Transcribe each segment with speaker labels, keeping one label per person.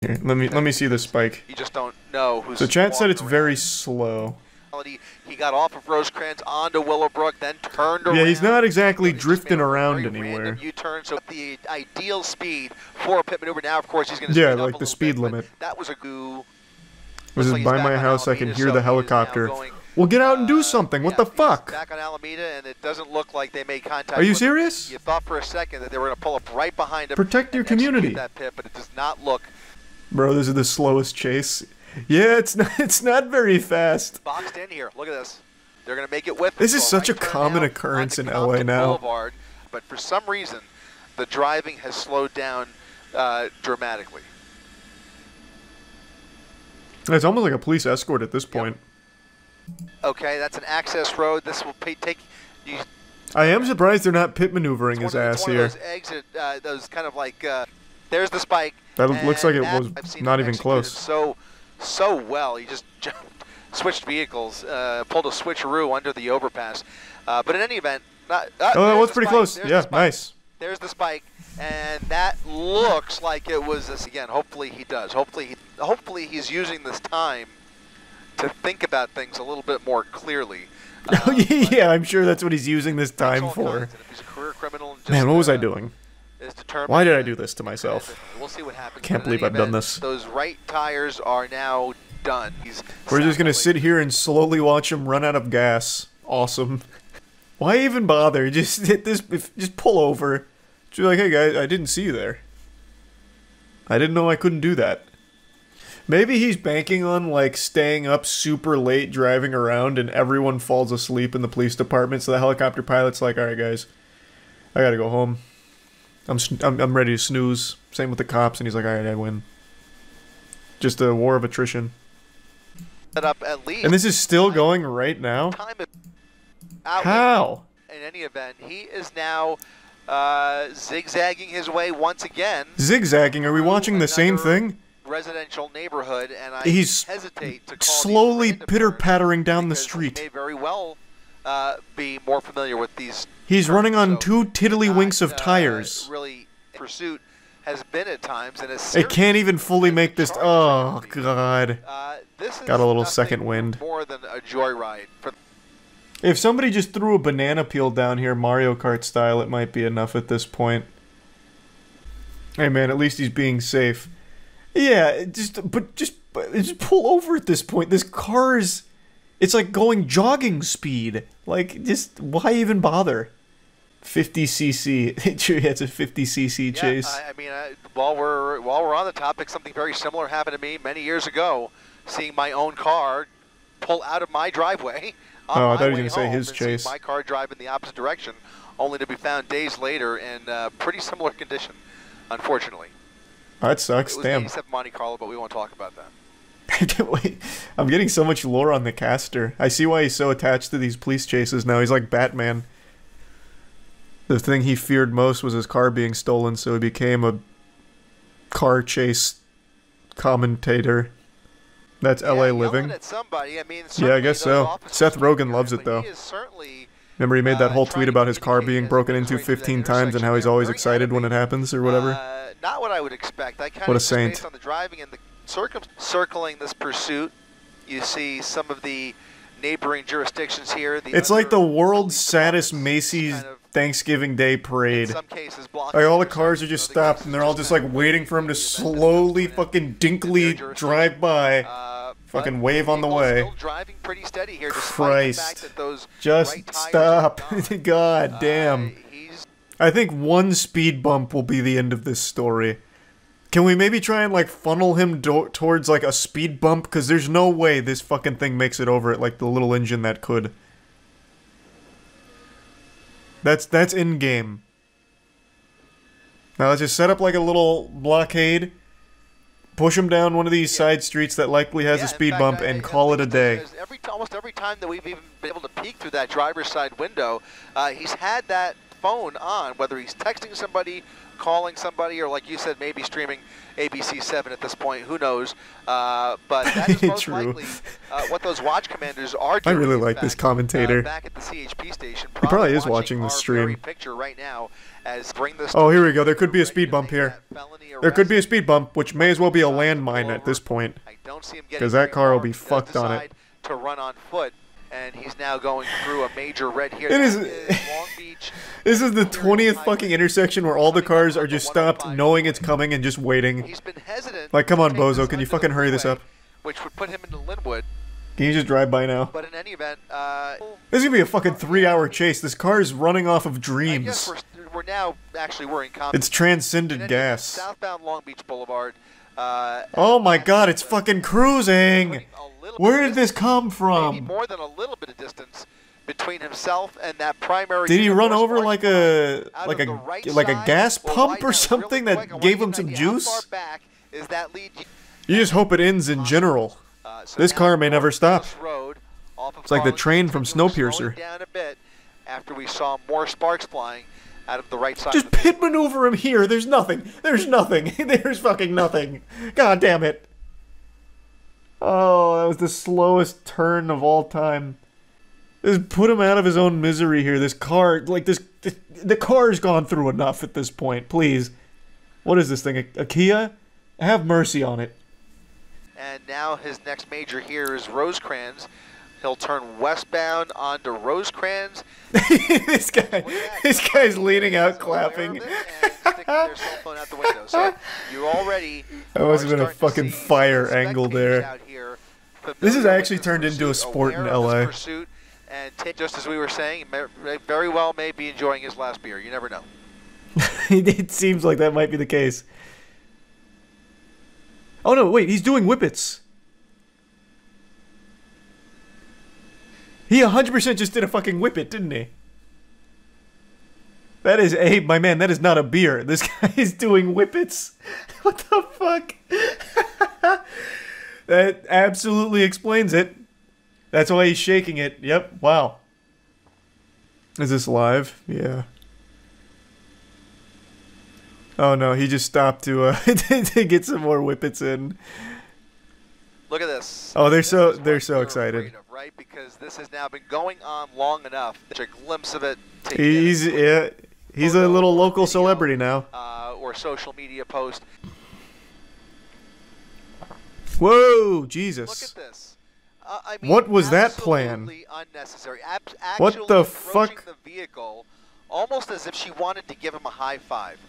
Speaker 1: Here, let me see the spike.
Speaker 2: You just don't know who's.
Speaker 1: So chat said it's
Speaker 2: around.
Speaker 1: very slow.
Speaker 2: He got off of Rosecrans onto Willowbrook, then turned around.
Speaker 1: Yeah, he's not exactly drifting around anywhere.
Speaker 2: U-turn, so the ideal speed for a pit maneuver. Now, of course, he's going to
Speaker 1: like the speed limit.
Speaker 2: That was a goo.
Speaker 1: This is by my house. I can hear the helicopter. Well, get out and do something. What the fuck?
Speaker 2: Back on Alameda, and it doesn't look like they made contact.
Speaker 1: Are you serious?
Speaker 2: You thought for a second that they were going to pull up right behind him.
Speaker 1: Protect your community.
Speaker 2: That pit, but it does not look.
Speaker 1: Bro, this is the slowest chase. Yeah, it's not very fast.
Speaker 2: Boxed in here. Look at this. They're going to make it with.
Speaker 1: This is such a common occurrence in LA now.
Speaker 2: Boulevard, but for some reason, the driving has slowed down dramatically.
Speaker 1: It's almost like a police escort at this point.
Speaker 2: Okay, that's an access road. This will take you.
Speaker 1: I am surprised they're not pit maneuvering his ass here.
Speaker 2: Those exit, those kind of like. There's the spike.
Speaker 1: That looks like it was not even close.
Speaker 2: So well. He just jumped, switched vehicles, pulled a switcheroo under the overpass. But in any event,
Speaker 1: oh, that was pretty close. Yeah, nice.
Speaker 2: There's the spike, and that looks like it was this again. Hopefully he does. Hopefully he's using this time to think about things a little bit more clearly.
Speaker 1: Yeah, I'm sure that's what he's using this time for.
Speaker 2: He's a career criminal. Just,
Speaker 1: man, what was I doing? Why did I do this to myself?
Speaker 2: We'll see what happens.
Speaker 1: Can't believe I've done this.
Speaker 2: Those right tires are now done.
Speaker 1: We're just gonna sit here and slowly watch him run out of gas. Awesome. Why even bother? Just hit this. Just pull over. Just be like, hey guys, I didn't see you there. I didn't know I couldn't do that. Maybe he's banking on like staying up super late driving around and everyone falls asleep in the police department, so the helicopter pilot's like, all right guys, I gotta go home. I'm ready to snooze. Same with the cops, and he's like, all right, I win. Just a war of attrition.
Speaker 2: Up at least.
Speaker 1: And this is still going right now? How?
Speaker 2: In any event, he is now zigzagging his way once again.
Speaker 1: Zigzagging? Are we watching the same thing?
Speaker 2: Residential neighborhood, and I hesitate to call
Speaker 1: slowly pitter-pattering down the street.
Speaker 2: He may very well be more familiar with these.
Speaker 1: He's running on two tiddlywinks of tires.
Speaker 2: Really, pursuit has been at times, and
Speaker 1: it can't even fully make this. Oh god! Got a little second wind.
Speaker 2: More than a joyride.
Speaker 1: If somebody just threw a banana peel down here, Mario Kart style, it might be enough at this point. Hey man, at least he's being safe. Yeah, just pull over at this point. This car's, it's like going jogging speed. Like, just why even bother? 50cc. It's a 50cc chase.
Speaker 2: I mean, while we're on the topic, something very similar happened to me many years ago. Seeing my own car pull out of my driveway.
Speaker 1: Oh, I thought you were going to say his chase.
Speaker 2: My car drive in the opposite direction, only to be found days later in pretty similar condition, unfortunately.
Speaker 1: That sucks. Damn.
Speaker 2: It was Monte Carlo, but we won't talk about that.
Speaker 1: Wait, I'm getting so much lore on the caster. I see why he's so attached to these police chases now. He's like Batman. The thing he feared most was his car being stolen, so he became a car chase commentator. That's LA living.
Speaker 2: At somebody. I mean,
Speaker 1: yeah, I guess so. Seth Rogen loves it, though. Remember he made that whole tweet about his car being broken into 15 times and how he's always excited when it happens or whatever?
Speaker 2: Not what I would expect. I kind
Speaker 1: what a
Speaker 2: of
Speaker 1: saint.
Speaker 2: Based on the driving and the circling this pursuit, you see some of the neighboring jurisdictions here.
Speaker 1: It's like the world's saddest Macy's Thanksgiving Day parade. Like all the cars are just stopped and they're all just like waiting for him to slowly fucking dinkily drive by. Fucking wave on the way.
Speaker 2: Still driving pretty steady here,
Speaker 1: Christ. Just stop. God damn. I think one speed bump will be the end of this story. Can we maybe try and like funnel him towards like a speed bump? Because there's no way this fucking thing makes it over it like the little engine that could. That's in game. Now let's just set up like a little blockade. Push him down one of these side streets that likely has a speed bump and call it a day.
Speaker 2: Almost every time that we've even been able to peek through that driver's side window, he's had that phone on, whether he's texting somebody calling somebody, or like you said, maybe streaming ABC 7 at this point. Who knows? But that is most likely what those watch commanders are doing.
Speaker 1: I really like this commentator.
Speaker 2: Back at the CHP station.
Speaker 1: He probably is watching the stream.
Speaker 2: Picture right now as bring this
Speaker 1: oh, here we go. There could be a speed bump here. There could be a speed bump, which may as well be a landmine at this point. Because that car will be fucked on it.
Speaker 2: To run on foot, and he's now going through a major red here.
Speaker 1: It is.
Speaker 2: Long Beach.
Speaker 1: This is the 20th fucking intersection where all the cars are just stopped, knowing it's coming and just waiting.
Speaker 2: He's been hesitant.
Speaker 1: Like, come on, Bozo, can you fucking hurry this up?
Speaker 2: Which would put him into Linwood.
Speaker 1: Can you just drive by now?
Speaker 2: But in any event,
Speaker 1: this is gonna be a fucking 3-hour chase. This car is running off of dreams.
Speaker 2: I guess we're now actually we're in combat.
Speaker 1: It's transcended gas.
Speaker 2: Southbound Long Beach Boulevard.
Speaker 1: Oh my God! It's fucking cruising. Where did this come from?
Speaker 2: Maybe more than a little bit of distance between himself and that primary.
Speaker 1: Did he run over like a gas pump or something that gave him some juice? You just hope it ends in general. This car may never stop. It's like the train from Snowpiercer.
Speaker 2: Down a bit after we saw more sparks flying out of the right side.
Speaker 1: Just pit maneuver him here. There's nothing. There's nothing. There's fucking nothing. God damn it. Oh, that was the slowest turn of all time. Just put him out of his own misery here. This car, like the car's gone through enough at this point. Please. What is this thing? A Kia? Have mercy on it.
Speaker 2: And now his next major here is Rosecrans. He'll turn westbound onto Rosecrans.
Speaker 1: this guy's leaning out, clapping.
Speaker 2: Sticking their cell phone out the window. So you already.
Speaker 1: That must have been a fucking fire angle there. This has actually turned into a sport in LA.
Speaker 2: Pursuit, and just as we were saying, very well may be enjoying his last beer. You never know.
Speaker 1: It seems like that might be the case. Oh no, wait, he's doing whippets. He 100% just did a fucking whippet, didn't he? That is my man, that is not a beer. This guy is doing whippets. What the fuck? That absolutely explains it. That's why he's shaking it. Yep, wow. Is this live? Yeah. Oh no, he just stopped to to get some more whippets in.
Speaker 2: Look at this.
Speaker 1: Oh, they're so excited.
Speaker 2: Right? Because this has now been going on long enough. There's a glimpse of it.
Speaker 1: He's a little local celebrity now.
Speaker 2: Or social media post.
Speaker 1: Whoa, Jesus.
Speaker 2: Look at this. I mean,
Speaker 1: what was that plan?
Speaker 2: Unnecessary.
Speaker 1: What the fuck?
Speaker 2: The vehicle, almost as if she wanted to give him a high five.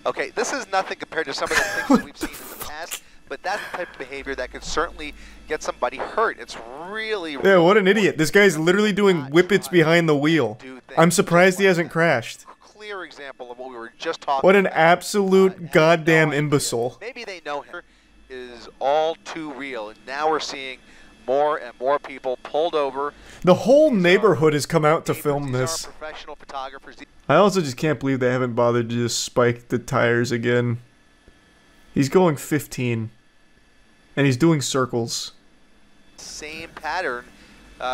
Speaker 2: Okay, this is nothing compared to some of the things that we've seen in the past, but that's the type of behavior that could certainly get somebody hurt. It's really...
Speaker 1: Yeah, what an idiot. This guy's literally doing whippets behind the wheel. I'm surprised he hasn't crashed.
Speaker 2: Clear example of what we were just talking about.
Speaker 1: What an absolute goddamn imbecile.
Speaker 2: Maybe they know him is all too real, and now we're seeing more and more people pulled over.
Speaker 1: The whole neighborhood has come out to film this.
Speaker 2: Professional photographers.
Speaker 1: I also just can't believe they haven't bothered to just spike the tires again. He's going 15. And he's doing circles.
Speaker 2: Same pattern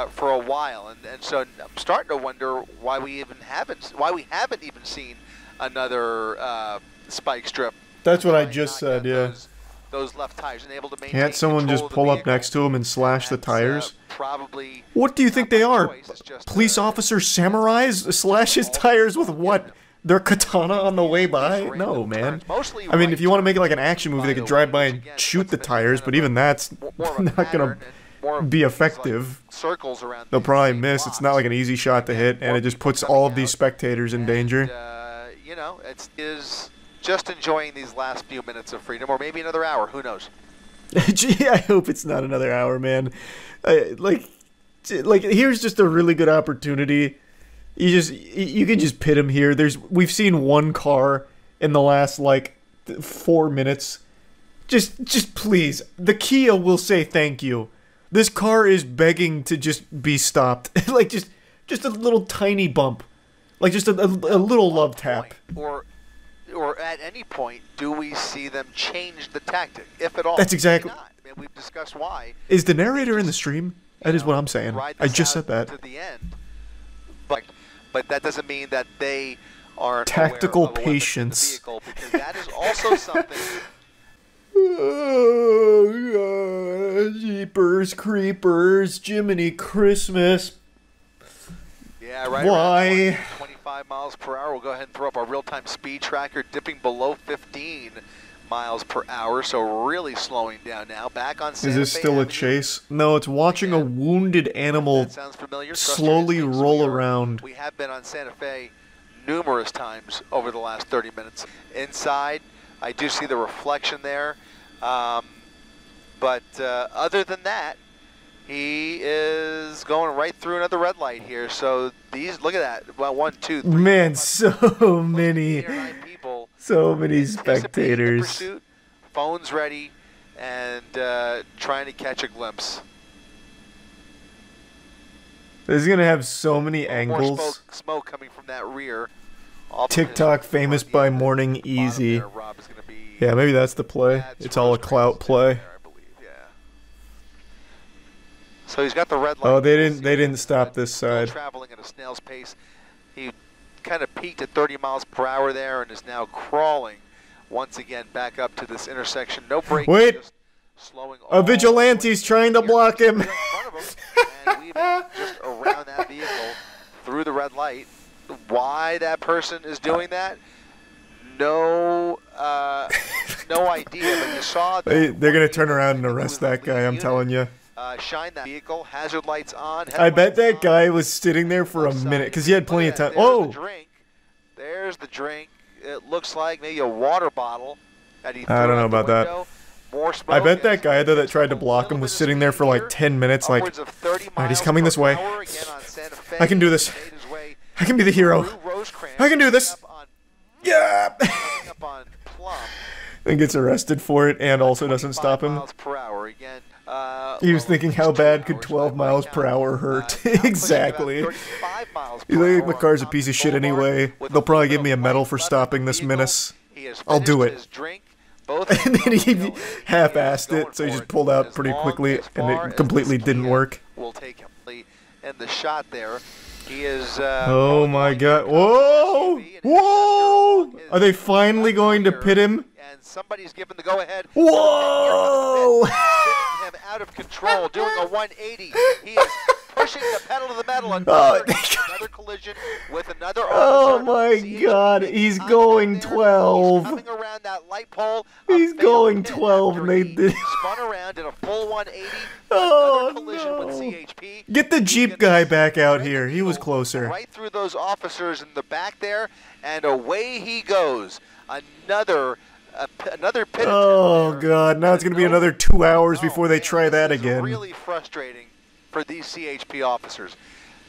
Speaker 2: for a while, and so I'm starting to wonder why we haven't even seen another spike strip.
Speaker 1: That's what I just said, yeah.
Speaker 2: Those left tires and able to maintain.
Speaker 1: Can't someone just pull up next to him and slash the tires?
Speaker 2: Probably.
Speaker 1: What do you think they are? Police officer samurais? Slash his tires with what? Their katana on the way by? No, man. I mean, if you want to make it like an action movie, they could drive by and shoot the tires, but even that's not going to be effective. They'll probably miss. It's not like an easy shot to hit, and it just puts all of these spectators in danger.
Speaker 2: You know, it is just enjoying these last few minutes of freedom, or maybe another hour. Who knows?
Speaker 1: Gee, I hope it's not another hour, man. Like, here's just a really good opportunity. You can just pit him here. We've seen one car in the last like 4 minutes. Just please, the Kia will say thank you. This car is begging to just be stopped. Like just a little tiny bump, like just a little love tap.
Speaker 2: Or at any point, do we see them change the tactic, if at all?
Speaker 1: That's exactly.
Speaker 2: Not. I mean, we've discussed why.
Speaker 1: Is the narrator in the stream? That is what I'm saying. I just said that.
Speaker 2: To the end. But that doesn't mean that they aren't
Speaker 1: Tactical
Speaker 2: aware of a weapon in the
Speaker 1: patience.
Speaker 2: vehicle, because that is also something.
Speaker 1: Oh, God. Jeepers creepers, Jiminy Christmas.
Speaker 2: Yeah, right.
Speaker 1: Why?
Speaker 2: Around 25 miles per hour. We'll go ahead and throw up our real-time speed tracker, dipping below 15 miles per hour, so really slowing down now. Back on Santa
Speaker 1: Is this
Speaker 2: Fe
Speaker 1: still a
Speaker 2: Avenue.
Speaker 1: chase? No, it's watching a wounded animal
Speaker 2: That sounds familiar.
Speaker 1: slowly
Speaker 2: Frustrating.
Speaker 1: roll around.
Speaker 2: We have been on Santa Fe numerous times over the last 30 minutes. Inside, I do see the reflection there. But other than that, he is going right through another red light here. So these, look at that. Well, 1, 2, 3.
Speaker 1: Man, so many,
Speaker 2: 8 or 9 people
Speaker 1: so many
Speaker 2: anticipating the
Speaker 1: spectators.
Speaker 2: pursuit, phones ready, and trying to catch a glimpse.
Speaker 1: This is gonna have so many angles.
Speaker 2: More smoke coming from that rear. Off of
Speaker 1: TikTok
Speaker 2: his
Speaker 1: famous
Speaker 2: front
Speaker 1: by
Speaker 2: end.
Speaker 1: morning
Speaker 2: Bottom
Speaker 1: easy.
Speaker 2: there, Rob, is gonna be,
Speaker 1: Yeah, maybe that's the play.
Speaker 2: that's
Speaker 1: It's all a
Speaker 2: Rose
Speaker 1: clout
Speaker 2: Grace
Speaker 1: play.
Speaker 2: there, I believe, yeah. So he's got the red light.
Speaker 1: Oh, they
Speaker 2: We'll
Speaker 1: didn't.
Speaker 2: see
Speaker 1: They
Speaker 2: what
Speaker 1: didn't
Speaker 2: he's
Speaker 1: stop
Speaker 2: doing.
Speaker 1: this
Speaker 2: Still
Speaker 1: side.
Speaker 2: traveling at a snail's pace. He kind of peaked at 30 miles per hour there and is now crawling once again back up to this intersection. No braking.
Speaker 1: Wait.
Speaker 2: Just slowing
Speaker 1: A vigilante's trying to block him.
Speaker 2: in front of him and weaving just around that vehicle through the red light. Why that person is doing that? No, no idea. But you saw.
Speaker 1: They're gonna turn around and arrest that guy. I'm telling you.
Speaker 2: Shine that vehicle. Hazard lights on.
Speaker 1: I bet
Speaker 2: headlights
Speaker 1: that
Speaker 2: on.
Speaker 1: guy was sitting there for a minute because he had plenty of time. Oh,
Speaker 2: There's the drink. It looks like maybe a water bottle that he threw
Speaker 1: I don't know
Speaker 2: out the
Speaker 1: about that.
Speaker 2: window. More smoke.
Speaker 1: I bet that
Speaker 2: Yes.
Speaker 1: guy though that tried to block him was sitting there for like 10 minutes. Like,
Speaker 2: Upwards of 30
Speaker 1: alright, he's
Speaker 2: miles
Speaker 1: coming
Speaker 2: per
Speaker 1: this way.
Speaker 2: hour again on Santa Fe.
Speaker 1: I can do this.
Speaker 2: Made his way
Speaker 1: I can be the hero.
Speaker 2: through Rosecrans,
Speaker 1: I can do this.
Speaker 2: up on-
Speaker 1: Yeah.
Speaker 2: up on Plum.
Speaker 1: And gets arrested for it, and also doesn't
Speaker 2: 25
Speaker 1: stop him.
Speaker 2: miles per hour again.
Speaker 1: He was
Speaker 2: Well,
Speaker 1: thinking, how
Speaker 2: 2
Speaker 1: bad could
Speaker 2: hours
Speaker 1: 12
Speaker 2: by
Speaker 1: miles
Speaker 2: my
Speaker 1: per
Speaker 2: count.
Speaker 1: hour hurt?
Speaker 2: Now pushing
Speaker 1: Exactly.
Speaker 2: about 35 miles
Speaker 1: He's
Speaker 2: per
Speaker 1: like,
Speaker 2: hour
Speaker 1: my
Speaker 2: on
Speaker 1: car's a
Speaker 2: Compton
Speaker 1: piece of shit
Speaker 2: Boulevard
Speaker 1: anyway.
Speaker 2: with
Speaker 1: They'll
Speaker 2: a
Speaker 1: probably
Speaker 2: little
Speaker 1: give me a medal for
Speaker 2: light
Speaker 1: stopping
Speaker 2: left
Speaker 1: this
Speaker 2: in the
Speaker 1: menace.
Speaker 2: vehicle. He has
Speaker 1: I'll do
Speaker 2: finished
Speaker 1: it.
Speaker 2: his drink. Both
Speaker 1: And then he
Speaker 2: going
Speaker 1: half-assed
Speaker 2: going
Speaker 1: it, so he
Speaker 2: for
Speaker 1: just
Speaker 2: it.
Speaker 1: pulled out
Speaker 2: As
Speaker 1: pretty
Speaker 2: long
Speaker 1: quickly,
Speaker 2: as
Speaker 1: and
Speaker 2: far
Speaker 1: it
Speaker 2: as
Speaker 1: completely
Speaker 2: this
Speaker 1: didn't
Speaker 2: can
Speaker 1: work.
Speaker 2: will take him. And the shot there, he is.
Speaker 1: Oh my god. Whoa! Whoa! Are they finally going to pit him?
Speaker 2: And somebody's given the go-ahead.
Speaker 1: Whoa!
Speaker 2: Spinning him out of control, doing a 180. He is pushing the pedal to the metal. Another collision with another officer.
Speaker 1: Oh my
Speaker 2: CHP
Speaker 1: god, he's going
Speaker 2: there.
Speaker 1: 12.
Speaker 2: He's coming around that light pole.
Speaker 1: He's
Speaker 2: A failed
Speaker 1: going
Speaker 2: pit
Speaker 1: 12,
Speaker 2: after
Speaker 1: and they
Speaker 2: he
Speaker 1: did.
Speaker 2: spun around in a full 180.
Speaker 1: Oh,
Speaker 2: Another collision with
Speaker 1: no.
Speaker 2: CHP.
Speaker 1: Get the
Speaker 2: He's
Speaker 1: Jeep
Speaker 2: gonna
Speaker 1: guy back out
Speaker 2: thread
Speaker 1: here.
Speaker 2: the
Speaker 1: He was
Speaker 2: needle
Speaker 1: closer.
Speaker 2: Right through those officers in the back there, and away he goes. Another pit.
Speaker 1: Oh
Speaker 2: attempt there.
Speaker 1: god, now it's gonna be
Speaker 2: No-
Speaker 1: another 2 hours
Speaker 2: Oh,
Speaker 1: before they
Speaker 2: man,
Speaker 1: try that
Speaker 2: this is
Speaker 1: again.
Speaker 2: really frustrating for these CHP officers.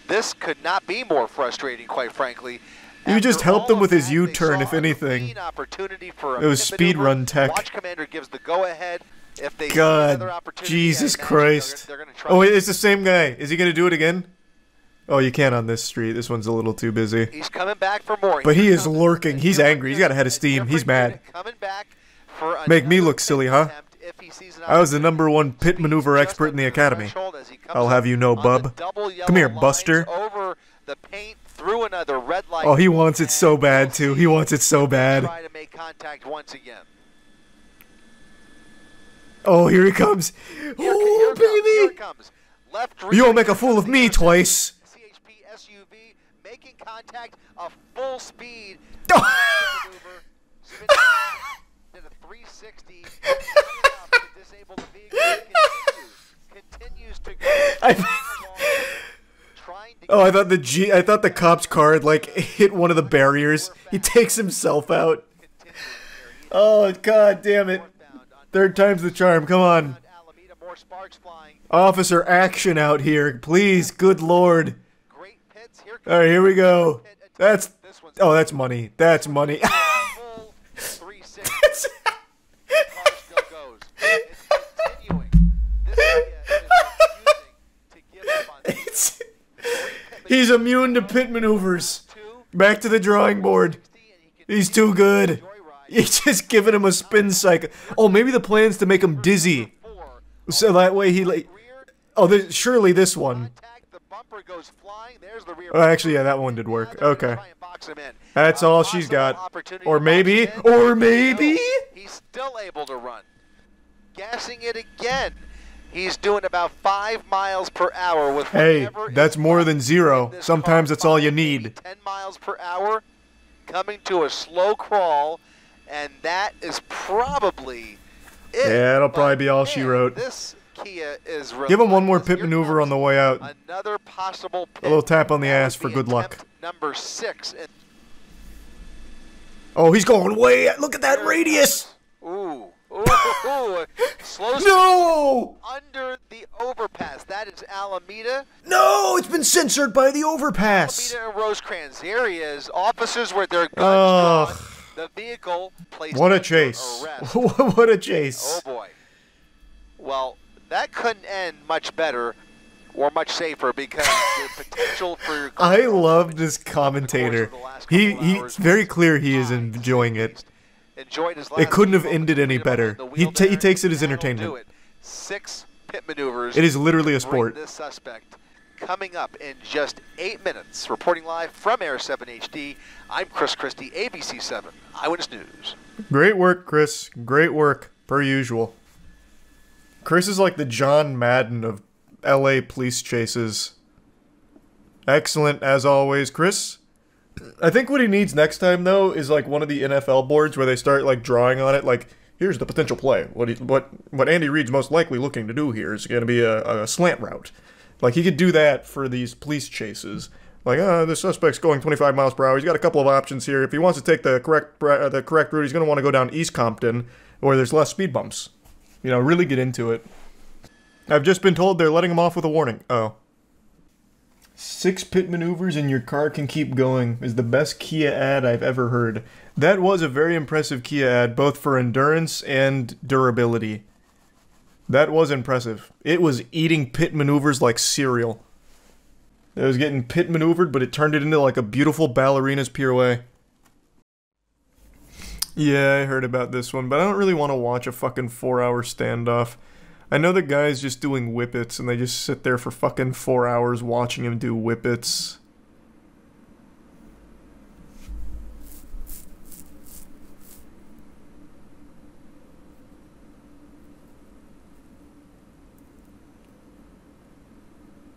Speaker 2: This could not be more frustrating, quite frankly.
Speaker 1: You just
Speaker 2: After
Speaker 1: helped him
Speaker 2: all
Speaker 1: with
Speaker 2: of
Speaker 1: his
Speaker 2: that,
Speaker 1: U-turn,
Speaker 2: they
Speaker 1: if
Speaker 2: saw a
Speaker 1: anything.
Speaker 2: clean opportunity for a
Speaker 1: It was
Speaker 2: pit
Speaker 1: speed
Speaker 2: maneuver.
Speaker 1: run tech.
Speaker 2: Watch commander gives the go-ahead. If they see another
Speaker 1: God,
Speaker 2: opportunity,
Speaker 1: Jesus
Speaker 2: I imagine
Speaker 1: Christ.
Speaker 2: they're gonna try.
Speaker 1: Oh wait, it's the same guy. Is he gonna do it again? Oh, you can't on this street. This one's a little too busy.
Speaker 2: He's coming back for more.
Speaker 1: But he
Speaker 2: Here
Speaker 1: is
Speaker 2: comes
Speaker 1: lurking.
Speaker 2: a
Speaker 1: He's
Speaker 2: different
Speaker 1: angry. He's got a head of steam. He's
Speaker 2: different
Speaker 1: mad.
Speaker 2: unit coming back for
Speaker 1: Make me
Speaker 2: another
Speaker 1: look silly,
Speaker 2: pit
Speaker 1: huh?
Speaker 2: attempt if he sees an
Speaker 1: I was the
Speaker 2: opportunity.
Speaker 1: #1 pit
Speaker 2: Speed
Speaker 1: maneuver
Speaker 2: just
Speaker 1: expert in the
Speaker 2: under
Speaker 1: academy.
Speaker 2: threshold as he comes
Speaker 1: I'll
Speaker 2: up
Speaker 1: have you know,
Speaker 2: on the
Speaker 1: bub.
Speaker 2: double yellow
Speaker 1: Come here,
Speaker 2: lines
Speaker 1: Buster.
Speaker 2: Over the paint, through another red light.
Speaker 1: Oh, he wants it so
Speaker 2: and
Speaker 1: bad
Speaker 2: we'll
Speaker 1: too.
Speaker 2: see
Speaker 1: He wants it so
Speaker 2: if they
Speaker 1: bad.
Speaker 2: Try to make contact once again.
Speaker 1: Oh, here he comes.
Speaker 2: Here
Speaker 1: Oh,
Speaker 2: it comes, here
Speaker 1: baby.
Speaker 2: it comes. Left
Speaker 1: You won't
Speaker 2: rear
Speaker 1: make a fool of
Speaker 2: the
Speaker 1: me
Speaker 2: intersection.
Speaker 1: twice.
Speaker 2: CHP SUV making contact of full speed.
Speaker 1: Oh.
Speaker 2: Maneuver, spinning at a 360. Not enough to disable the vehicle. Continues to go along, trying to
Speaker 1: Oh, I thought the cop's car had like hit one of the barriers. He takes himself out. Oh, god damn it. Third time's the charm. Come on.
Speaker 2: Alameda, more sparks flying.
Speaker 1: Officer action out here. Please, good lord.
Speaker 2: Great pits. Here
Speaker 1: All right, here we go. That's
Speaker 2: This one's
Speaker 1: Oh, that's money. That's money.
Speaker 2: full 360. Car still goes. It's continuing. This area is refusing to give up on
Speaker 1: It's- He's immune to pit maneuvers.
Speaker 2: two.
Speaker 1: Back to the drawing board.
Speaker 2: And he can
Speaker 1: He's too good.
Speaker 2: joyride
Speaker 1: He's just giving him a spin cycle. Oh, maybe the plan's to make him dizzy.
Speaker 2: four.
Speaker 1: So that way he like.
Speaker 2: Rear
Speaker 1: Oh, surely this one.
Speaker 2: contact the bumper goes flying. There's the rear.
Speaker 1: Oh, actually, yeah, that one did work. Okay.
Speaker 2: Try and box him in.
Speaker 1: That's all she's got. Or maybe,
Speaker 2: He's still able to run. Gassing it again. He's doing about 5 miles per hour with.
Speaker 1: Hey, that's more than 0. Sometimes that's all you need.
Speaker 2: 10 miles per hour, coming to a slow crawl, and that is probably it.
Speaker 1: Yeah, it'll probably be all she wrote.
Speaker 2: This Kia is
Speaker 1: give him one more pit maneuver on the way out.
Speaker 2: Another possible pit.
Speaker 1: A little tap on the ass for good luck.
Speaker 2: Number 6.
Speaker 1: Oh, he's going way. Look at that radius.
Speaker 2: Ooh. Ooh. Slow
Speaker 1: no!
Speaker 2: Under the overpass. That is Alameda.
Speaker 1: No, it's been censored by the overpass.
Speaker 2: Alameda and Rosecrans. There he is. Officers with their guns drawn. The vehicle placed.
Speaker 1: What a chase. What a chase.
Speaker 2: Oh, boy. Well, that couldn't end much better or much safer because the potential for...
Speaker 1: I love this commentator. He's very clear he is enjoying it. It couldn't have ended any better. He takes it as entertainment.
Speaker 2: 6 pit maneuvers.
Speaker 1: It is literally a sport.
Speaker 2: This suspect coming up in just 8 minutes. Reporting live from Air 7 HD, I'm Chris Christie, ABC 7 Eyewitness News.
Speaker 1: Great work, Chris. Great work, per usual. Chris is like the John Madden of LA police chases. Excellent, as always, Chris. I think what he needs next time, though, is like one of the NFL boards where they start like drawing on it, like, here's the potential play. What Andy Reid's most likely looking to do here is going to be a slant route. Like, he could do that for these police chases. Like, the suspect's going 25 miles per hour. He's got a couple of options here. If he wants to take the correct route, he's going to want to go down East Compton, where there's less speed bumps. You know, really get into it. I've just been told they're letting him off with a warning. Oh. 6 pit maneuvers and your car can keep going is the best Kia ad I've ever heard. That was a very impressive Kia ad, both for endurance and durability. That was impressive. It was eating pit maneuvers like cereal. It was getting pit maneuvered, but it turned it into like a beautiful ballerina's pirouette. Yeah, I heard about this one, but I don't really want to watch a fucking 4-hour standoff. I know the guy's just doing whippets, and they just sit there for fucking 4 hours watching him do whippets.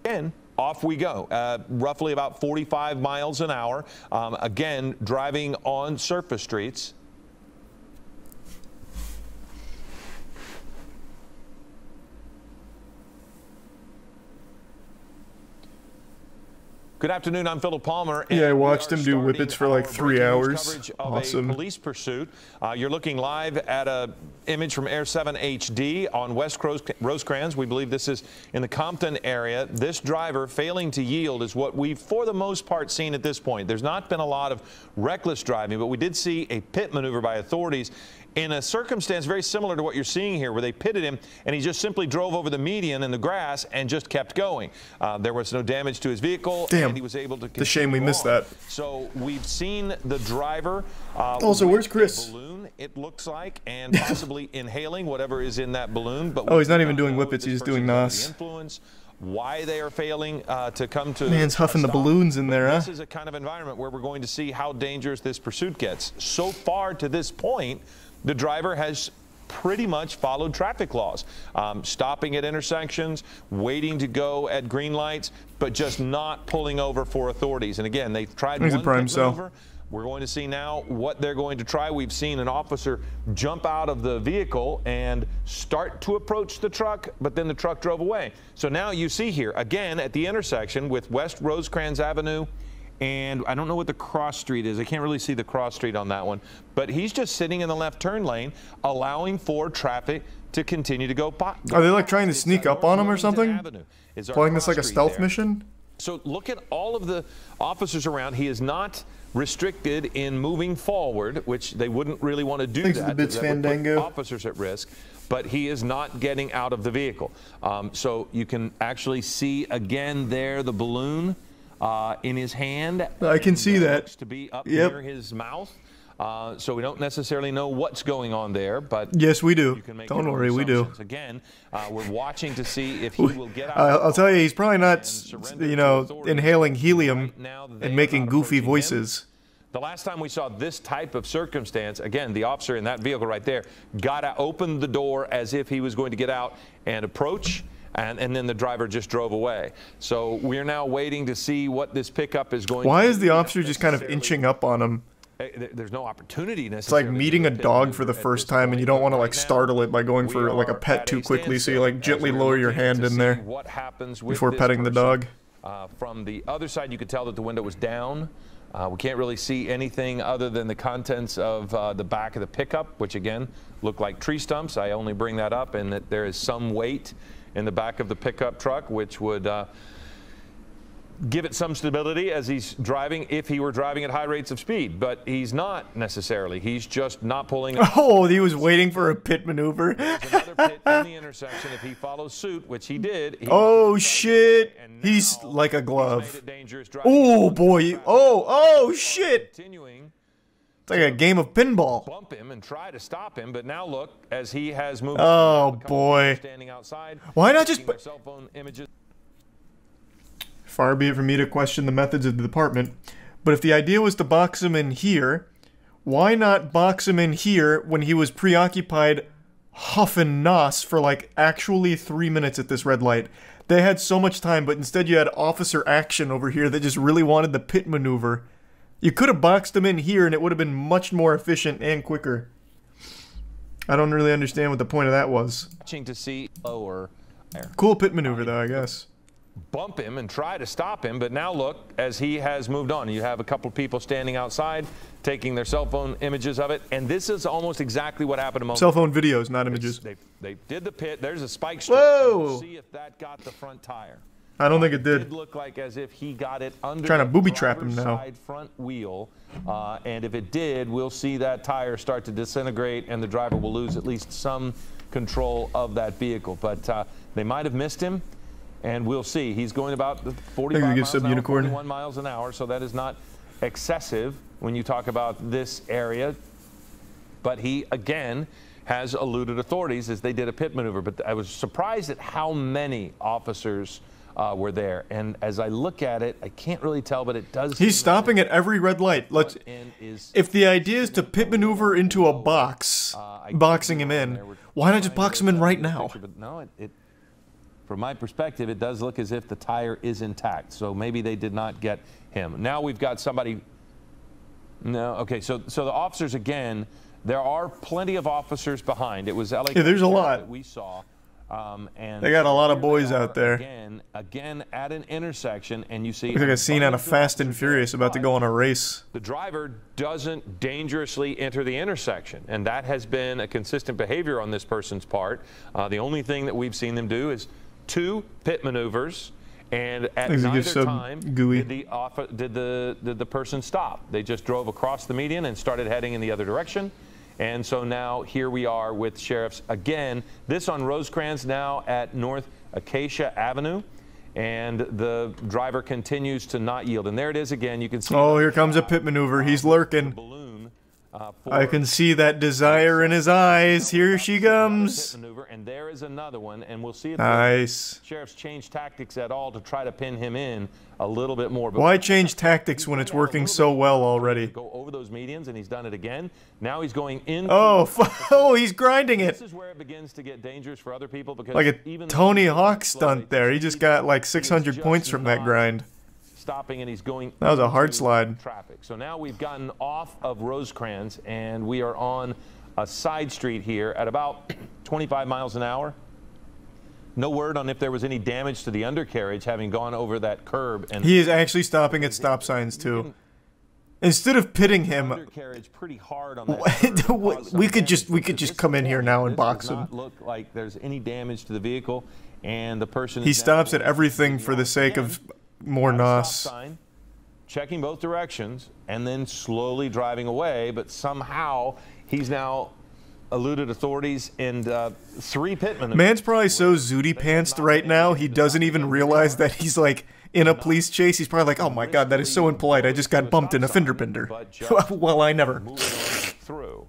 Speaker 3: Again, off we go. Roughly about 45 miles an hour. Again, driving on surface streets. Good afternoon, I'm Philip Palmer.
Speaker 1: Yeah, I watched him do whippets for like 3 hours. Awesome.
Speaker 3: A police pursuit. You're looking live at an image from Air 7 HD on West Rosecrans. We believe this is in the Compton area. This driver failing to yield is what we've, for the most part, seen at this point. There's not been a lot of reckless driving, but we did see a pit maneuver by authorities in a circumstance very similar to what you're seeing here, where they pitted him and he just simply drove over the median in the grass and just kept going. There was no damage to his vehicle.
Speaker 1: Damn.
Speaker 3: And he was able to continue.
Speaker 1: It's a shame we missed that.
Speaker 3: So we've seen the driver.
Speaker 1: Also, where's Chris?
Speaker 3: Balloon, it looks like, and possibly inhaling whatever is in that balloon. But
Speaker 1: oh, he's not even doing whippets. He's doing NOS.
Speaker 3: Influence. Why they are failing to come to.
Speaker 1: Man's huffing the balloons in there, huh?
Speaker 3: This is a kind of environment where we're going to see how dangerous this pursuit gets. So far to this point, the driver has pretty much followed traffic laws, stopping at intersections, waiting to go at green lights, but just not pulling over for authorities. And again, they've tried
Speaker 1: He's
Speaker 3: one
Speaker 1: a prime
Speaker 3: pit maneuver. We're going to see now what they're going to try. We've seen an officer jump out of the vehicle and start to approach the truck, but then the truck drove away. So now you see here, again, at the intersection with West Rosecrans Avenue, and I don't know what the cross street is. I can't really see the cross street on that one. But he's just sitting in the left turn lane, allowing for traffic to continue to go by.
Speaker 1: Are they like trying to sneak up on him or something? Playing this like a stealth mission?
Speaker 3: So look at all of the officers around. He is not restricted in moving forward, which they wouldn't really want to do.
Speaker 1: Thanks to the Bits Fandango.
Speaker 3: Officers at risk, but he is not getting out of the vehicle. So you can actually see again there the balloon in his hand.
Speaker 1: I can see that.
Speaker 3: Looks to be up
Speaker 1: Yep.
Speaker 3: near his mouth. So we don't necessarily know what's going on there, but
Speaker 1: yes, we do.
Speaker 3: you can make
Speaker 1: Don't
Speaker 3: your own
Speaker 1: worry, we do.
Speaker 3: assumptions. Again, we're watching to see if he will get out.
Speaker 1: I'll tell you, he's probably not,
Speaker 3: surrender
Speaker 1: you
Speaker 3: to
Speaker 1: know,
Speaker 3: authorities.
Speaker 1: inhaling helium
Speaker 3: Right now, they
Speaker 1: and
Speaker 3: are
Speaker 1: making
Speaker 3: not
Speaker 1: goofy
Speaker 3: approaching him.
Speaker 1: voices.
Speaker 3: The last time we saw this type of circumstance, again, the officer in that vehicle right there opened the door as if he was going to get out and approach, and then the driver just drove away. So we're now waiting to see what this pickup is going to do.
Speaker 1: Why is the officer just kind of inching up on him?
Speaker 3: There's no opportunity necessarily.
Speaker 1: It's like meeting a dog for the first time and you don't want to like startle it by going for like a pet too quickly, so you like gently lower your hand in there before petting the dog.
Speaker 3: From the other side, you could tell that the window was down. We can't really see anything other than the contents of the back of the pickup, which again look like tree stumps. I only bring that up and that there is some weight in the back of the pickup truck, which would give it some stability as he's driving if he were driving at high rates of speed, but he's not necessarily. He's just not pulling.
Speaker 1: Oh, he was waiting for a pit maneuver.
Speaker 3: There's another pit in the intersection. If he follows suit, which he did.
Speaker 1: Oh shit! He's like a glove. Oh boy! Oh shit! It's like a game of pinball.
Speaker 3: Bump him and try to stop him, but now look as he has moved.
Speaker 1: Oh boy!
Speaker 3: Standing outside.
Speaker 1: Why not just?
Speaker 3: Cell phone images.
Speaker 1: Far be it from me to question the methods of the department, but if the idea was to box him in here, why not box him in here when he was preoccupied huffing nos for like actually 3 minutes at this red light? They had so much time, but instead you had officer action over here that just really wanted the pit maneuver. You could have boxed him in here and it would have been much more efficient and quicker. I don't really understand what the point of that was.
Speaker 3: Watching to see lower.
Speaker 1: Cool pit maneuver though, I guess.
Speaker 3: Bump him and try to stop him, but now look as he has moved on. You have a couple people standing outside taking their cell phone images of it, and this is almost exactly what happened a moment.
Speaker 1: Cell phone videos, not images.
Speaker 3: They did the pit. There's a spike strip.
Speaker 1: Whoa!
Speaker 3: We'll see if that got the front tire.
Speaker 1: I don't think it did.
Speaker 3: It did look like as if he got it under
Speaker 1: trying to
Speaker 3: the
Speaker 1: booby trap him
Speaker 3: driver's
Speaker 1: now.
Speaker 3: Side front wheel, and if it did, we'll see that tire start to disintegrate, and the driver will lose at least some control of that vehicle. But they might have missed him. And we'll see. He's going about 45 miles an hour, 41 miles an hour, so that is not excessive when you talk about this area. But he, again, has eluded authorities as they did a pit maneuver. But I was surprised at how many officers were there. And as I look at it, I can't really tell, but it does.
Speaker 1: He's stopping at every red light. If the idea is to pit maneuver into a box, boxing him in, why not just box him in right now?
Speaker 3: No, from my perspective, it does look as if the tire is intact. So maybe they did not get him. Now we've got somebody. No, okay. So the officers again. There are plenty of officers behind. It was LA.
Speaker 1: Yeah, there's a lot
Speaker 3: that we saw. And
Speaker 1: they got a lot of boys out there.
Speaker 3: Again at an intersection, and you see.
Speaker 1: Looks like a scene out of Fast and Furious about to go on a race.
Speaker 3: The driver doesn't dangerously enter the intersection, and that has been a consistent behavior on this person's part. The only thing that we've seen them do is 2 pit maneuvers, and at neither time did the person stop. They just drove across the median and started heading in the other direction. And so now here we are with sheriffs again. This on Rosecrans now at North Acacia Avenue, and the driver continues to not yield. And there it is again. You can see.
Speaker 1: Oh, here comes a pit maneuver. He's lurking. I can see that desire in his eyes. Here she comes.
Speaker 3: And there is another one, and we'll see if
Speaker 1: nice.
Speaker 3: The sheriffs change tactics at all to try to pin him in a little bit more.
Speaker 1: Why change tactics when it's working so well already?
Speaker 3: Go over those medians, and he's done it again. Now he's going in.
Speaker 1: Oh, he's grinding it.
Speaker 3: This is where it begins to get dangerous for other people because
Speaker 1: like a Tony Hawk stunt there. He just got like 600 points from that grind.
Speaker 3: Stopping, and he's going.
Speaker 1: That was a hard slide.
Speaker 3: Traffic. So now we've gotten off of Rosecrans, and we are on a side street here at about 25 miles an hour. No word on if there was any damage to the undercarriage having gone over that curb. And
Speaker 1: he is actually stopping at stop signs too. Instead of pitting him,
Speaker 3: pretty hard on that
Speaker 1: we could just come in here now and box him.
Speaker 3: Does not look like there's any damage to the vehicle, and the person.
Speaker 1: He stops at everything for the sake of more nos.
Speaker 3: Checking both directions and then slowly driving away, but somehow he's now eluded authorities and 3 pit maneuvers.
Speaker 1: Man's probably so zooty pantsed right now he doesn't even realize that he's like in a police chase, he's probably like, oh my god, that is so impolite, I just got bumped in a fender bender. Well, I never.
Speaker 3: Through.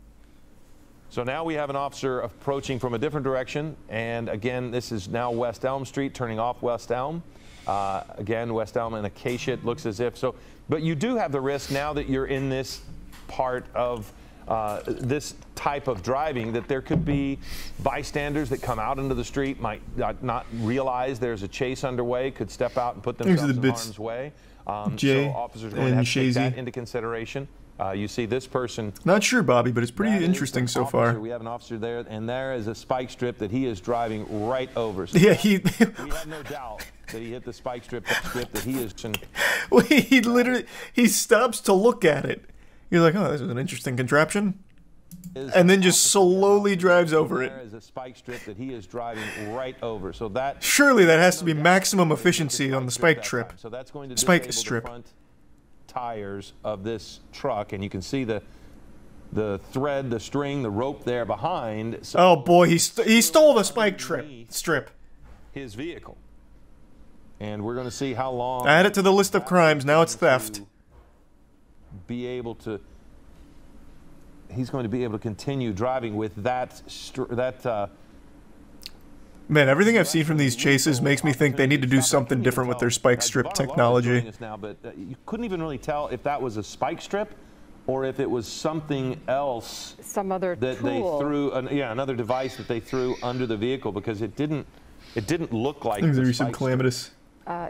Speaker 3: So now we have an officer approaching from a different direction, and again, this is now West Elm Street, turning off West Elm. Again, West Elm and Acacia, it looks as if so. But you do have the risk now that you're in this part of this type of driving that there could be bystanders that come out into the street, might not realize there's a chase underway, could step out and put themselves in harm's way. So officers are going to have to take that into consideration. You see this person.
Speaker 1: Not sure, Bobby, but it's pretty interesting so far.
Speaker 3: We have an officer there, and there is a spike strip that he is driving right over. So
Speaker 1: yeah,
Speaker 3: we have no doubt that he hit the spike strip, that he is.
Speaker 1: Well, he literally, he stops to look at it. You're like, oh, this is an interesting contraption. And then just slowly drives over it.
Speaker 3: There is a spike strip that he is driving right over. So that
Speaker 1: surely that has to be maximum efficiency on the spike strip.
Speaker 3: So that's going to
Speaker 1: spike
Speaker 3: disable
Speaker 1: strip.
Speaker 3: The front tires of this truck, and you can see the thread, the string, the rope there behind. So
Speaker 1: oh boy, he stole the spike strip.
Speaker 3: His vehicle. And we're going to see how long.
Speaker 1: Add it to the list of crimes. Now it's theft.
Speaker 3: Be able to. He's going to be able to continue driving with that.
Speaker 1: Man, everything I've seen from these chases makes me think they need to do something different with their spike strip technology.
Speaker 3: Now, but you couldn't even really tell if that was a spike strip or if it was something else.
Speaker 4: Some other
Speaker 3: that
Speaker 4: tool.
Speaker 3: They threw. Another device that they threw under the vehicle, because it didn't look like.
Speaker 1: Things are some calamitous.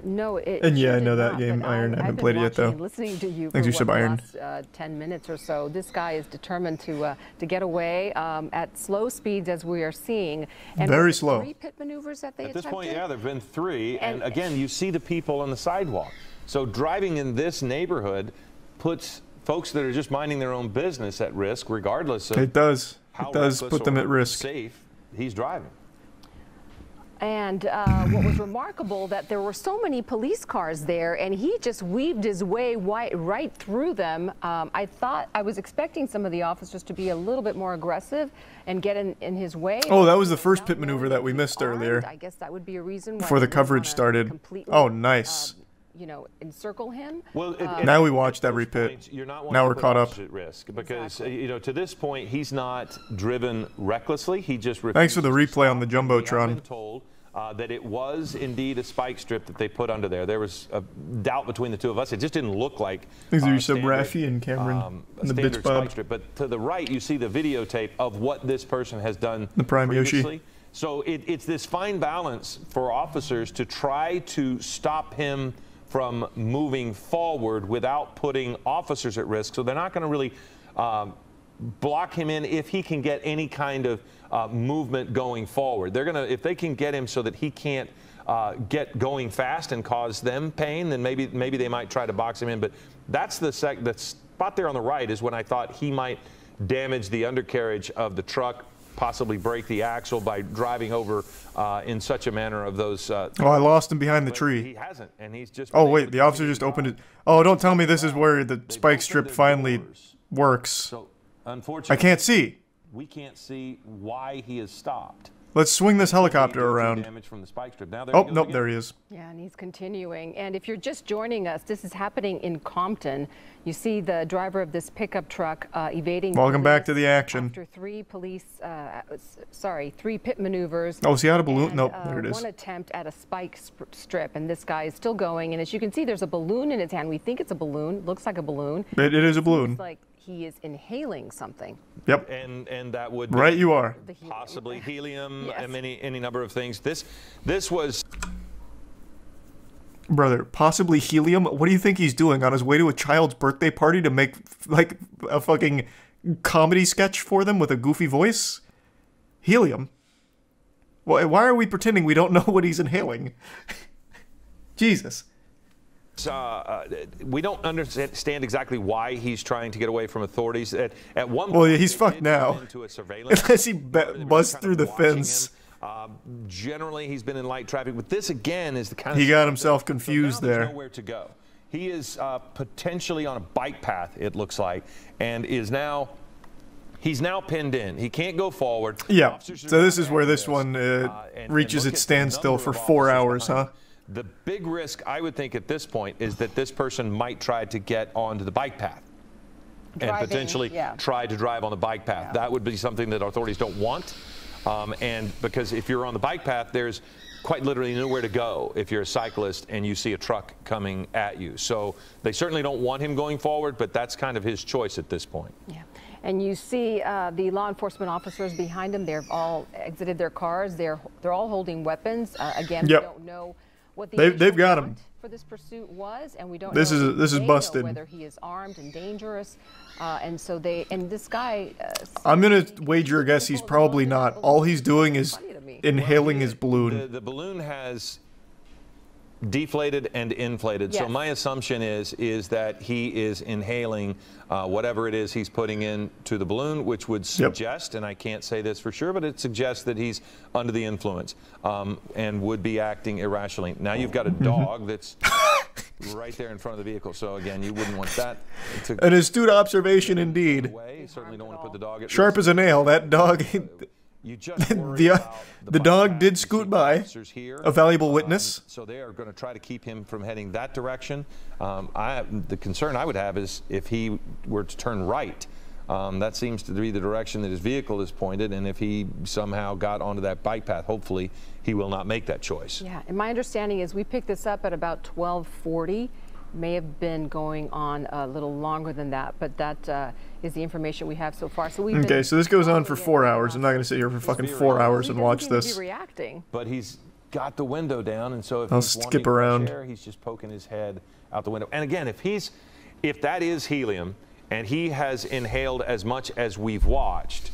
Speaker 4: No, it
Speaker 1: and yeah, I know
Speaker 4: not,
Speaker 1: that game, Iron. I haven't played it yet, though.
Speaker 4: Listening to you
Speaker 1: Thanks,
Speaker 4: for
Speaker 1: what, Iron.
Speaker 4: the last 10 minutes or so, this guy is determined to get away at slow speeds, as we are seeing. And
Speaker 1: very slow.
Speaker 4: 3 pit maneuvers that they
Speaker 3: attempted? At this point,
Speaker 4: yeah,
Speaker 3: there have been 3. And again, you see the people on the sidewalk. So driving in this neighborhood puts folks that are just minding their own business at risk, regardless of
Speaker 1: it does put them at risk.
Speaker 3: Safe he's driving.
Speaker 4: And what was remarkable, that there were so many police cars there, and he just weaved his way right through them. I was expecting some of the officers to be a little bit more aggressive and get in his way.
Speaker 1: Oh, that was the first pit maneuver that we missed earlier.
Speaker 4: I guess that would be a reason why
Speaker 1: before the coverage started. Oh, nice.
Speaker 4: You know, encircle him.
Speaker 3: Well,
Speaker 1: now we watched every pit.
Speaker 3: Now
Speaker 1: we're caught up.
Speaker 3: At risk because you know, to this point, he's not driven recklessly. He just
Speaker 1: thanks for the replay on the jumbotron.
Speaker 3: That it was indeed a spike strip that they put under there. There was a doubt between the two of us. It just didn't look like
Speaker 1: these are some Raffy and Cameron and the bits Bob.
Speaker 3: Strip. But to the right, you see the videotape of what this person has done
Speaker 1: the Prime
Speaker 3: previously.
Speaker 1: Yoshi.
Speaker 3: So it's this fine balance for officers to try to stop him from moving forward without putting officers at risk. So they're not going to really block him in if he can get any kind of movement going forward. They're gonna, if they can get him so that he can't get going fast and cause them pain, then maybe they might try to box him in. But that's the spot there on the right is when I thought he might damage the undercarriage of the truck, possibly break the axle by driving over in such a manner of those.
Speaker 1: Oh, I lost him behind the tree.
Speaker 3: He hasn't, and he's just.
Speaker 1: Oh wait, the officer just opened it. Oh, don't tell me this is where the spike strip finally works.
Speaker 3: So, unfortunately,
Speaker 1: I can't see.
Speaker 3: We can't see why he has stopped.
Speaker 1: Let's swing this helicopter around.
Speaker 3: Damage from the spike strip. Now
Speaker 1: oh, nope, there he is.
Speaker 4: Yeah, and he's continuing. And if you're just joining us, this is happening in Compton. You see the driver of this pickup truck evading.
Speaker 1: Welcome back to the action.
Speaker 4: After 3 pit maneuvers.
Speaker 1: Oh, is he out of balloon?
Speaker 4: And,
Speaker 1: nope, there it is.
Speaker 4: 1 attempt at a spike strip, and this guy is still going. And as you can see, there's a balloon in his hand. We think it's a balloon. Looks like a balloon.
Speaker 1: It is a balloon.
Speaker 4: Looks like he is inhaling something.
Speaker 1: Yep.
Speaker 3: And that would
Speaker 1: right you are.
Speaker 3: Possibly helium
Speaker 4: yes.
Speaker 3: and any number of things. This was
Speaker 1: brother, possibly helium. What do you think he's doing on his way to a child's birthday party to make like a fucking comedy sketch for them with a goofy voice? Helium. Why are we pretending we don't know what he's inhaling? Jesus.
Speaker 3: We don't understand exactly why he's trying to get away from authorities. At one point,
Speaker 1: well, yeah, he's fucked now. Unless he busts through the fence.
Speaker 3: Generally, he's been in light traffic, but this again is the kind of.
Speaker 1: He got himself confused
Speaker 3: so now
Speaker 1: there.
Speaker 3: There's nowhere to go. He is potentially on a bike path, it looks like, and is now. He's now pinned in. He can't go forward.
Speaker 1: Yeah. So this is where this one reaches its standstill for 4 hours, huh?
Speaker 3: The big risk, I would think, at this point is that this person might try to get onto the bike path and potentially try to drive on the bike path. That would be something that authorities don't want. And because if you're on the bike path, there's quite literally nowhere to go if you're a cyclist and you see a truck coming at you. So they certainly don't want him going forward, but that's kind of his choice at this point.
Speaker 4: Yeah. And you see the law enforcement officers behind him. They've all exited their cars. They're all holding weapons. Again, we don't know what the
Speaker 1: they've got him
Speaker 4: for this pursuit was, and we don't.
Speaker 1: This is busted.
Speaker 4: Whether he is armed and dangerous, and so this guy.
Speaker 1: I'm gonna wager a guess he's probably not. All he's doing is inhaling his balloon.
Speaker 3: The balloon has deflated and inflated. So my assumption is that he is inhaling whatever it is he's putting into the balloon, which would suggest, and I can't say this for sure, but it suggests that he's under the influence and would be acting irrationally. Now you've got a dog that's right there in front of the vehicle. So again, you wouldn't want that.
Speaker 1: An astute observation indeed.
Speaker 3: You certainly don't want to put the dog at
Speaker 1: sharp as a nail. That dog.
Speaker 3: You just
Speaker 1: the dog did scoot by, a valuable witness.
Speaker 3: So they are going to try to keep him from heading that direction. The concern I would have is if he were to turn right. That seems to be the direction that his vehicle is pointed, and if he somehow got onto that bike path, hopefully he will not make that choice.
Speaker 4: Yeah, and my understanding is we picked this up at about 12:40. May have been going on a little longer than that, but that is the information we have so far. So
Speaker 1: so this goes on for 4 hours. I'm not going to sit here for fucking 4 hours and watch this.
Speaker 4: Reacting.
Speaker 3: But he's got the window down, and so if
Speaker 1: I'll
Speaker 3: he's
Speaker 1: skip around.
Speaker 3: Air, he's just poking his head out the window. And again, if that is helium and he has inhaled as much as we've watched,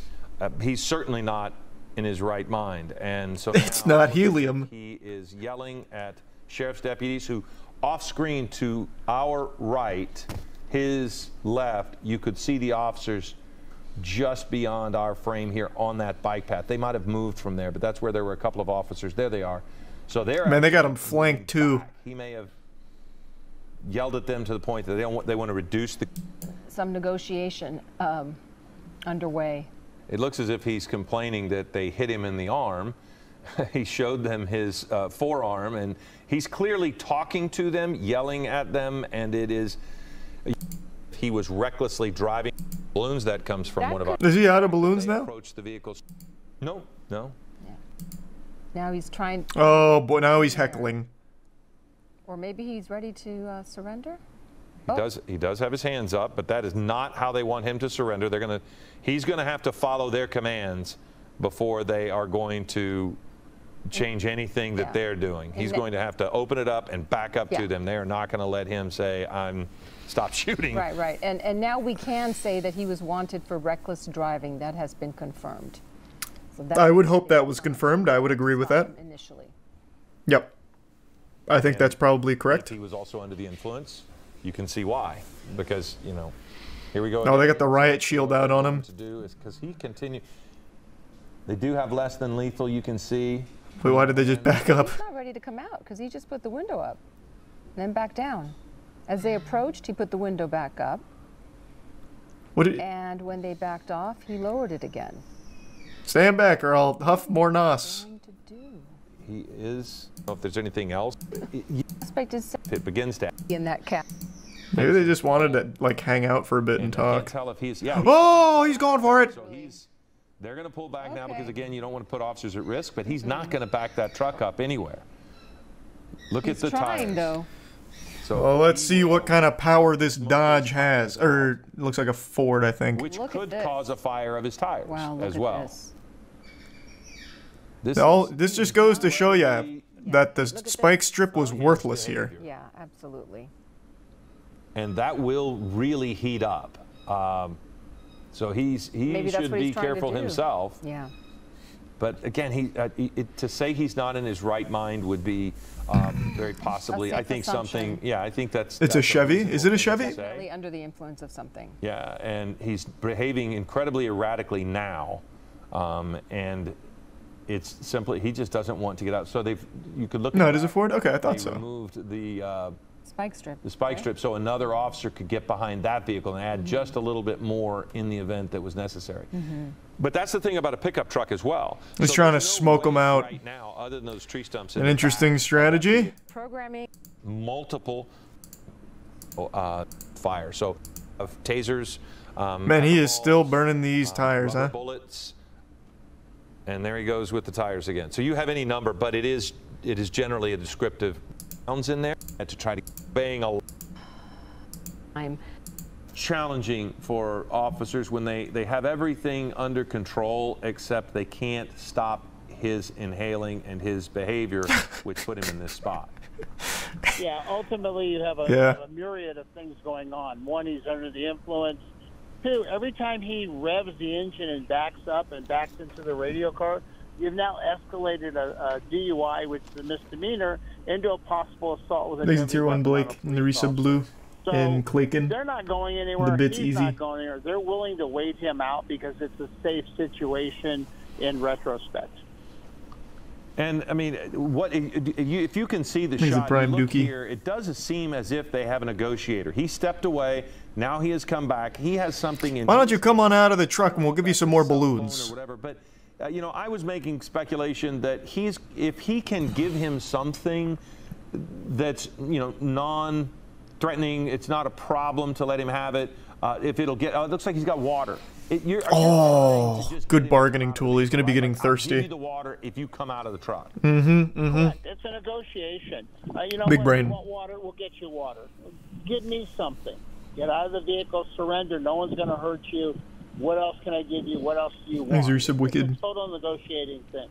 Speaker 3: he's certainly not in his right mind. And so
Speaker 1: it's not helium.
Speaker 3: He is yelling at sheriff's deputies who, off screen to our right, his left, you could see the officers just beyond our frame here on that bike path. They might have moved from there, but that's where there were a couple of officers. There they are. So they're
Speaker 1: they got him flanked too.
Speaker 3: He may have yelled at them to the point that they want to reduce
Speaker 4: some negotiation underway.
Speaker 3: It looks as if he's complaining that they hit him in the arm. He showed them his forearm, and he's clearly talking to them, yelling at them, and it is he was recklessly driving balloons. That comes from one of our.
Speaker 1: Is he out of balloons now?
Speaker 3: Approach the vehicles. No.
Speaker 4: Yeah. Now he's trying.
Speaker 1: Oh boy! Now he's heckling.
Speaker 4: Or maybe he's ready to surrender.
Speaker 3: He does have his hands up, but that is not how they want him to surrender. He's going to have to follow their commands before they are going to change anything that they're doing. He's going to have to open it up and back up to them. They are not going to let him say, stop shooting.
Speaker 4: Right. And now we can say that he was wanted for reckless driving. That has been confirmed. So
Speaker 1: I would hope that was confirmed. I would agree with that.
Speaker 4: Initially.
Speaker 1: Yep. I think that's probably correct.
Speaker 3: If he was also under the influence, you can see why. Because, here we go.
Speaker 1: Oh, they got the riot shield out on him.
Speaker 3: To do is because he continued. They do have less than lethal, you can see.
Speaker 1: Wait, why did they just back up?
Speaker 4: He's not ready to come out because he just put the window up and then back down. As they approached, he put the window back up. And when they backed off, he lowered it again.
Speaker 1: Stand back or I'll huff more nos.
Speaker 3: He is. I don't know if there's anything else. It begins to.
Speaker 4: In that cap.
Speaker 1: Maybe they just wanted to hang out for a bit and talk.
Speaker 3: I can't tell if he's.
Speaker 1: Oh, he's going for it.
Speaker 3: So they're going to pull back now because, again, you don't want to put officers at risk, but he's not going to back that truck up anywhere. Look at the tires.
Speaker 4: Though.
Speaker 3: So
Speaker 1: well, let's see what kind of power this Dodge has. Or it looks like a Ford, I think.
Speaker 3: Which could cause a fire of his tires as well.
Speaker 1: This just goes to show you that the spike strip was worthless here.
Speaker 4: Yeah, absolutely.
Speaker 3: And that will really heat up. So he should be careful himself.
Speaker 4: Yeah.
Speaker 3: But again, to say he's not in his right mind would be very possibly. I think something. Yeah, I think that's.
Speaker 1: It's a Chevy. Is it a Chevy?
Speaker 4: Definitely under the influence of something.
Speaker 3: Yeah, and he's behaving incredibly erratically now, and it's simply he just doesn't want to get out. So you could look.
Speaker 1: No, it is a Ford. Okay, I thought so.
Speaker 3: Removed the
Speaker 4: spike strip.
Speaker 3: The spike strip, so another officer could get behind that vehicle and add just a little bit more in the event that was necessary. But that's the thing about a pickup truck as well.
Speaker 1: He's trying to smoke them out.
Speaker 3: Right now, other than those tree stumps.
Speaker 1: An interesting strategy.
Speaker 4: Programming.
Speaker 3: Multiple fire. So of tasers.
Speaker 1: Man, he is still burning these tires, huh?
Speaker 3: Bullets. And there he goes with the tires again. So you have any number, but it is generally a descriptive rounds in there to try to bang a.
Speaker 4: I'm
Speaker 3: challenging for officers when they have everything under control except they can't stop his inhaling and his behavior, which put him in this spot.
Speaker 5: Yeah, ultimately you have a myriad of things going on. One, he's under the influence. Two, every time he revs the engine and backs up and backs into the radio car, you've now escalated a DUI, which is a misdemeanor, into a possible assault with a
Speaker 1: Thanks to Tier 1 Blake and the Resub Blue and Clayton.
Speaker 5: They're not going anywhere.
Speaker 1: The bit's
Speaker 5: He's
Speaker 1: easy.
Speaker 5: not going anywhere. They're willing to wait him out because it's a safe situation in retrospect.
Speaker 3: And I mean, if you can see the
Speaker 1: He's a
Speaker 3: shot,
Speaker 1: prime
Speaker 3: you look
Speaker 1: dookie.
Speaker 3: here, it does seem as if they have a negotiator. He stepped away. Now he has come back. He has something in.
Speaker 1: Why don't you come on out of the truck and we'll give you some more balloons?
Speaker 3: Or whatever. But you know, I was making speculation that if he can give him something that's non-threatening, it's not a problem to let him have it. If it'll get, it looks like he's got water.
Speaker 1: Good bargaining tool. He's going to be getting
Speaker 3: I'll give
Speaker 1: thirsty.
Speaker 3: you the water if you come out of the truck.
Speaker 5: Correct. It's a negotiation.
Speaker 1: Big brain.
Speaker 5: You want water? We'll get you water. Give me something. Get out of the vehicle. Surrender. No one's going to hurt you. What else can I give you? What else do you want?
Speaker 1: Thanks, Resub Wicked.
Speaker 5: It's a total negotiating thing.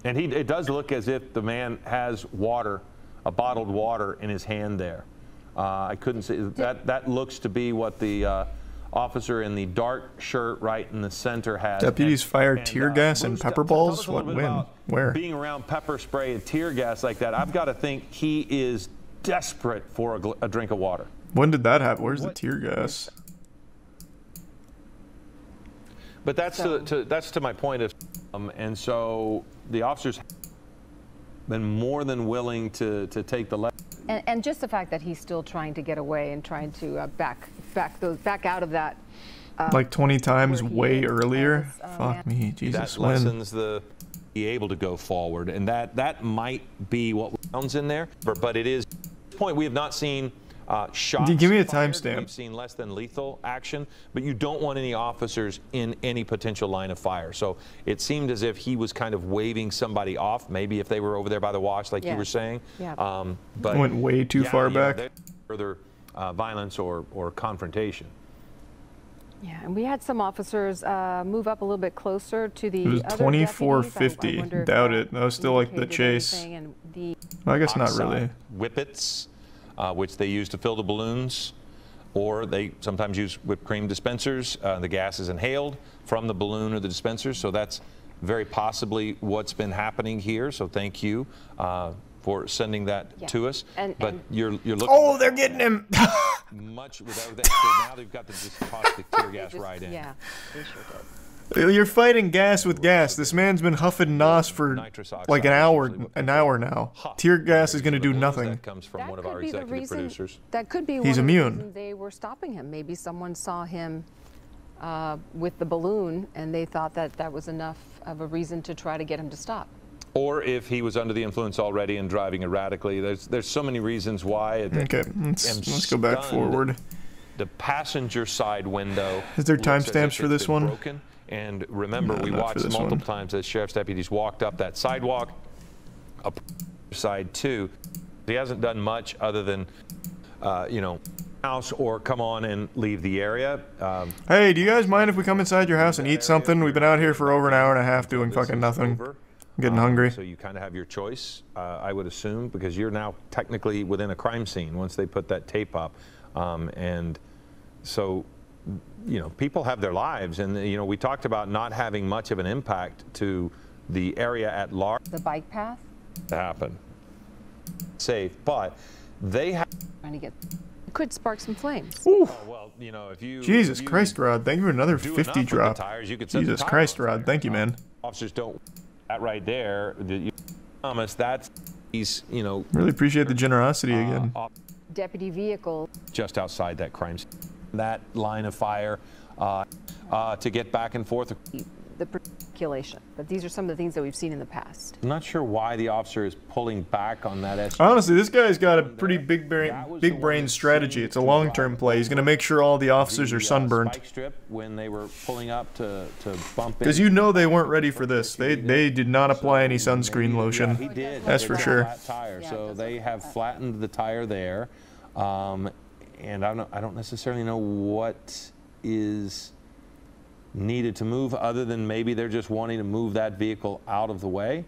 Speaker 3: And it does look as if the man has water, a bottled water in his hand there. I couldn't see that. That looks to be what the officer in the dark shirt right in the center has.
Speaker 1: Deputies fired tear gas and pepper balls? What, when? Where?
Speaker 3: Being around pepper spray and tear gas like that, I've got to think he is desperate for a drink of water.
Speaker 1: When did that happen? Where's the tear gas?
Speaker 3: But that's to my point of, and so the officers have been more than willing to take the left.
Speaker 4: And just the fact that he's still trying to get away and trying to back out of that.
Speaker 1: Like 20 times way earlier? Fuck me, Jesus.
Speaker 3: That lessens be able to go forward, and that might be what sounds in there. But it is, at this point, we have not seen shots.
Speaker 1: Give me a
Speaker 3: fired.
Speaker 1: timestamp.
Speaker 3: We've seen less than lethal action, but you don't want any officers in any potential line of fire. So it seemed as if he was kind of waving somebody off, maybe if they were over there by the wash, like you were saying.
Speaker 4: Yeah.
Speaker 3: But
Speaker 1: went way too far back.
Speaker 3: Further violence or confrontation.
Speaker 4: Yeah, and we had some officers move up a little bit closer to the.
Speaker 1: It was
Speaker 4: other
Speaker 1: 2450.
Speaker 4: deputies. I
Speaker 1: Doubt it. That was still like the chase. Well, I guess not really.
Speaker 3: Whippets, which they use to fill the balloons, or they sometimes use whipped cream dispensers. The gas is inhaled from the balloon or the dispensers, so that's very possibly what's been happening here. So thank you for sending that to us. But you're looking.
Speaker 1: Oh, they're getting him.
Speaker 3: Much without that. So now they've got the caustic tear gas right in.
Speaker 4: Yeah, they sure did.
Speaker 1: You're fighting gas with gas. This man's been huffing NOS for like an hour now. Tear gas is going to do nothing.
Speaker 3: That comes from one of our executive producers.
Speaker 4: That could be
Speaker 1: He's
Speaker 4: one
Speaker 1: immune.
Speaker 4: of the reasons they were stopping him. Maybe someone saw him with the balloon, and they thought that was enough of a reason to try to get him to stop.
Speaker 3: Or if he was under the influence already and driving erratically. There's so many reasons why.
Speaker 1: Okay, let's go back forward.
Speaker 3: The passenger side window.
Speaker 1: Is there timestamps for this one?
Speaker 3: Broken. And remember, we watched multiple times as sheriff's deputies walked up that sidewalk, up side two. He hasn't done much other than, house or come on and leave the area.
Speaker 1: Hey, do you guys mind if we come inside your house and eat something? We've been out here for over an hour and a half doing fucking nothing. I'm getting hungry.
Speaker 3: So you kind of have your choice, I would assume, because you're now technically within a crime scene once they put that tape up. And so, people have their lives. And, we talked about not having much of an impact to the area at large.
Speaker 4: The bike path?
Speaker 3: To happen. Safe, but they have.
Speaker 4: Trying to get. Could spark some flames.
Speaker 1: Ooh.
Speaker 3: Oh, well, if you.
Speaker 1: Jesus Christ, Rod. Thank you for another 50 drop.
Speaker 3: Tires, you could set
Speaker 1: Jesus Christ, Rod. Thank you, man.
Speaker 3: Officers don't. That right there, you promise that's, really
Speaker 1: appreciate the generosity again.
Speaker 4: Deputy vehicle.
Speaker 3: Just outside that crime scene. That line of fire to get back and forth.
Speaker 4: The speculation, but these are some of the things that we've seen in the past.
Speaker 3: I'm not sure why the officer is pulling back on that SUV.
Speaker 1: Honestly, this guy's got a pretty big brain strategy. It's a long-term play. He's going to make sure all the officers are sunburned.
Speaker 3: Spike strip when they were pulling up to bump in.
Speaker 1: Because you know they weren't ready for this. They did not apply any sunscreen lotion.
Speaker 3: He did.
Speaker 1: That's for sure.
Speaker 3: Flat tire, so they have flattened the tire there, and I don't necessarily know what is needed to move, other than maybe they're just wanting to move that vehicle out of the way.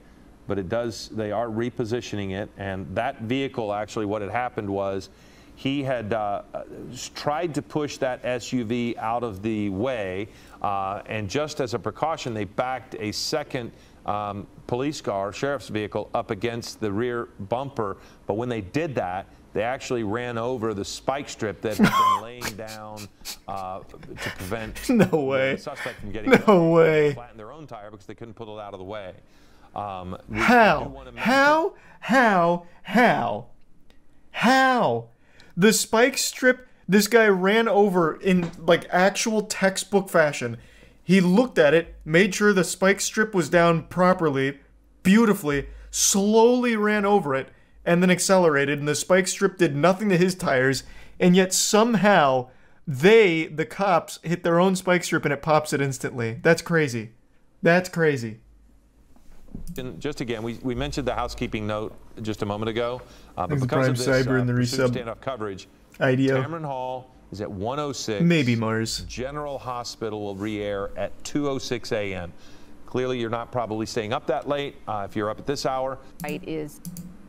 Speaker 3: But they are repositioning it, and that vehicle, actually what had happened was he had tried to push that SUV out of the way, and just as a precaution, they backed a second police car, sheriff's vehicle, up against the rear bumper. But when they did that, they actually ran over the spike strip that had been laying down to prevent the suspect from getting flatten their own tire because they couldn't pull it out of the way.
Speaker 1: How? The spike strip this guy ran over in like actual textbook fashion. He looked at it, made sure the spike strip was down properly, beautifully, slowly ran over it, and then accelerated, and the spike strip did nothing to his tires, and yet somehow the cops, hit their own spike strip and it pops it instantly. That's crazy. That's crazy.
Speaker 3: And just again, we mentioned the housekeeping note just a moment ago, but
Speaker 1: the
Speaker 3: because of
Speaker 1: Prime
Speaker 3: this
Speaker 1: Cyber and the resub
Speaker 3: Standoff coverage,
Speaker 1: IDEO.
Speaker 3: Cameron Hall is at 1:06.
Speaker 1: Maybe Mars.
Speaker 3: General Hospital will re-air at 2:06 a.m. Clearly, you're not probably staying up that late if you're up at this hour.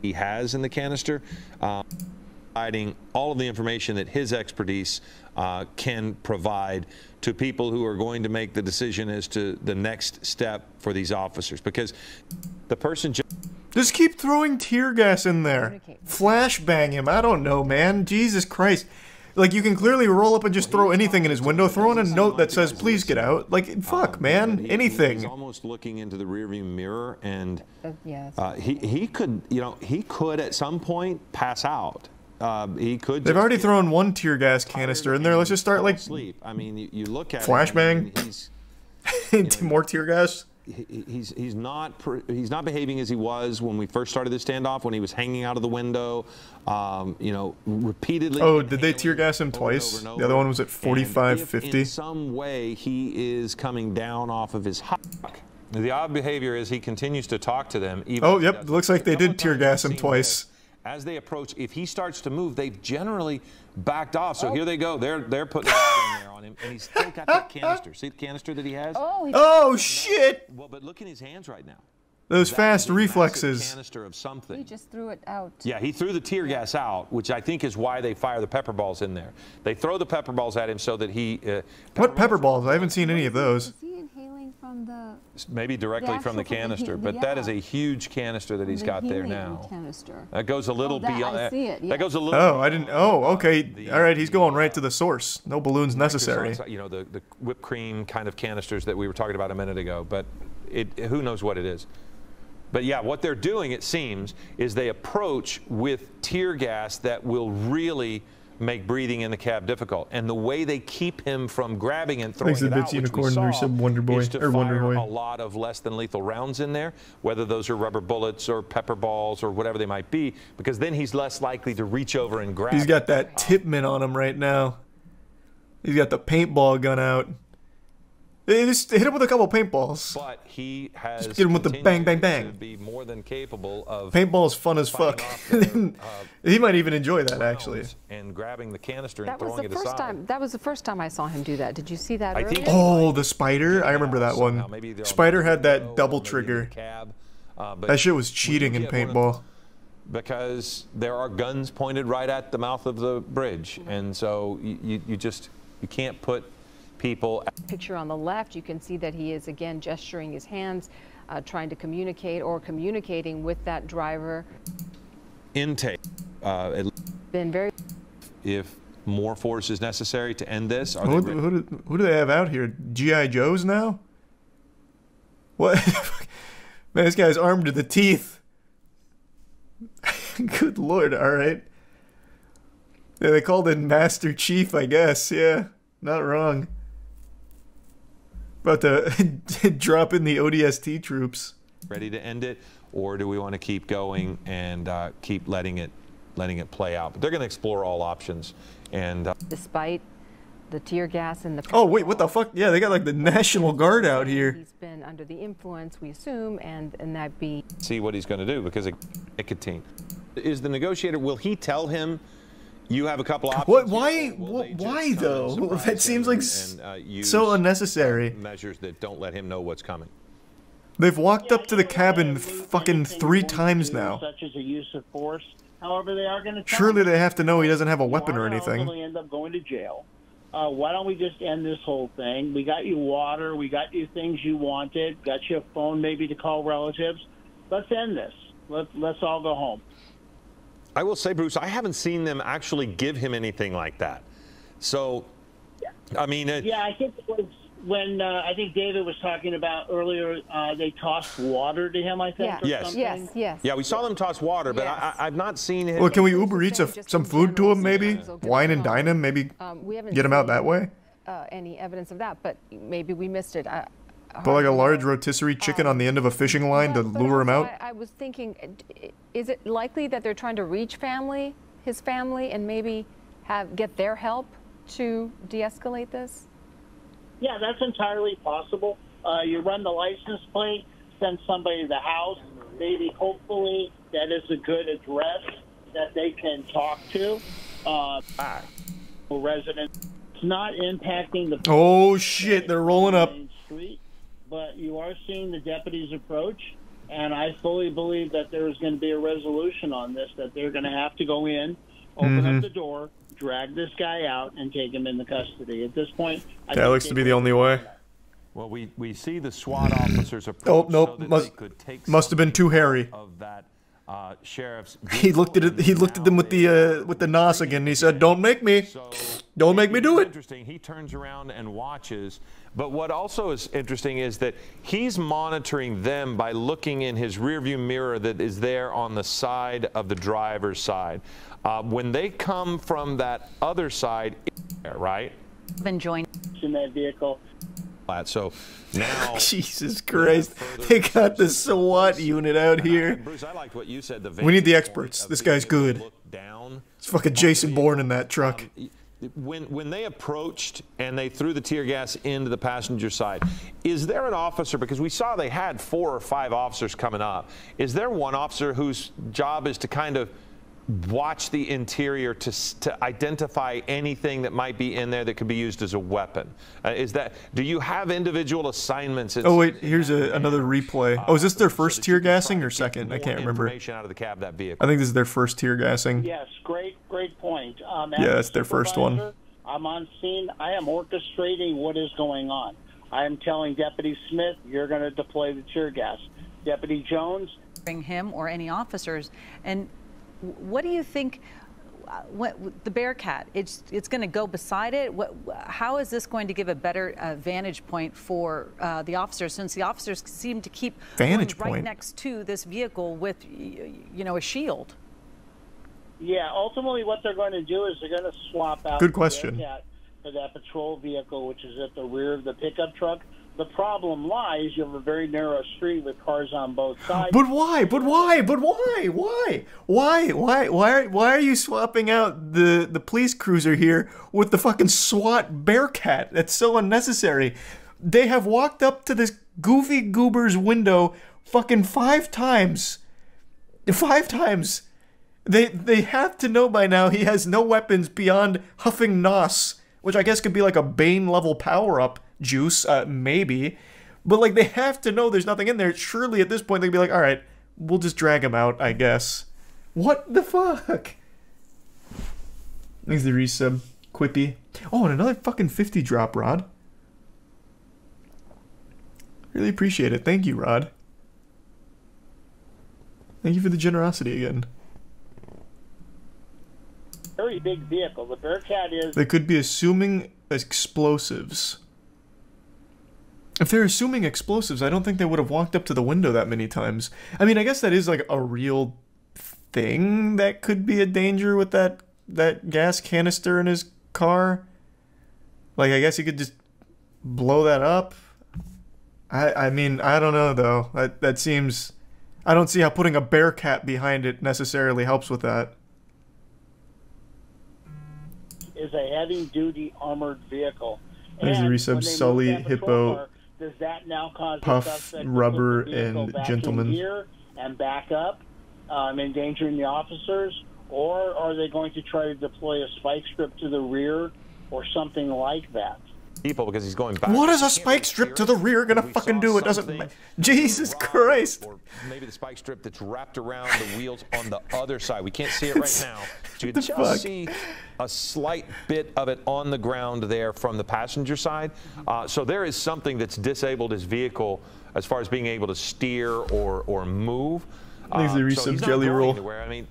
Speaker 3: He has in the canister, providing all of the information that his expertise can provide to people who are going to make the decision as to the next step for these officers. Because the person
Speaker 1: just keep throwing tear gas in there. Flashbang him. I don't know, man. Jesus Christ. Like, you can clearly roll up and just throw anything in his window. Throw in a note that says, please get out. Like, fuck, man. Anything.
Speaker 3: He's almost looking into the rearview mirror, and he could, he could at some point pass out. He could.
Speaker 1: They've already thrown one tear gas canister in there. Let's just start, like,
Speaker 3: sleep. I mean, you look at
Speaker 1: flashbang.
Speaker 3: He's
Speaker 1: more tear gas.
Speaker 3: He's not behaving as he was when we first started the standoff, when he was hanging out of the window, repeatedly.
Speaker 1: Oh, did they tear gas him twice? The other one was at 45, 50.
Speaker 3: In some way, he is coming down off of his hawk. The odd behavior is he continues to talk to them.
Speaker 1: Oh, yep. It looks like they did tear gas him twice.
Speaker 3: As they approach, if he starts to move, they've generally backed off. So here they go. They're putting it in there on him, and he's still got that canister. See the canister that he has?
Speaker 1: Oh shit!
Speaker 3: Well, but look in his hands right now.
Speaker 1: Those fast reflexes.
Speaker 3: Canister of something.
Speaker 4: He just threw it out.
Speaker 3: Yeah, he threw the tear gas out, which I think is why they fire the pepper balls in there. They throw the pepper balls at him so that he.
Speaker 1: What pepper balls? I haven't seen any of those.
Speaker 4: Is he inhaling from the?
Speaker 3: Maybe directly from the canister, but that is a huge canister that he's got there now.
Speaker 4: Canister.
Speaker 3: That goes a little beyond.
Speaker 4: I see it.
Speaker 3: That goes a little.
Speaker 1: Oh, I didn't. Oh, okay. All right, he's going right to the source. No balloons necessary.
Speaker 3: You know, the whipped cream kind of canisters that we were talking about a minute ago, but who knows what it is. But yeah, what they're doing, it seems, is they approach with tear gas that will really make breathing in the cab difficult. And the way they keep him from grabbing and throwing it out, which we saw, is to fire a lot of less than lethal rounds in there, whether those are rubber bullets or pepper balls or whatever they might be, because then he's less likely to reach over and grab.
Speaker 1: He's got that Tipman on him right now. He's got the paintball gun out. Just hit him with a couple paintballs.
Speaker 3: But he has
Speaker 1: just get him with the bang, bang, bang.
Speaker 3: To be more than capable of.
Speaker 1: Paintball is fun as fuck. He might even enjoy that, actually.
Speaker 3: And grabbing the canister and throwing it aside.
Speaker 4: That was the first time I saw him do that. Did you see that earlier?
Speaker 1: Oh, the spider! I remember that one. Spider had that double trigger. That shit was cheating in paintball.
Speaker 3: Because there are guns pointed right at the mouth of the bridge, and so you can't put people.
Speaker 4: Picture on the left, you can see that he is again gesturing his hands, trying to communicate or communicating with that driver.
Speaker 3: Intake.
Speaker 4: Been very.
Speaker 3: If more force is necessary to end this,
Speaker 1: who do they have out here? G.I. Joes now? What? Man, this guy's armed to the teeth. Good lord! All right. Yeah, they called it Master Chief, I guess. Yeah, not wrong. About to drop in the ODST troops.
Speaker 3: Ready to end it, or do we want to keep going and keep letting it play out? But they're going to explore all options. And
Speaker 4: despite the tear gas and the...
Speaker 1: Oh, wait, what the fuck? Yeah, they got like the National Guard out here.
Speaker 4: He's been under the influence, we assume, and that be...
Speaker 3: See what he's going to do, because nicotine. Is the negotiator, will he tell him you have a couple options?
Speaker 1: What? Why though? That seems like so unnecessary.
Speaker 3: Measures that don't let him know what's coming.
Speaker 1: They've walked up to the cabin fucking 3 times now.
Speaker 5: Such as a use of force. However, they are going to...
Speaker 1: Surely they have to know he doesn't have a weapon or anything.
Speaker 5: You'll end up going to jail. Why don't we just end this whole thing? We got you water. We got you things you wanted. Got you a phone maybe to call relatives. Let's end this. Let's all go home.
Speaker 3: I will say, Bruce, I haven't seen them actually give him anything like that. So, I mean...
Speaker 5: yeah, I think it was when I think David was talking about earlier, they tossed water to him, I think, or something.
Speaker 4: Yes.
Speaker 3: Yeah, we saw them toss water, but I've not seen him...
Speaker 1: Well, can we Uber Eats some food to him, maybe? Wine and dine him, maybe get him out that way?
Speaker 4: Any evidence of that, but maybe we missed it.
Speaker 1: Put like a large rotisserie chicken on the end of a fishing line to lure him out?
Speaker 4: I was thinking, is it likely that they're trying to reach his family, and maybe get their help to de-escalate this?
Speaker 5: Yeah, that's entirely possible. You run the license plate, send somebody to the house, maybe hopefully that is a good address that they can talk to. Residents. It's not impacting the...
Speaker 1: Oh, shit, they're rolling up.
Speaker 5: Street, but you are seeing the deputies approach, and I fully believe that there is going to be a resolution on this, that they're going to have to go in, open up the door, drag this guy out, and take him into custody. At this point,
Speaker 1: that looks to be the only way.
Speaker 3: Well, we see the SWAT officers approach.
Speaker 1: Oh, nope. Must have been too hairy.
Speaker 3: Of that sheriff's
Speaker 1: he looked at it. He looked at them with the nos again. And he said, "Don't make me. Don't make me do it."
Speaker 3: Interesting. He turns around and watches. But what also is interesting is that he's monitoring them by looking in his rearview mirror that is there on the side of the driver's side. When they come from that other side, right?
Speaker 6: Been joined
Speaker 5: in that vehicle.
Speaker 3: So now,
Speaker 1: Jesus Christ, they got the SWAT unit out here.
Speaker 3: Bruce, I liked what you said.
Speaker 1: We need the experts. This guy's good. It's fucking Jason Bourne in that truck.
Speaker 3: When they approached and they threw the tear gas into the passenger side, is there an officer, because we saw they had 4 or 5 officers coming up, is there one officer whose job is to kind of watch the interior to identify anything that might be in there that could be used as a weapon? Do you have individual assignments?
Speaker 1: Oh wait, here's another replay. Oh, is this their first tear gassing or second? I can't remember.
Speaker 3: Out of the cab of that vehicle.
Speaker 1: I think this is their first tear gassing.
Speaker 5: Yes, great point.
Speaker 1: Yeah, that's their first one.
Speaker 5: I'm on scene. I am orchestrating what is going on. I am telling Deputy Smith, you're going to deploy the tear gas. Deputy Jones,
Speaker 6: bring him or any officers. And what do you think? The Bearcat, it's going to go beside it. How is this going to give a better vantage point for the officers, since the officers seem to keep right next to this vehicle with, a shield?
Speaker 5: Yeah, ultimately what they're going to do is they're going to swap out
Speaker 1: the Bearcat
Speaker 5: for that patrol vehicle, which is at the rear of the pickup truck. The problem lies, you have a very narrow street with cars on both sides.
Speaker 1: But why? Why are you swapping out the police cruiser here with the fucking SWAT Bearcat? That's so unnecessary. They have walked up to this goofy goober's window fucking 5 times. 5 times. They have to know by now he has no weapons beyond huffing nos, which I guess could be like a Bane level power-up. Juice, maybe, but like they have to know there's nothing in there. Surely at this point they'd be like, all right, we'll just drag him out, I guess. What the fuck? Thanks the resub, Quippy. Oh, and another fucking 50 drop, Rod. Really appreciate it. Thank you, Rod. Thank you for the generosity again.
Speaker 5: Very big vehicle. The Bearcat is...
Speaker 1: They could be assuming explosives. If they're assuming explosives, I don't think they would have walked up to the window that many times. I mean, I guess that is like a real thing that could be a danger with that that gas canister in his car? Like, I guess he could just blow that up. I mean, I don't know though. That seems. I don't see how putting a Bearcat behind it necessarily helps with that.
Speaker 5: Is a heavy-duty armored vehicle.
Speaker 1: There's the Resub, Sully, Hippo,
Speaker 5: car, does that now cause
Speaker 1: Puff, Rubber, and Gentleman
Speaker 5: gear and back up, endangering the officers? Or are they going to try to deploy a spike strip to the rear or something like that?
Speaker 3: People, because he's going back.
Speaker 1: What is a spike strip to the rear gonna fucking do? It doesn't. Jesus Christ!
Speaker 3: Or maybe the spike strip that's wrapped around the wheels on the other side. We can't see it right now. So you can just see a slight bit of it on the ground there from the passenger side. So there is something that's disabled his vehicle as far as being able to steer or move.
Speaker 1: I think they some jelly roll.
Speaker 3: Anywhere. I mean,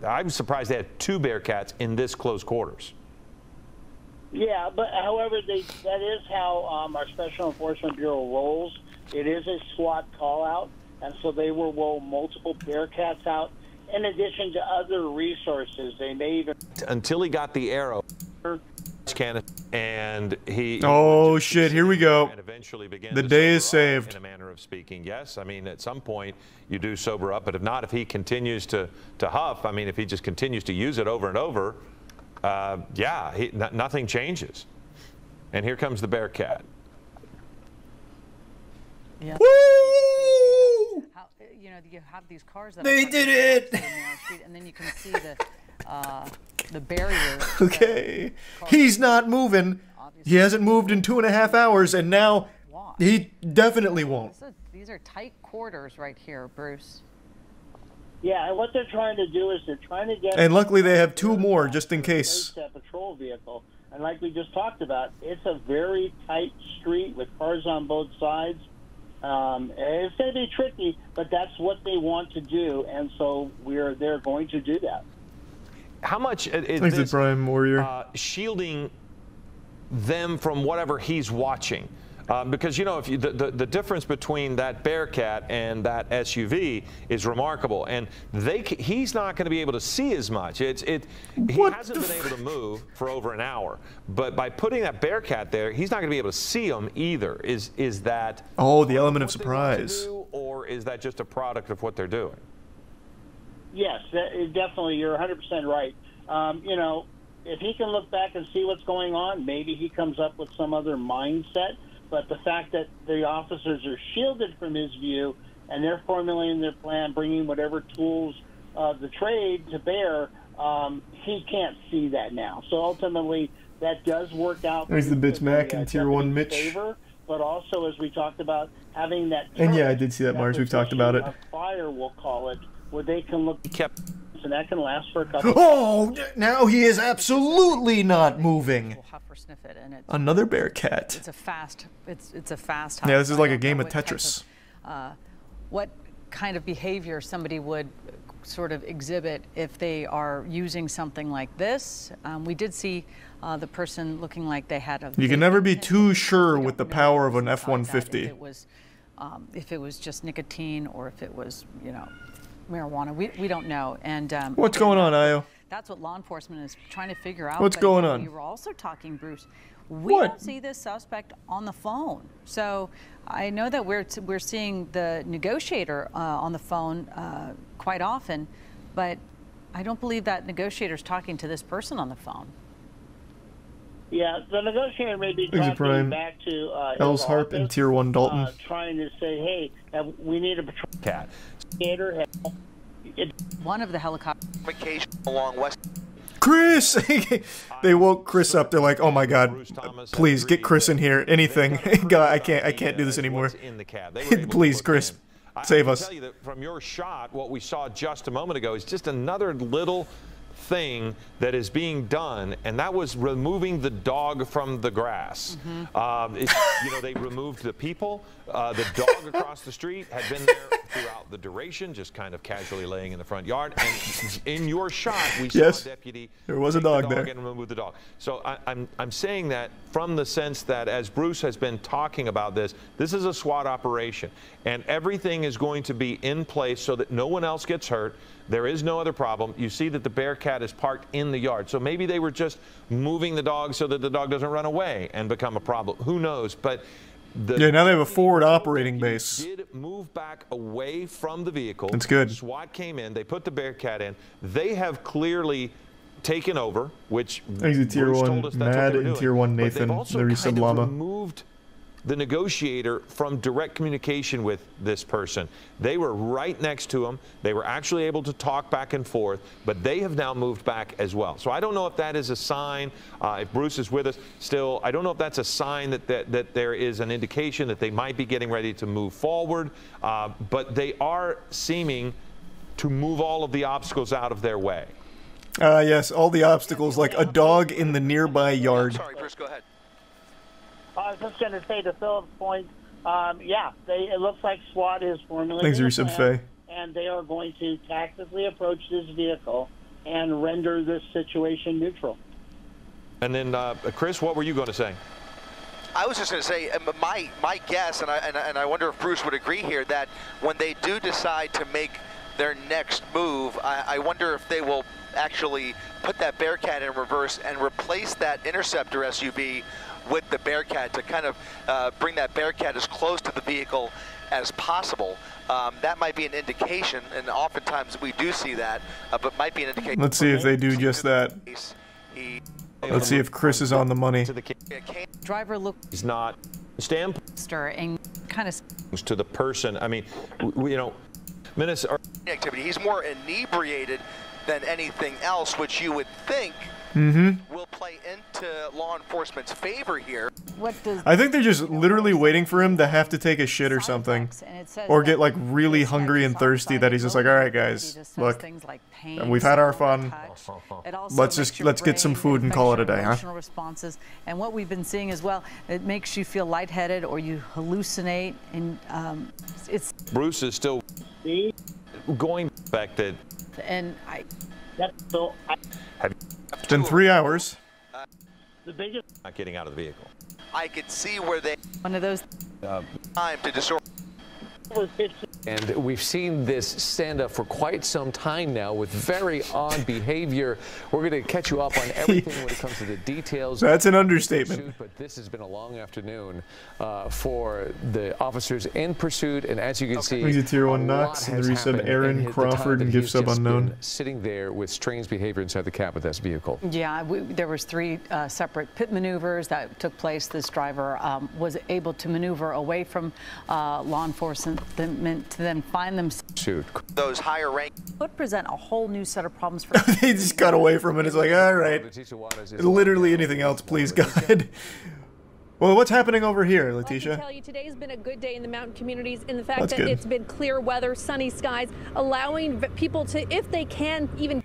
Speaker 3: I'm surprised they had 2 Bearcats in this close quarters.
Speaker 5: Yeah, but however, that is how our Special Enforcement Bureau rolls. It is a SWAT call-out, and so they will roll multiple Bearcats out in addition to other resources. They may even...
Speaker 3: Until he got the arrow, and he...
Speaker 1: Oh, shit, here we go.
Speaker 3: And eventually began
Speaker 1: the day is saved.
Speaker 3: In a manner of speaking, yes. I mean, at some point, you do sober up, but if not, if he continues to huff, I mean, if he just continues to use it over and over... yeah, nothing changes. And here comes the Bearcat.
Speaker 6: Yeah.
Speaker 1: Woo!
Speaker 6: How, you know, you have these cars that
Speaker 1: they did it,
Speaker 6: and then you can see the barrier.
Speaker 1: Okay, he's not moving. He hasn't moved in 2.5 hours, and now he definitely won't.
Speaker 6: These are tight quarters right here, Bruce.
Speaker 5: Yeah, and what they're trying to do is they're trying to get...
Speaker 1: And luckily they have 2 more, just in case.
Speaker 5: That patrol vehicle. And like we just talked about, it's a very tight street with cars on both sides. It's going to be tricky, but that's what they want to do, and so they're going to do that.
Speaker 3: How much is this
Speaker 1: Prime Warrior
Speaker 3: shielding them from whatever he's watching? Because, you know, if the difference between that Bearcat and that SUV is remarkable, and he's not going to be able to see as much. He hasn't been able to move for over an hour, but by putting that Bearcat there, he's not going to be able to see them either. Is that
Speaker 1: the element of surprise,
Speaker 3: or is that just a product of what they're doing?
Speaker 5: Yes, definitely. You're 100% right. You know, if he can look back and see what's going on, maybe he comes up with some other mindset. But the fact that the officers are shielded from his view and they're formulating their plan, bringing whatever tools of the trade to bear, he can't see that now. So ultimately, that does work out.
Speaker 1: There's the Bits Mac and Tier 1 Mitch.
Speaker 5: Favor, but also, as we talked about, having that...
Speaker 1: And yeah, I did see that, Mars. We've talked about it.
Speaker 5: Fire, we'll call it, where they can look... And that can last for a couple...
Speaker 1: Oh, now he is absolutely not moving.
Speaker 6: Sniff it, and it's
Speaker 1: another Bearcat.
Speaker 6: It's a fast. It's a fast.
Speaker 1: Yeah, this is like a game of Tetris.
Speaker 6: What kind of behavior somebody would sort of exhibit if they are using something like this? We did see the person looking like they had a...
Speaker 1: You can never be too sure with the power of an F-150.
Speaker 6: If it was just nicotine or if it was, you know, marijuana. We don't know. And
Speaker 1: what's going on, Io?
Speaker 6: That's what law enforcement is trying to figure out.
Speaker 1: What's going on?
Speaker 6: We were also talking, Bruce. We don't see this suspect on the phone. So I know that we're seeing the negotiator on the phone quite often, but I don't believe that negotiator's talking to this person on the phone.
Speaker 5: Yeah, the negotiator may be talking back to
Speaker 1: Els Harp and Tier 1 Dalton,
Speaker 5: trying to say, hey, we need a patrol
Speaker 3: cat.
Speaker 6: One of the helicopters
Speaker 2: along West.
Speaker 1: Chris! They woke Chris up. They're like, "Oh my God, please get Chris in here. Anything. God, I can't do this anymore. Please, Chris, save us."
Speaker 3: I can tell you that from your shot, what we saw just a moment ago is just another little thing that is being done, and that was removing the dog from the grass. You know, they removed the people. The dog across the street had been there throughout the duration, just kind of casually laying in the front yard. And in your shot, we saw
Speaker 1: Yes,
Speaker 3: a deputy
Speaker 1: there was a
Speaker 3: take the
Speaker 1: dog there.
Speaker 3: and remove the dog. So I'm saying that from the sense that as Bruce has been talking about this is a SWAT operation, and everything is going to be in place so that no one else gets hurt. There is no other problem. You see that the Bearcat is parked in the yard. So maybe they were just moving the dog so that the dog doesn't run away and become a problem. Who knows? But
Speaker 1: yeah, now they have a forward operating base.
Speaker 3: Did move back away from the vehicle.
Speaker 1: That's good.
Speaker 3: SWAT came in. They put the Bearcat in. They have clearly taken over, which
Speaker 1: He's a tier
Speaker 3: Bruce
Speaker 1: 1
Speaker 3: told us that's what
Speaker 1: Mad
Speaker 3: they were
Speaker 1: and
Speaker 3: doing.
Speaker 1: tier 1
Speaker 3: But
Speaker 1: Nathan,
Speaker 3: they've also
Speaker 1: the resub
Speaker 3: kind of
Speaker 1: llama.
Speaker 3: removed the negotiator from direct communication with this person. They were right next to him. They were actually able to talk back and forth, but they have now moved back as well. So I don't know if that is a sign, if Bruce is with us still, I don't know if that's a sign that there is an indication that they might be getting ready to move forward, but they are seeming to move all of the obstacles out of their way.
Speaker 1: Yes, all the obstacles, like a dog in the nearby yard.
Speaker 2: Sorry, Bruce, go ahead.
Speaker 5: I was just going to say to Philip's point, yeah, it looks like SWAT is formulating
Speaker 1: Thanks,
Speaker 5: a
Speaker 1: Resub
Speaker 5: plan,
Speaker 1: Faye.
Speaker 5: and they are going to tactically approach this vehicle and render this situation neutral.
Speaker 3: And then, Chris, what were you going to say?
Speaker 2: I was just going to say, my guess, and I wonder if Bruce would agree here, that when they do decide to make their next move, I wonder if they will actually put that Bearcat in reverse and replace that Interceptor SUV with the Bearcat to kind of bring that Bearcat as close to the vehicle as possible. That might be an indication, and oftentimes we do see that, but might be an indication.
Speaker 1: Let's see if they do just that. Let's see if Chris is on the money.
Speaker 6: Driver looked.
Speaker 3: He's not. Stand
Speaker 6: And kind of
Speaker 3: to the person. I mean, you know, Minnesota
Speaker 2: activity. He's more inebriated than anything else, which you would think will play into law enforcement's favor here.
Speaker 6: what does
Speaker 1: I think they're just literally waiting for him to have to take a shit or something. Or get like really hungry and thirsty that he's just like, alright guys, look, we've had our fun. Let's get some food and call it a day, huh?
Speaker 6: Responses. And what we've been seeing as well, it makes you feel lightheaded or you hallucinate, and it's
Speaker 3: Bruce is still going back to.
Speaker 6: And
Speaker 1: It's been 3 hours.
Speaker 5: The biggest
Speaker 3: Not getting out of the vehicle.
Speaker 2: I could see where they
Speaker 6: one of those
Speaker 2: time to disorder.
Speaker 5: was 15.
Speaker 7: And we've seen this standoff for quite some time now with very odd behavior. We're going to catch you up on everything when it comes to the details.
Speaker 1: That's an understatement.
Speaker 7: But this has been a long afternoon for the officers in pursuit. And as you can see,
Speaker 1: He's a tier 1 Knox and the resub Aaron Crawford and gift sub unknown.
Speaker 7: Sitting there with strange behavior inside the cab of this vehicle.
Speaker 6: Yeah, there was 3 separate pit maneuvers that took place. This driver was able to maneuver away from law enforcement to then find them.
Speaker 7: Shoot.
Speaker 2: Those higher rank.
Speaker 6: Would present a whole new set of problems for.
Speaker 1: They just got away from it. It's like, alright. Literally anything else, please, God. Well, what's happening over here,
Speaker 8: Well, I can
Speaker 1: Letitia?
Speaker 8: tell you today's been a good day in the mountain communities in the fact
Speaker 1: That's
Speaker 8: that
Speaker 1: good.
Speaker 8: it's been clear weather, sunny skies, allowing people to, if they can, even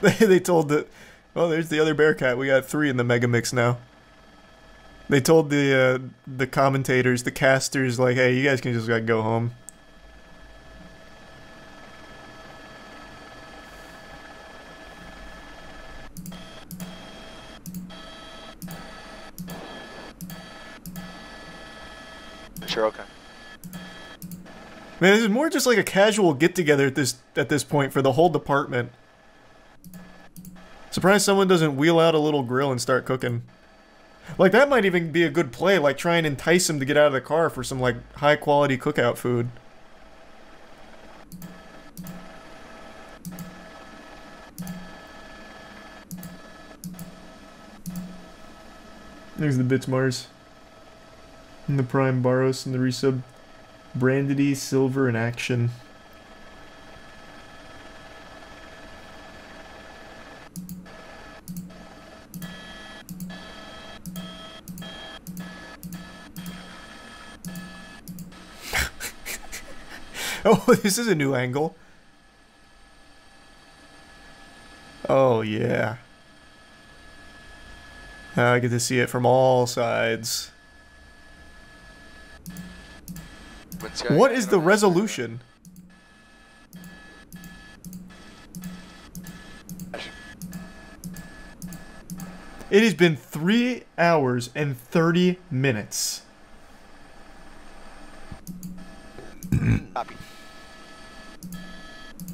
Speaker 1: They told the, oh, there's the other Bearcat. We got 3 in the mega mix now. They told the commentators, the casters, like, hey, you guys can just go home.
Speaker 2: Sure, okay.
Speaker 1: Man, this is more just like a casual get-together at this point for the whole department. Surprised someone doesn't wheel out a little grill and start cooking. Like, that might even be a good play, like try and entice him to get out of the car for some, like, high-quality cookout food. There's the Bitsmars. And the Prime Baros and the resub. Brandedy, Silver, and Action. Oh, this is a new angle. yeah. I get to see it from all sides. What is the resolution? It has been 3 hours and 30 minutes.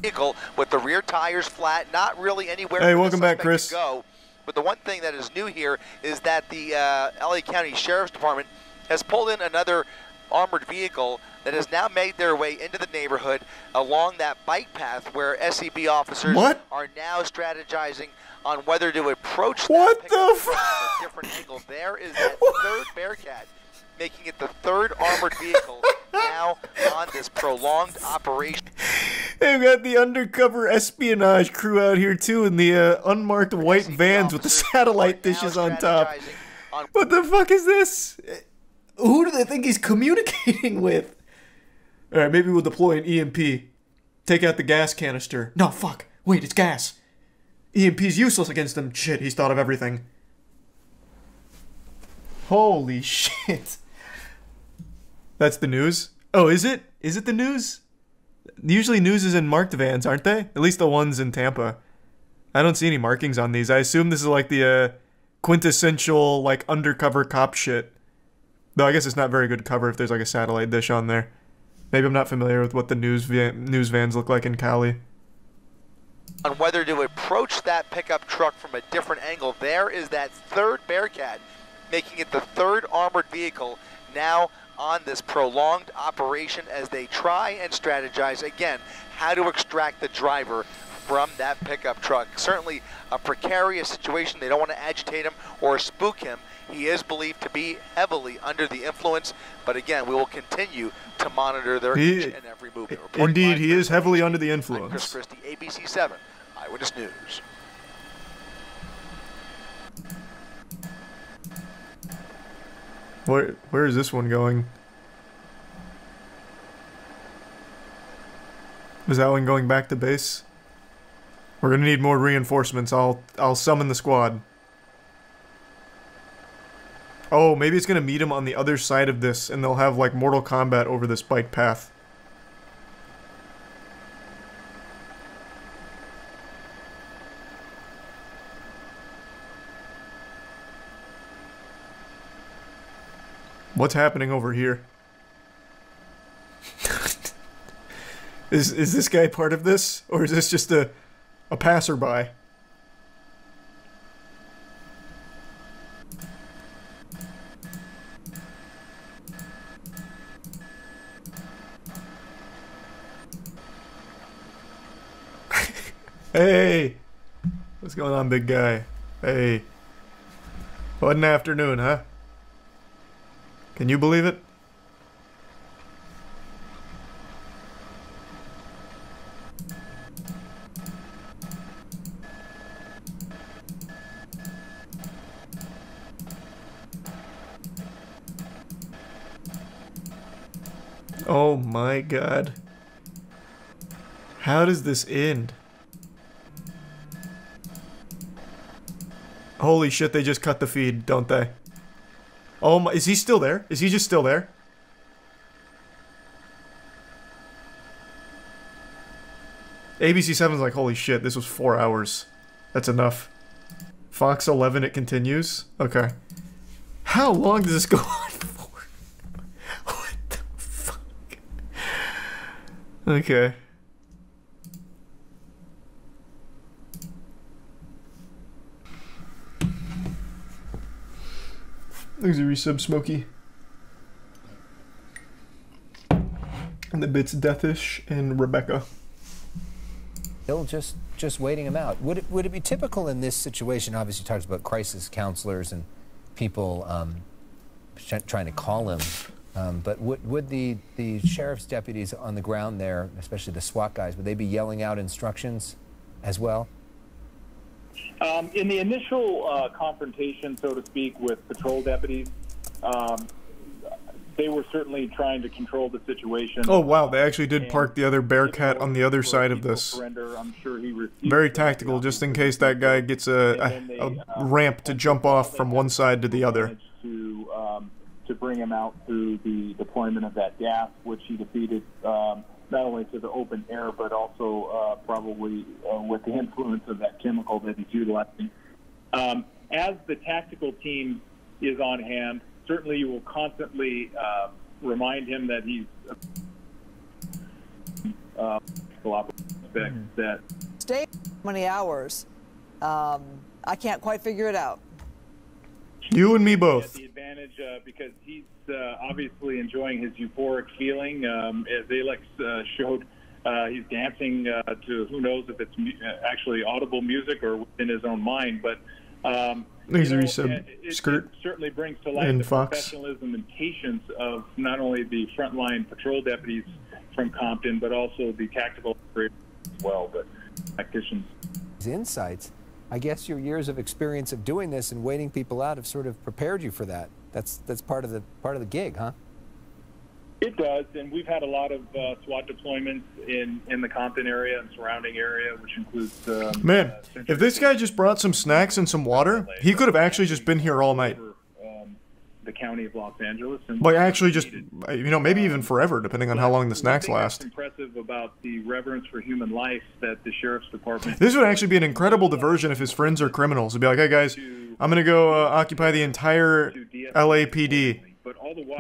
Speaker 2: Vehicle with the rear tires flat, not really anywhere.
Speaker 1: Hey, welcome back, Chris.
Speaker 2: To go. But the one thing that is new here is that the LA County Sheriff's Department has pulled in another armored vehicle that has now made their way into the neighborhood along that bike path where SCB officers are now strategizing on whether to approach that pickup from a different angle. There is that third Bearcat, making it the third armored vehicle now on this prolonged operation.
Speaker 1: They've got the undercover espionage crew out here too in the unmarked white vans with the satellite dishes on top. What the fuck is this? Who do they think he's communicating with? Alright, maybe we'll deploy an EMP. Take out the gas canister. No, fuck. Wait, it's gas. EMP's useless against them. Shit, he's thought of everything. Holy shit. That's the news? Oh, is it? Is it the news? Usually news is in marked vans, aren't they? At least the ones in Tampa. I don't see any markings on these. I assume this is like the quintessential, like, undercover cop shit. Though I guess it's not very good cover if there's like a satellite dish on there. Maybe I'm not familiar with what the news vans look like in Cali.
Speaker 2: On whether to approach that pickup truck from a different angle. There is that third Bearcat, making it the third armored vehicle now on this prolonged operation as they try and strategize, again, how to extract the driver from that pickup truck. Certainly a precarious situation. They don't want to agitate him or spook him. He is believed to be heavily under the influence, but again, we will continue to monitor their each and every movement.
Speaker 1: Indeed, he is heavily under the influence.
Speaker 2: I'm Chris Christie, ABC 7 Eyewitness News.
Speaker 1: Where is this one going? Is that one going back to base? We're gonna need more reinforcements. I'll summon the squad. Oh, maybe it's gonna meet him on the other side of this, and they'll have like Mortal Kombat over this bike path. What's happening over here? Is this guy part of this? Or is this just a passerby? Hey! What's going on, big guy? Hey. What an afternoon, huh? Can you believe it? Oh my god. How does this end? Holy shit, they just cut the feed, don't they? Oh my, is he still there? Is he just still there? ABC7's like, holy shit, this was 4 hours. That's enough. Fox 11, it continues? Okay. How long does this go on for? What the fuck? Okay. There's a resub, Smokey. And the bits Deathish and Rebecca.
Speaker 9: Still just waiting him out. Would it be typical in this situation? Obviously, talks about crisis counselors and people trying to call him. But would the sheriff's deputies on the ground there, especially the SWAT guys, would they be yelling out instructions as well?
Speaker 10: In the initial confrontation, so to speak, with patrol deputies, they were certainly trying to control the situation.
Speaker 1: Oh, wow. They actually did park the other Bearcat on the other side of this.
Speaker 10: I'm sure he
Speaker 1: very tactical, just in case that guy gets a ramp to jump off from one side to the other.
Speaker 10: To bring him out through the deployment of that gas, which he defeated not only to the open air, but also probably with the influence of that chemical that he's utilizing. As the tactical team is on hand, certainly you will constantly remind him that he's that
Speaker 11: stay many hours. I can't quite figure it out.
Speaker 1: You and me both.
Speaker 10: The advantage because he's obviously enjoying his euphoric feeling. As Alex showed, he's dancing to who knows if it's actually audible music or within his own mind. But it certainly brings to light the professionalism and patience of not only the frontline patrol deputies from Compton, but also the tactical operators as well, the tacticians.
Speaker 9: Insights. I guess your years of experience of doing this and waiting people out have sort of prepared you for that. That's part of the gig, huh?
Speaker 10: It does, and we've had a lot of SWAT deployments in the Compton area and surrounding area, which includes.
Speaker 1: Man, if this guy just brought some snacks and some water, he could have actually just been here all night.
Speaker 10: The county of Los Angeles, and
Speaker 1: like actually just maybe even forever, depending on how long the snacks last.
Speaker 10: What's impressive about the reverence for human life that the sheriff's department.
Speaker 1: This would actually be an incredible diversion if his friends are criminals. He'd be like, "Hey guys, I'm gonna go occupy the entire LAPD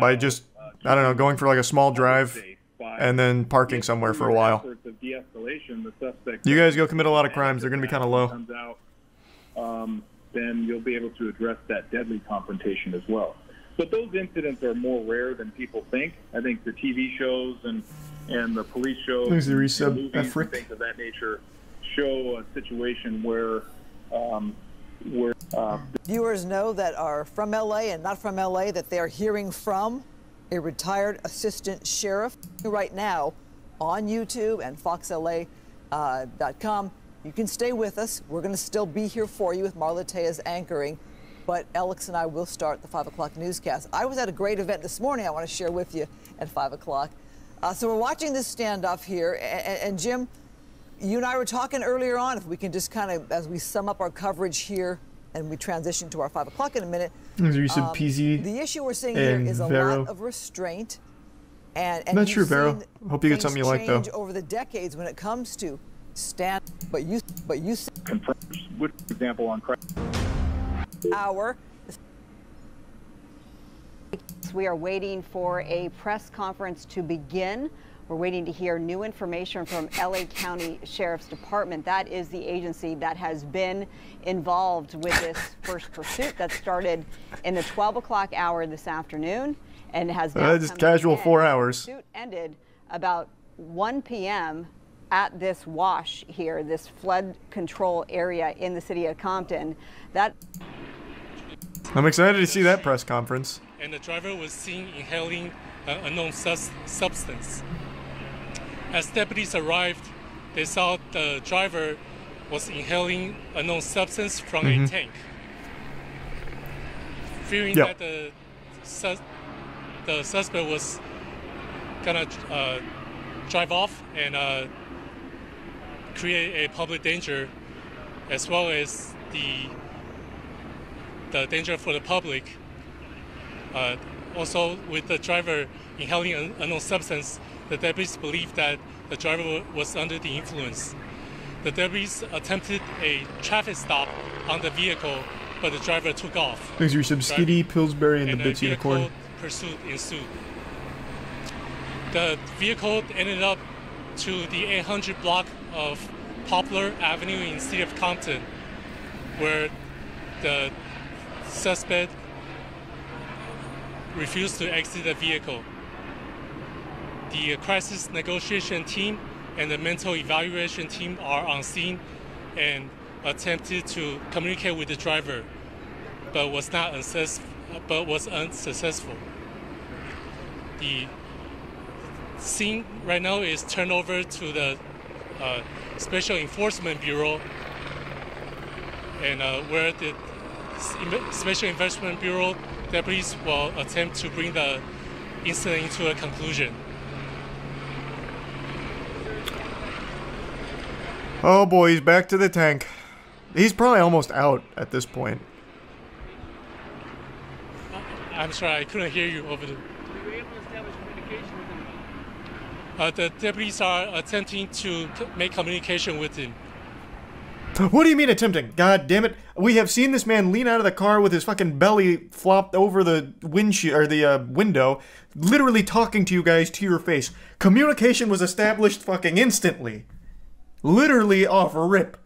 Speaker 1: by just I don't know, going for like a small drive and then parking somewhere for a while. You guys go commit a lot of crimes. They're gonna be kind of low."
Speaker 10: Then you'll be able to address that deadly confrontation as well. But those incidents are more rare than people think. I think the TV shows and the police shows and movies and things of that nature show a situation where
Speaker 11: viewers know that are from LA and not from LA that they are hearing from a retired assistant sheriff right now on YouTube and FoxLA.com. You can stay with us. We're going to still be here for you with Marla Tejas anchoring. But Alex and I will start the 5 o'clock newscast. I was at a great event this morning I want to share with you at 5 o'clock. So we're watching this standoff here. And Jim, you and I were talking earlier on, if we can just kind of, as we sum up our coverage here and we transition to our 5 o'clock in a minute.
Speaker 1: The
Speaker 11: issue we're seeing here is a lot of restraint. And
Speaker 1: not sure, Vero. Hope you get something you like, though.
Speaker 11: Over the decades when it comes to stand, but you
Speaker 10: confirms, for example, on
Speaker 11: hour.
Speaker 12: We are waiting for a press conference to begin. We're waiting to hear new information from LA County Sheriff's Department. That is the agency that has been involved with this first pursuit that started in the 12 o'clock hour this afternoon and has now
Speaker 1: just casual 4 hours.
Speaker 12: The pursuit ended about 1 p.m. at this wash here, this flood control area in the city of Compton.
Speaker 1: I'm excited to see that press conference.
Speaker 13: And the driver was seen inhaling an unknown substance. As deputies arrived, they saw the driver was inhaling an unknown substance from a tank. Fearing that the suspect was gonna drive off and create a public danger, as well as the danger for the public. Also, with the driver inhaling an unknown substance, the deputies believed that the driver was under the influence. The deputies attempted a traffic stop on the vehicle, but the driver took off.
Speaker 1: Thanks for some Skitty, Pillsbury, and the Bits Unicorn.
Speaker 13: Pursuit ensued. The vehicle ended up to the 800 block of Poplar Avenue in the city of Compton, where the suspect refused to exit the vehicle. The crisis negotiation team and the mental evaluation team are on scene and attempted to communicate with the driver, but was unsuccessful. The scene right now is turned over to the Special Enforcement Bureau, and where the Special Enforcement Bureau deputies will attempt to bring the incident into a conclusion.
Speaker 1: Oh boy, he's back to the tank. He's probably almost out at this point.
Speaker 13: I'm sorry, I couldn't hear you over there.
Speaker 14: Were you able to establish communication with him?
Speaker 13: The deputies are attempting to make communication with him.
Speaker 1: What do you mean attempting? God damn it. We have seen this man lean out of the car with his fucking belly flopped over the windshield, or the window, literally talking to you guys to your face. Communication was established fucking instantly. Literally off rip.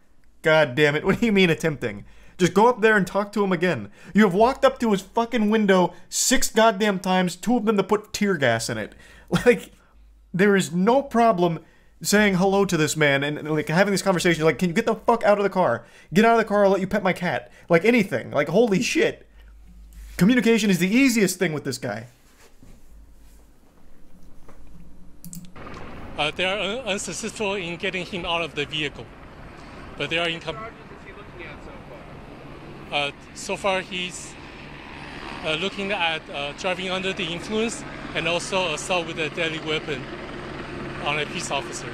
Speaker 1: God damn it. What do you mean attempting? Just go up there and talk to him again. You have walked up to his fucking window 6 goddamn times, 2 of them to put tear gas in it. Like, there is no problem saying hello to this man and like having this conversation. Like, can you get the fuck out of the car? Get out of the car, I'll let you pet my cat. Like, anything. Like, holy shit. Communication is the easiest thing with this guy.
Speaker 13: They are unsuccessful in getting him out of the vehicle, but they are in. So far, he's looking at driving under the influence and also assault with a deadly weapon on a peace officer.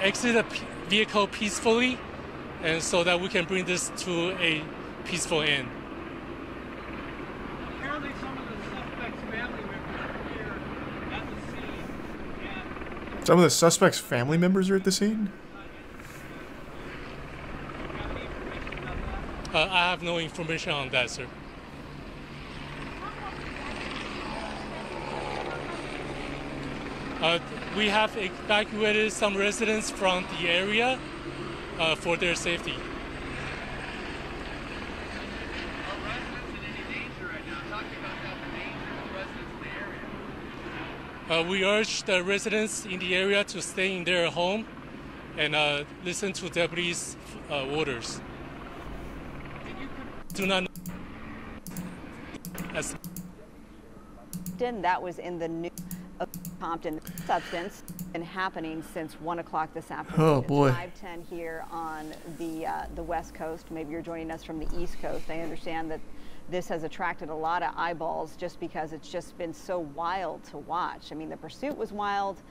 Speaker 13: Exit the vehicle peacefully, and so that we can bring this to a peaceful end.
Speaker 14: Apparently some of the suspect's family members are here at the scene.
Speaker 1: Some of the suspects' family members are at the scene?
Speaker 13: I have no information on that, sir. We have evacuated some residents from the area for their safety. We urge the residents in the area to stay in their home and listen to deputies' orders. Do not know.
Speaker 12: That was in the news of Compton. Substance been happening since 1 o'clock this afternoon.
Speaker 1: Oh boy.
Speaker 12: It's 5:10 here on the West Coast. Maybe you're joining us from the East Coast. I understand that this has attracted a lot of eyeballs just because it's just been so wild to watch. I mean, the pursuit was wild,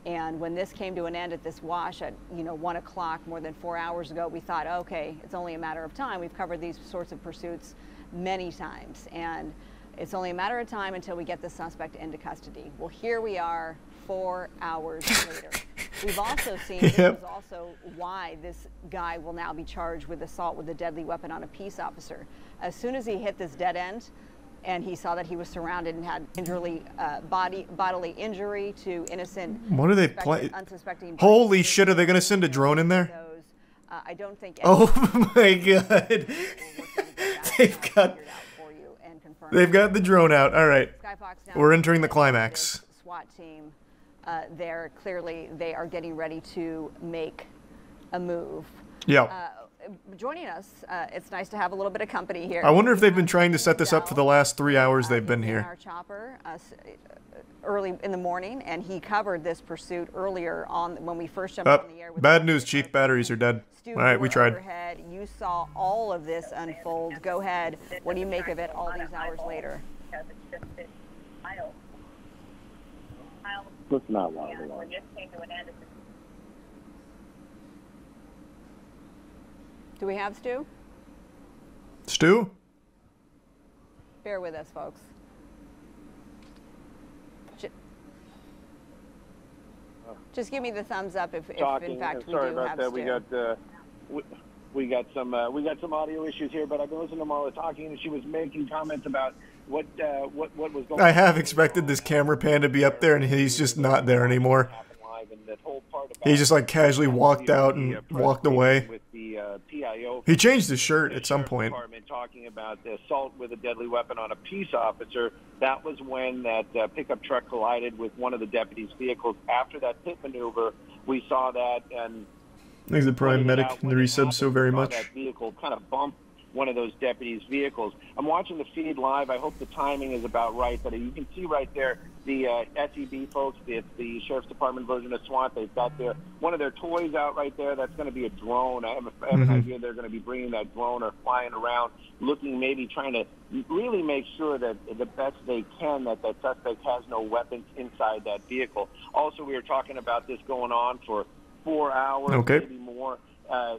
Speaker 12: and when this came to an end at this wash at 1 o'clock more than 4 hours ago, we thought, okay, it's only a matter of time. We've covered these sorts of pursuits many times, and it's only a matter of time until we get the suspect into custody. Well, here we are 4 hours later. We've also seen, this is also why this guy will now be charged with assault with a deadly weapon on a peace officer. As soon as he hit this dead end and he saw that he was surrounded and had bodily injury to innocent,
Speaker 1: what are they playing?
Speaker 12: Unsuspecting.
Speaker 1: Holy shit, are they going to send a drone in there?
Speaker 12: I don't think.
Speaker 1: Oh my god. They've got the drone out. All right. We're entering the climax.
Speaker 12: SWAT team. They're clearly, they are getting ready to make a move.
Speaker 1: Yeah.
Speaker 12: Joining us, it's nice to have a little bit of company here.
Speaker 1: I wonder if they've been trying to set this up for the last 3 hours they've been here.
Speaker 12: Our chopper early in the morning, and he covered this pursuit earlier on when we first jumped on the air.
Speaker 1: Bad news, Chief. Batteries are dead. All right, we tried.
Speaker 12: Overhead. You saw all of this unfold. Go ahead. What do you make of it all these hours later?
Speaker 10: Let's not lie.
Speaker 12: Do we have Stu?
Speaker 1: Stu?
Speaker 12: Bear with us, folks. Just give me the thumbs up if in fact we do have Stu.
Speaker 10: Sorry about that. We got some audio issues here, but I've been listening to Marla talking, and she was making comments about what was going on.
Speaker 1: I have expected this camera pan to be up there, and he's just not there anymore. He just like casually walked out and walked away. He changed his shirt at some point.
Speaker 10: Talking about the assault with a deadly weapon on a peace officer. That was when that pickup truck collided with one of the deputies' vehicles. After that pit maneuver, we saw that, and
Speaker 1: thanks to Prime Medic and the resub so very much.
Speaker 10: That vehicle kind of bumped
Speaker 15: one of those deputies' vehicles. I'm watching the feed live. I hope the timing is about right, but you can see right there the SEB folks, it's the Sheriff's Department version of SWAT. They've got one of their toys out right there. That's going to be a drone. I have an idea they're going to be bringing that drone or flying around, looking, maybe trying to really make sure that the best they can that suspect has no weapons inside that vehicle. Also, we were talking about this going on for 4 hours, maybe more.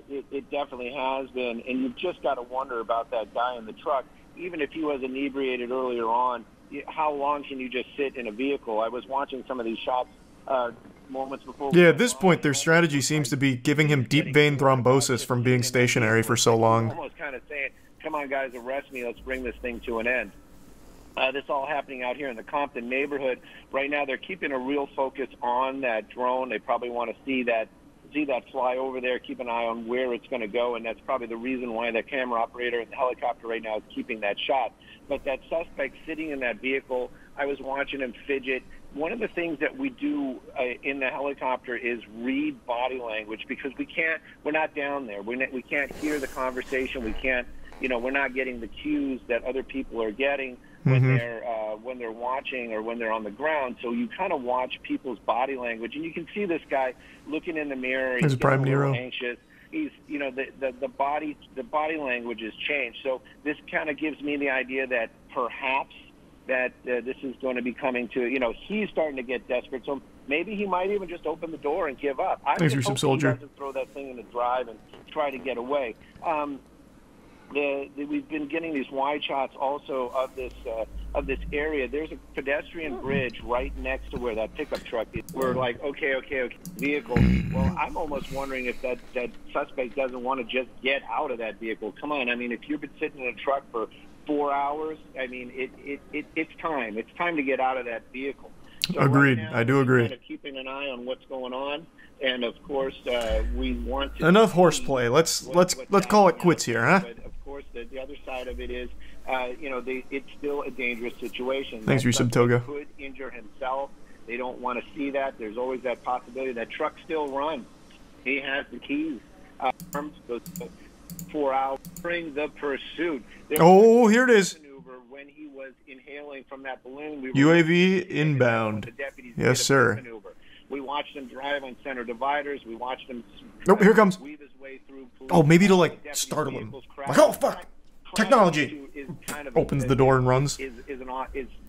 Speaker 15: It definitely has been, and you've just got to wonder about that guy in the truck. Even if he was inebriated earlier on, how long can you just sit in a vehicle? I was watching some of these shots moments before.
Speaker 1: Yeah, at this point, their strategy seems to be giving him deep vein thrombosis from being stationary for so long.
Speaker 15: Almost kind of saying, come on, guys, arrest me. Let's bring this thing to an end. This all happening out here in the Compton neighborhood. Right now, they're keeping a real focus on that drone. They probably want to see that fly over there, keep an eye on where it's going to go, and that's probably the reason why the camera operator in the helicopter right now is keeping that shot. But that suspect sitting in that vehicle, I was watching him fidget. One of the things that we do in the helicopter is read body language, because we're not down there. We can't hear the conversation. We can't, we're not getting the cues that other people are getting when they're watching or when they're on the ground. So you kind of watch people's body language, and you can see this guy looking in the mirror. He's
Speaker 1: Prime Nero.
Speaker 15: Anxious. He's, the body language has changed. So this kind of gives me the idea that perhaps that this is going to be coming to, he's starting to get desperate. So maybe he might even just open the door and give up. I just hope he doesn't throw that thing in the drive and try to get away. We've been getting these wide shots also of this area. There's a pedestrian bridge right next to where that pickup truck is. We're like, okay, vehicle. Well, I'm almost wondering if that suspect doesn't want to just get out of that vehicle. Come on, I mean, if you've been sitting in a truck for 4 hours, I mean, it's time. It's time to get out of that vehicle. So
Speaker 1: Agreed.
Speaker 15: Right now,
Speaker 1: I do agree.
Speaker 15: Kind of keeping an eye on what's going on, and of course, we want to
Speaker 1: enough horseplay. Let's call it quits here, huh?
Speaker 15: But of course, the other side of it is, it's still a dangerous situation.
Speaker 1: Thanks, Yusuf Toga.
Speaker 15: Could injure himself. They don't want to see that. There's always that possibility. That truck still runs. He has the keys. Those 4 hours during the pursuit.
Speaker 1: Oh, here it is.
Speaker 15: When he was inhaling from that balloon,
Speaker 1: UAV inbound. Yes, sir.
Speaker 15: We watched him drive on center dividers. We watched him.
Speaker 1: Nope, here comes.
Speaker 15: Weave his way through.
Speaker 1: Oh, maybe to startle him. Like, oh fuck! Technology. Opens the door and runs.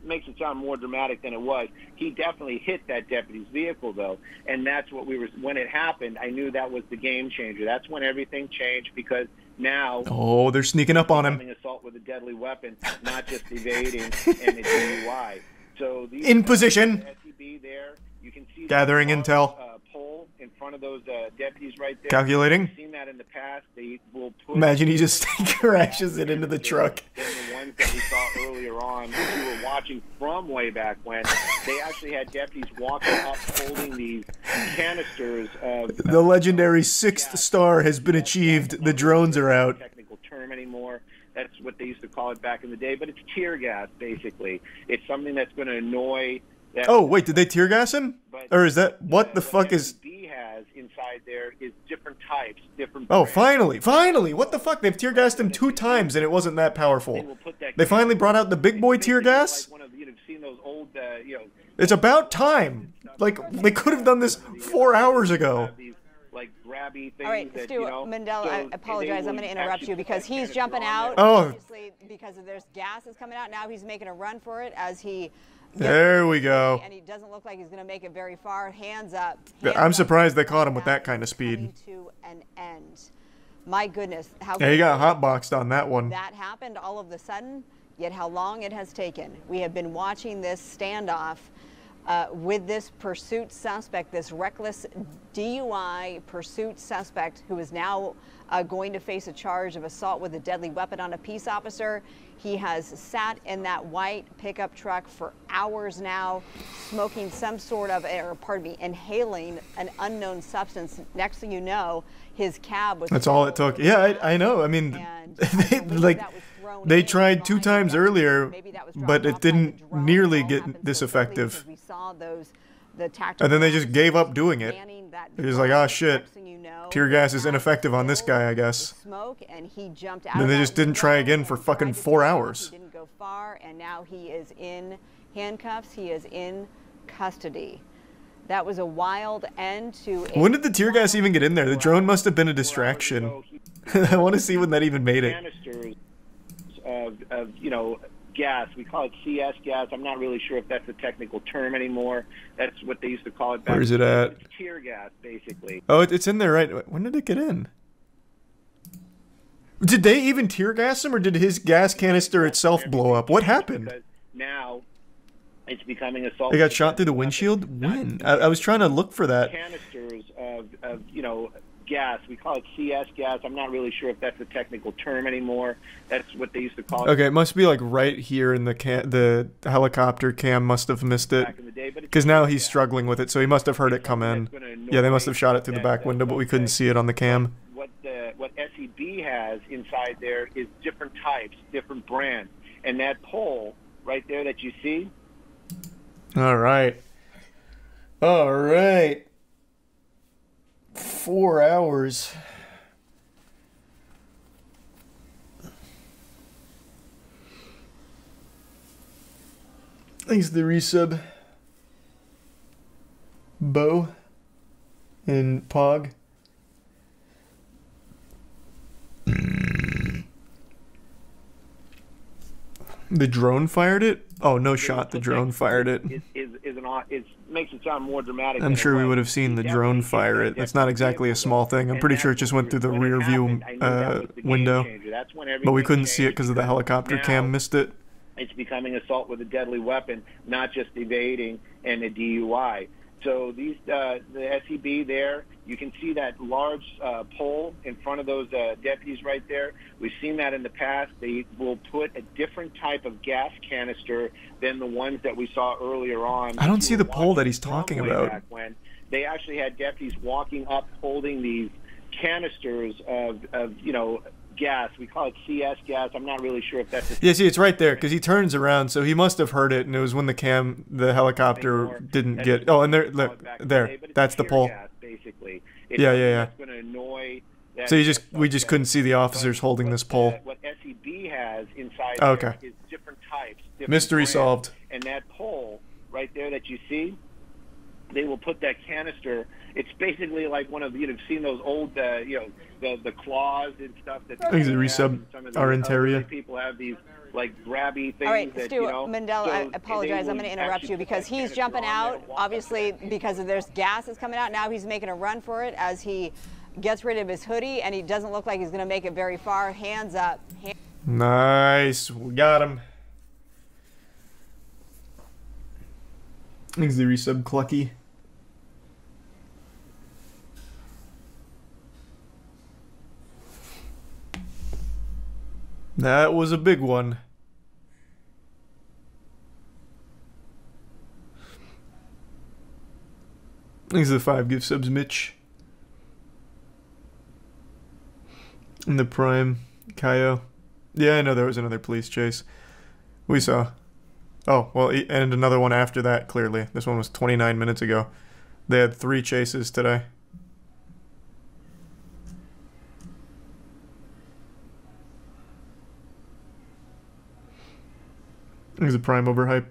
Speaker 15: Makes it sound more dramatic than it was. He definitely hit that deputy's vehicle, though, and that's what when it happened, I knew that was the game changer. That's when everything changed, because now...
Speaker 1: Oh, they're sneaking up on him.
Speaker 15: Assault with a deadly weapon, not just evading and a DUI. So
Speaker 1: in position.
Speaker 15: SEB there, you can see
Speaker 1: gathering intel.
Speaker 15: Pole in front of those deputies right there.
Speaker 1: Calculating.
Speaker 15: I've seen that in the past. They will put
Speaker 1: Imagine he just crashes it into the truck.
Speaker 15: And the ones that we saw earlier on, which we were watching from way back when, they actually had deputies walking up holding these canisters of...
Speaker 1: The legendary sixth star has been achieved. The drones are out.
Speaker 15: Technical term anymore. That's what they used to call it back in the day. But it's tear gas, basically. It's something that's going to annoy...
Speaker 1: Oh, wait, did they tear gas him? Or is that... What the fuck is...
Speaker 15: B has inside there is different types, different...
Speaker 1: Oh, finally! What the fuck? They've tear gassed him 2 times and it wasn't that powerful. They finally brought out the big boy tear gas? It's about time! Like, they could have done this 4 hours ago.
Speaker 12: All right, Stu, Mandela, I apologize. I'm going to interrupt you because he's jumping out.
Speaker 1: Oh.
Speaker 12: Obviously, because there's gas is coming out. Now he's making a run for it as he...
Speaker 1: There we go.
Speaker 12: And he doesn't look like he's going to make it very far. Hands up.
Speaker 1: I'm surprised they caught him with that kind of speed.
Speaker 12: To an end. My goodness.
Speaker 1: Yeah, he got hotboxed on that one.
Speaker 12: That happened all of a sudden, yet how long it has taken. We have been watching this standoff with this pursuit suspect, this reckless DUI pursuit suspect who is now going to face a charge of assault with a deadly weapon on a peace officer. He has sat in that white pickup truck for hours now, smoking some sort of, or pardon me, inhaling an unknown substance. Next thing you know, his cab was...
Speaker 1: That's all it took. Yeah, I know. I mean, they tried 2 times earlier, but it didn't nearly get this effective.
Speaker 12: We saw those, the
Speaker 1: and then they just gave up doing it.
Speaker 12: that
Speaker 1: He's like, oh shit,
Speaker 12: next thing you know,
Speaker 1: tear gas is ineffective on this guy, I guess.
Speaker 12: smoke, and he jumped out.
Speaker 1: And then they just didn't try again for fucking 4 hours.
Speaker 12: He didn't go far, and now he is in handcuffs. He is in custody. That was a wild end to.
Speaker 1: When did the tear gas even get in there? The drone must have been a distraction. I want to see when that even made it.
Speaker 15: Canisters of you know, gas. We call it CS gas. I'm not really sure if that's a technical term anymore. That's what they used to call it back.
Speaker 1: Where is it at?
Speaker 15: It's tear gas, basically.
Speaker 1: Oh, it's in there, right? When did it get in? Did they even tear gas him, or did his gas canister itself blow up? What happened?
Speaker 15: Because now it's becoming assault.
Speaker 1: They got shot through the windshield? When? I was trying to look for that.
Speaker 15: Canisters of you know, gas. We call it CS gas. I'm not really sure if that's a technical term anymore. That's what they used to call it.
Speaker 1: Okay, it must be like right here in the helicopter cam must have missed it. Because now he's struggling with it, so he must have heard it come in. Yeah, they must have shot it through the back window, but we couldn't see it on the cam.
Speaker 15: What SEB has inside there is different types, different brands. And that pole right there that you see.
Speaker 1: All right. All right. 4 hours. Thanks to the resub. Bo and Pog. The drone fired it? Oh, no shot. The drone fired it.
Speaker 15: It makes it sound more dramatic.
Speaker 1: I'm sure we would have seen the drone fire it. That's not exactly a small thing. I'm pretty sure it just went through the rear view window. But we couldn't see it because of the helicopter cam missed it.
Speaker 15: It's becoming assault with a deadly weapon, not just evading and a DUI. So these the SEB there, you can see that large pole in front of those deputies right there. We've seen that in the past. They will put a different type of gas canister than the ones that we saw earlier on.
Speaker 1: I don't see the pole that he's talking about.
Speaker 15: Back when they actually had deputies walking up holding these canisters of you know, gas. We call it CS gas. I'm not really sure if that's a
Speaker 1: yeah, see, it's right there because he turns around, so he must have heard it, and it was when the helicopter didn't get. Oh, and there, look, there, that's the pole.
Speaker 15: Basically,
Speaker 1: yeah.
Speaker 15: Going to annoy
Speaker 1: so we just couldn't see the officers holding this pole.
Speaker 15: What SEB has inside
Speaker 1: okay.
Speaker 15: there is different types.
Speaker 1: Mystery
Speaker 15: brands.
Speaker 1: solved.
Speaker 15: And that pole right there that you see, they will put that canister. It's basically like one of, you've seen those old, you know, the claws and stuff that
Speaker 1: things that resub our Ontario.
Speaker 15: People have these like grabby things.
Speaker 12: All right,
Speaker 15: that,
Speaker 12: Stu,
Speaker 15: you know,
Speaker 12: Mandela, I apologize. I'm going to interrupt you because he's jumping out, obviously, because there's gas that's coming out. Now he's making a run for it as he gets rid of his hoodie, and he doesn't look like he's going to make it very far. Hands up.
Speaker 1: Nice. We got him. Thanks the resub, Clucky. That was a big one. Thanks to the 5 gift subs, Mitch. And the Prime, Kaio. Yeah, I know there was another police chase. We saw. Oh, well, and another one after that, clearly. This one was 29 minutes ago. They had 3 chases today. There's a Prime overhype.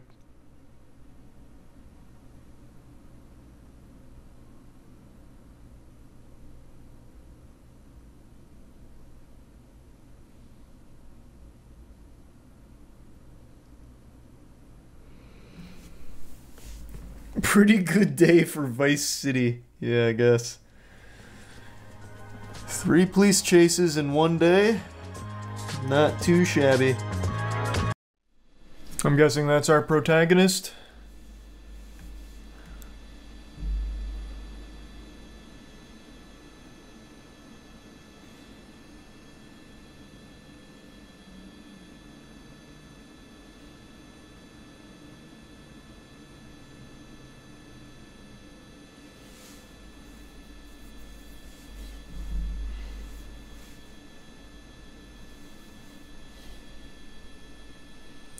Speaker 1: Pretty good day for Vice City. Yeah, I guess. 3 police chases in one day. Not too shabby. I'm guessing that's our protagonist.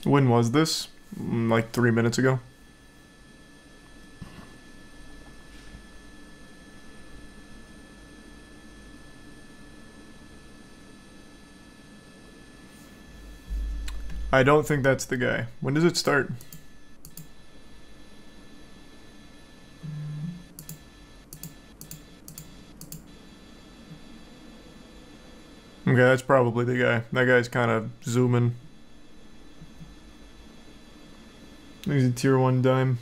Speaker 1: When was this? Like 3 minutes ago? I don't think that's the guy. When does it start? Okay, that's probably the guy. That guy's kind of zooming. He's a tier 1 dime.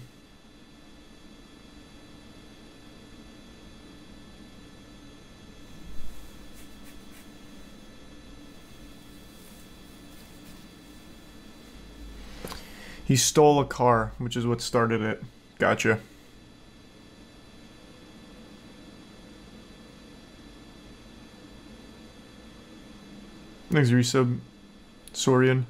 Speaker 1: He stole a car, which is what started it. Gotcha. Thanks, resub. Sorian.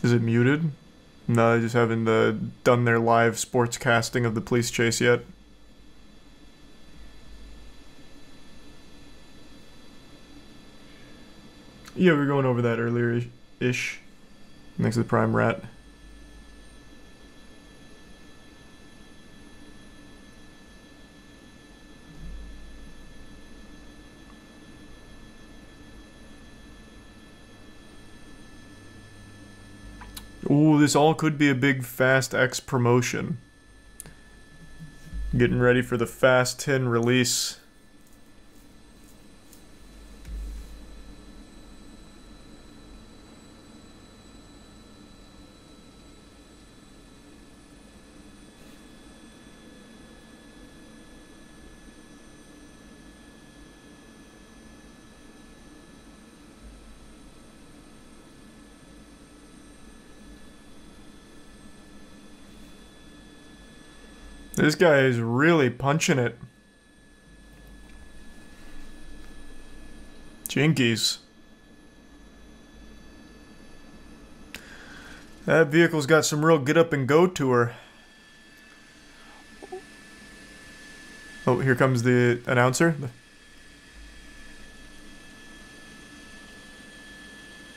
Speaker 1: Is it muted? No, they just haven't done their live sports casting of the police chase yet. Yeah, we were going over that earlier-ish. Next to the Prime Rat. Ooh, this all could be a big Fast X promotion. Getting ready for the Fast 10 release. This guy is really punching it. Jinkies. That vehicle's got some real get up and go to her. Oh, here comes the announcer.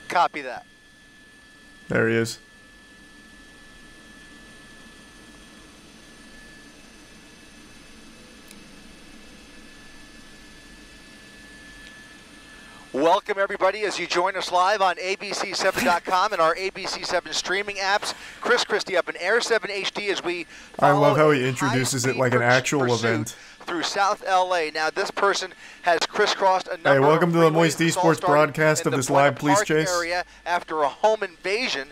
Speaker 2: Copy that.
Speaker 1: There he is.
Speaker 2: Welcome, everybody, as you join us live on ABC7.com and our ABC7 streaming apps. Chris Christie up in Air 7 HD as we
Speaker 1: I love how he introduces it like an actual event.
Speaker 2: Through South LA. Now, this person has crisscrossed a number
Speaker 1: Hey, welcome
Speaker 2: of
Speaker 1: to the Moist
Speaker 2: freeways.
Speaker 1: Esports broadcast of this live police chase.
Speaker 2: Area after a home invasion.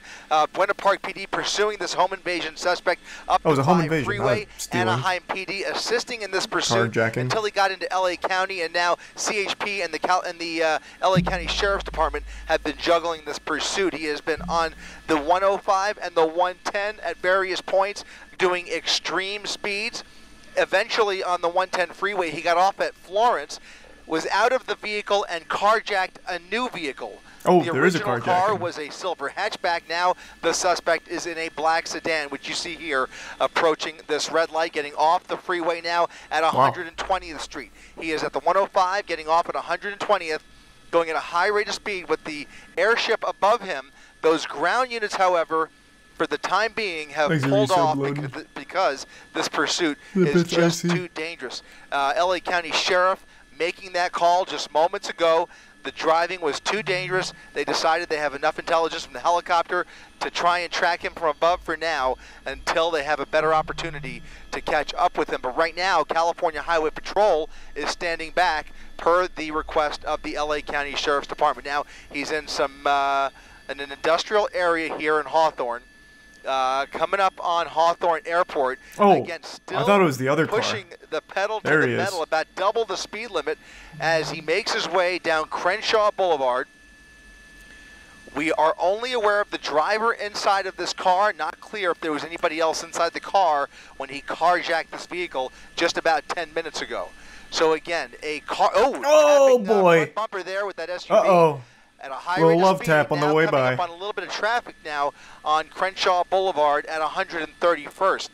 Speaker 2: Buena Park PD pursuing this home invasion suspect up
Speaker 1: Oh, it was
Speaker 2: the
Speaker 1: a home
Speaker 2: 5
Speaker 1: invasion,
Speaker 2: freeway.
Speaker 1: not stealing.
Speaker 2: Anaheim PD assisting in this pursuit
Speaker 1: Carjacking.
Speaker 2: until he got into LA County, and now CHP and the LA County Sheriff's Department have been juggling this pursuit. He has been on the 105 and the 110 at various points, doing extreme speeds. Eventually, on the 110 freeway, he got off at Florence, was out of the vehicle, and carjacked a new vehicle.
Speaker 1: Oh,
Speaker 2: the
Speaker 1: there is a
Speaker 2: original car
Speaker 1: carjacking.
Speaker 2: was a silver hatchback. Now the suspect is in a black sedan, which you see here approaching this red light, getting off the freeway now at 120th Street. He is at the 105, getting off at 120th, going at a high rate of speed with the airship above him. Those ground units, however, for the time being, have pulled off because this pursuit is just too dangerous. LA County Sheriff making that call just moments ago. The driving was too dangerous. They decided they have enough intelligence from the helicopter to try and track him from above for now until they have a better opportunity to catch up with him. But right now, California Highway Patrol is standing back per the request of the LA County Sheriff's Department. Now, he's in in an industrial area here in Hawthorne. Coming up on Hawthorne Airport.
Speaker 1: Oh,
Speaker 2: again, still
Speaker 1: I thought it was the other car.
Speaker 2: pushing the pedal to
Speaker 1: There
Speaker 2: the
Speaker 1: he is.
Speaker 2: metal, about double the speed limit as he makes his way down Crenshaw Boulevard. We are only aware of the driver inside of this car, not clear if there was anybody else inside the car when he carjacked this vehicle just about 10 minutes ago. So again, a car, tapping,
Speaker 1: boy.
Speaker 2: front bumper there with that SUV.
Speaker 1: Uh-oh.
Speaker 2: At a high
Speaker 1: Little
Speaker 2: rate of
Speaker 1: love
Speaker 2: speed,
Speaker 1: tap on the
Speaker 2: now
Speaker 1: way
Speaker 2: coming
Speaker 1: by.
Speaker 2: up on a little bit of traffic now on Crenshaw Boulevard at 131st.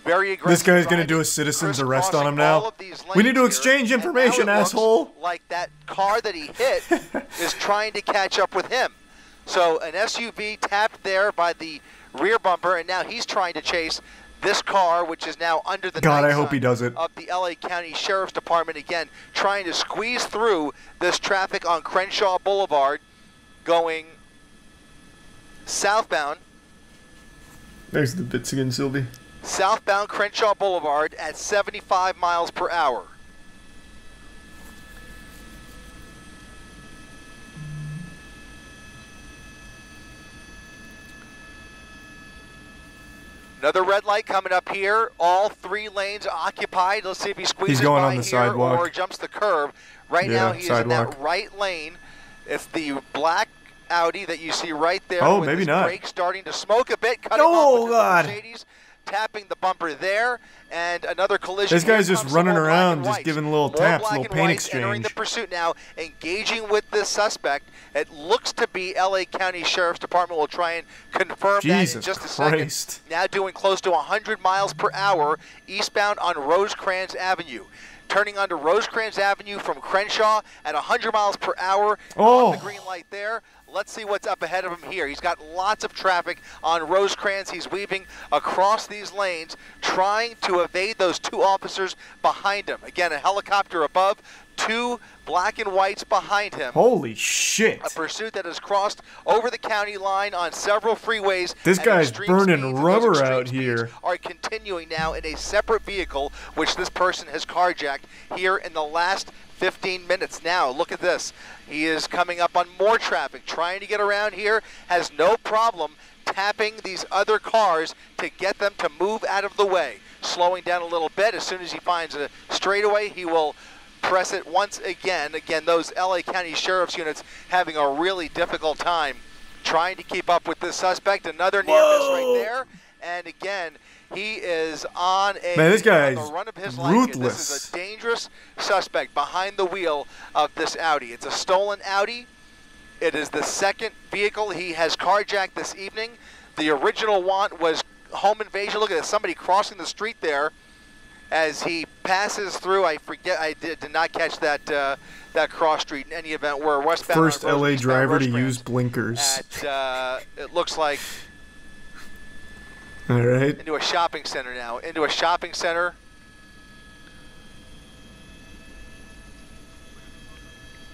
Speaker 2: Very aggressive.
Speaker 1: This guy's
Speaker 2: driving.
Speaker 1: gonna do a citizen's arrest on him
Speaker 2: all
Speaker 1: now.
Speaker 2: of these
Speaker 1: We need to
Speaker 2: lanes
Speaker 1: exchange
Speaker 2: here,
Speaker 1: information,
Speaker 2: and now it looks
Speaker 1: asshole.
Speaker 2: like that car that he hit is trying to catch up with him. So an SUV tapped there by the rear bumper, and now he's trying to chase This car, which is now under the
Speaker 1: God,
Speaker 2: night
Speaker 1: I hope he
Speaker 2: sun
Speaker 1: does it.
Speaker 2: of the LA County Sheriff's Department, again, trying to squeeze through this traffic on Crenshaw Boulevard going southbound.
Speaker 1: There's the bits again, Sylvie.
Speaker 2: Southbound Crenshaw Boulevard at 75 miles per hour. Another red light coming up here. All 3 lanes occupied. Let's see if he squeezes
Speaker 1: going
Speaker 2: by
Speaker 1: on the
Speaker 2: here
Speaker 1: sidewalk.
Speaker 2: or jumps the curb. Right
Speaker 1: Yeah,
Speaker 2: now he
Speaker 1: sidewalk.
Speaker 2: is in that right lane. It's the black Audi that you see right there.
Speaker 1: Oh,
Speaker 2: with
Speaker 1: maybe
Speaker 2: his
Speaker 1: not.
Speaker 2: brakes starting to smoke a bit. Cutting
Speaker 1: Oh,
Speaker 2: off with
Speaker 1: God.
Speaker 2: the Mercedes, tapping the bumper there, and another collision.
Speaker 1: This guy's
Speaker 2: Here
Speaker 1: just
Speaker 2: comes
Speaker 1: running
Speaker 2: some more black
Speaker 1: around,
Speaker 2: and
Speaker 1: just
Speaker 2: whites.
Speaker 1: giving little
Speaker 2: More
Speaker 1: taps,
Speaker 2: black
Speaker 1: little
Speaker 2: and
Speaker 1: paint
Speaker 2: whites entering the
Speaker 1: exchange.
Speaker 2: pursuit now, engaging with this suspect. It looks to be LA County Sheriff's Department. Will try and confirm that in
Speaker 1: Jesus
Speaker 2: just a
Speaker 1: Christ.
Speaker 2: second. Now doing close to 100 miles per hour eastbound on Rosecrans Avenue. Turning onto Rosecrans Avenue from Crenshaw at 100 miles per hour.
Speaker 1: Oh.
Speaker 2: On the green light there. Let's see what's up ahead of him here. He's got lots of traffic on Rosecrans. He's weaving across these lanes, trying to evade those 2 officers behind him. Again, a helicopter above, 2 black and whites behind him.
Speaker 1: Holy shit.
Speaker 2: A pursuit that has crossed over the county line on several freeways.
Speaker 1: This
Speaker 2: at
Speaker 1: guy's
Speaker 2: extreme
Speaker 1: burning
Speaker 2: speeds, and those
Speaker 1: rubber
Speaker 2: extreme
Speaker 1: out
Speaker 2: speeds
Speaker 1: here.
Speaker 2: Are continuing now in a separate vehicle, which this person has carjacked here in the last 15 minutes. Now, look at this. He is coming up on more traffic, trying to get around here, has no problem tapping these other cars to get them to move out of the way. Slowing down a little bit. As soon as he finds a straightaway, he will press it once again. Again, those LA County Sheriff's units having a really difficult time trying to keep up with this suspect. Another near miss right there. And again, he is on a
Speaker 1: Man, this guy's
Speaker 2: on the run of his life.
Speaker 1: ruthless.
Speaker 2: This is a dangerous suspect behind the wheel of this Audi. It's a stolen Audi. It is the second vehicle he has carjacked this evening. The original want was home invasion. Look at this, somebody crossing the street there as he passes through. I forget, I did not catch that that cross street in any event. We're westbound.
Speaker 1: First
Speaker 2: on
Speaker 1: LA driver to
Speaker 2: Rosecrans
Speaker 1: use blinkers.
Speaker 2: At, it looks like
Speaker 1: All right.
Speaker 2: into a shopping center now. Into a shopping center.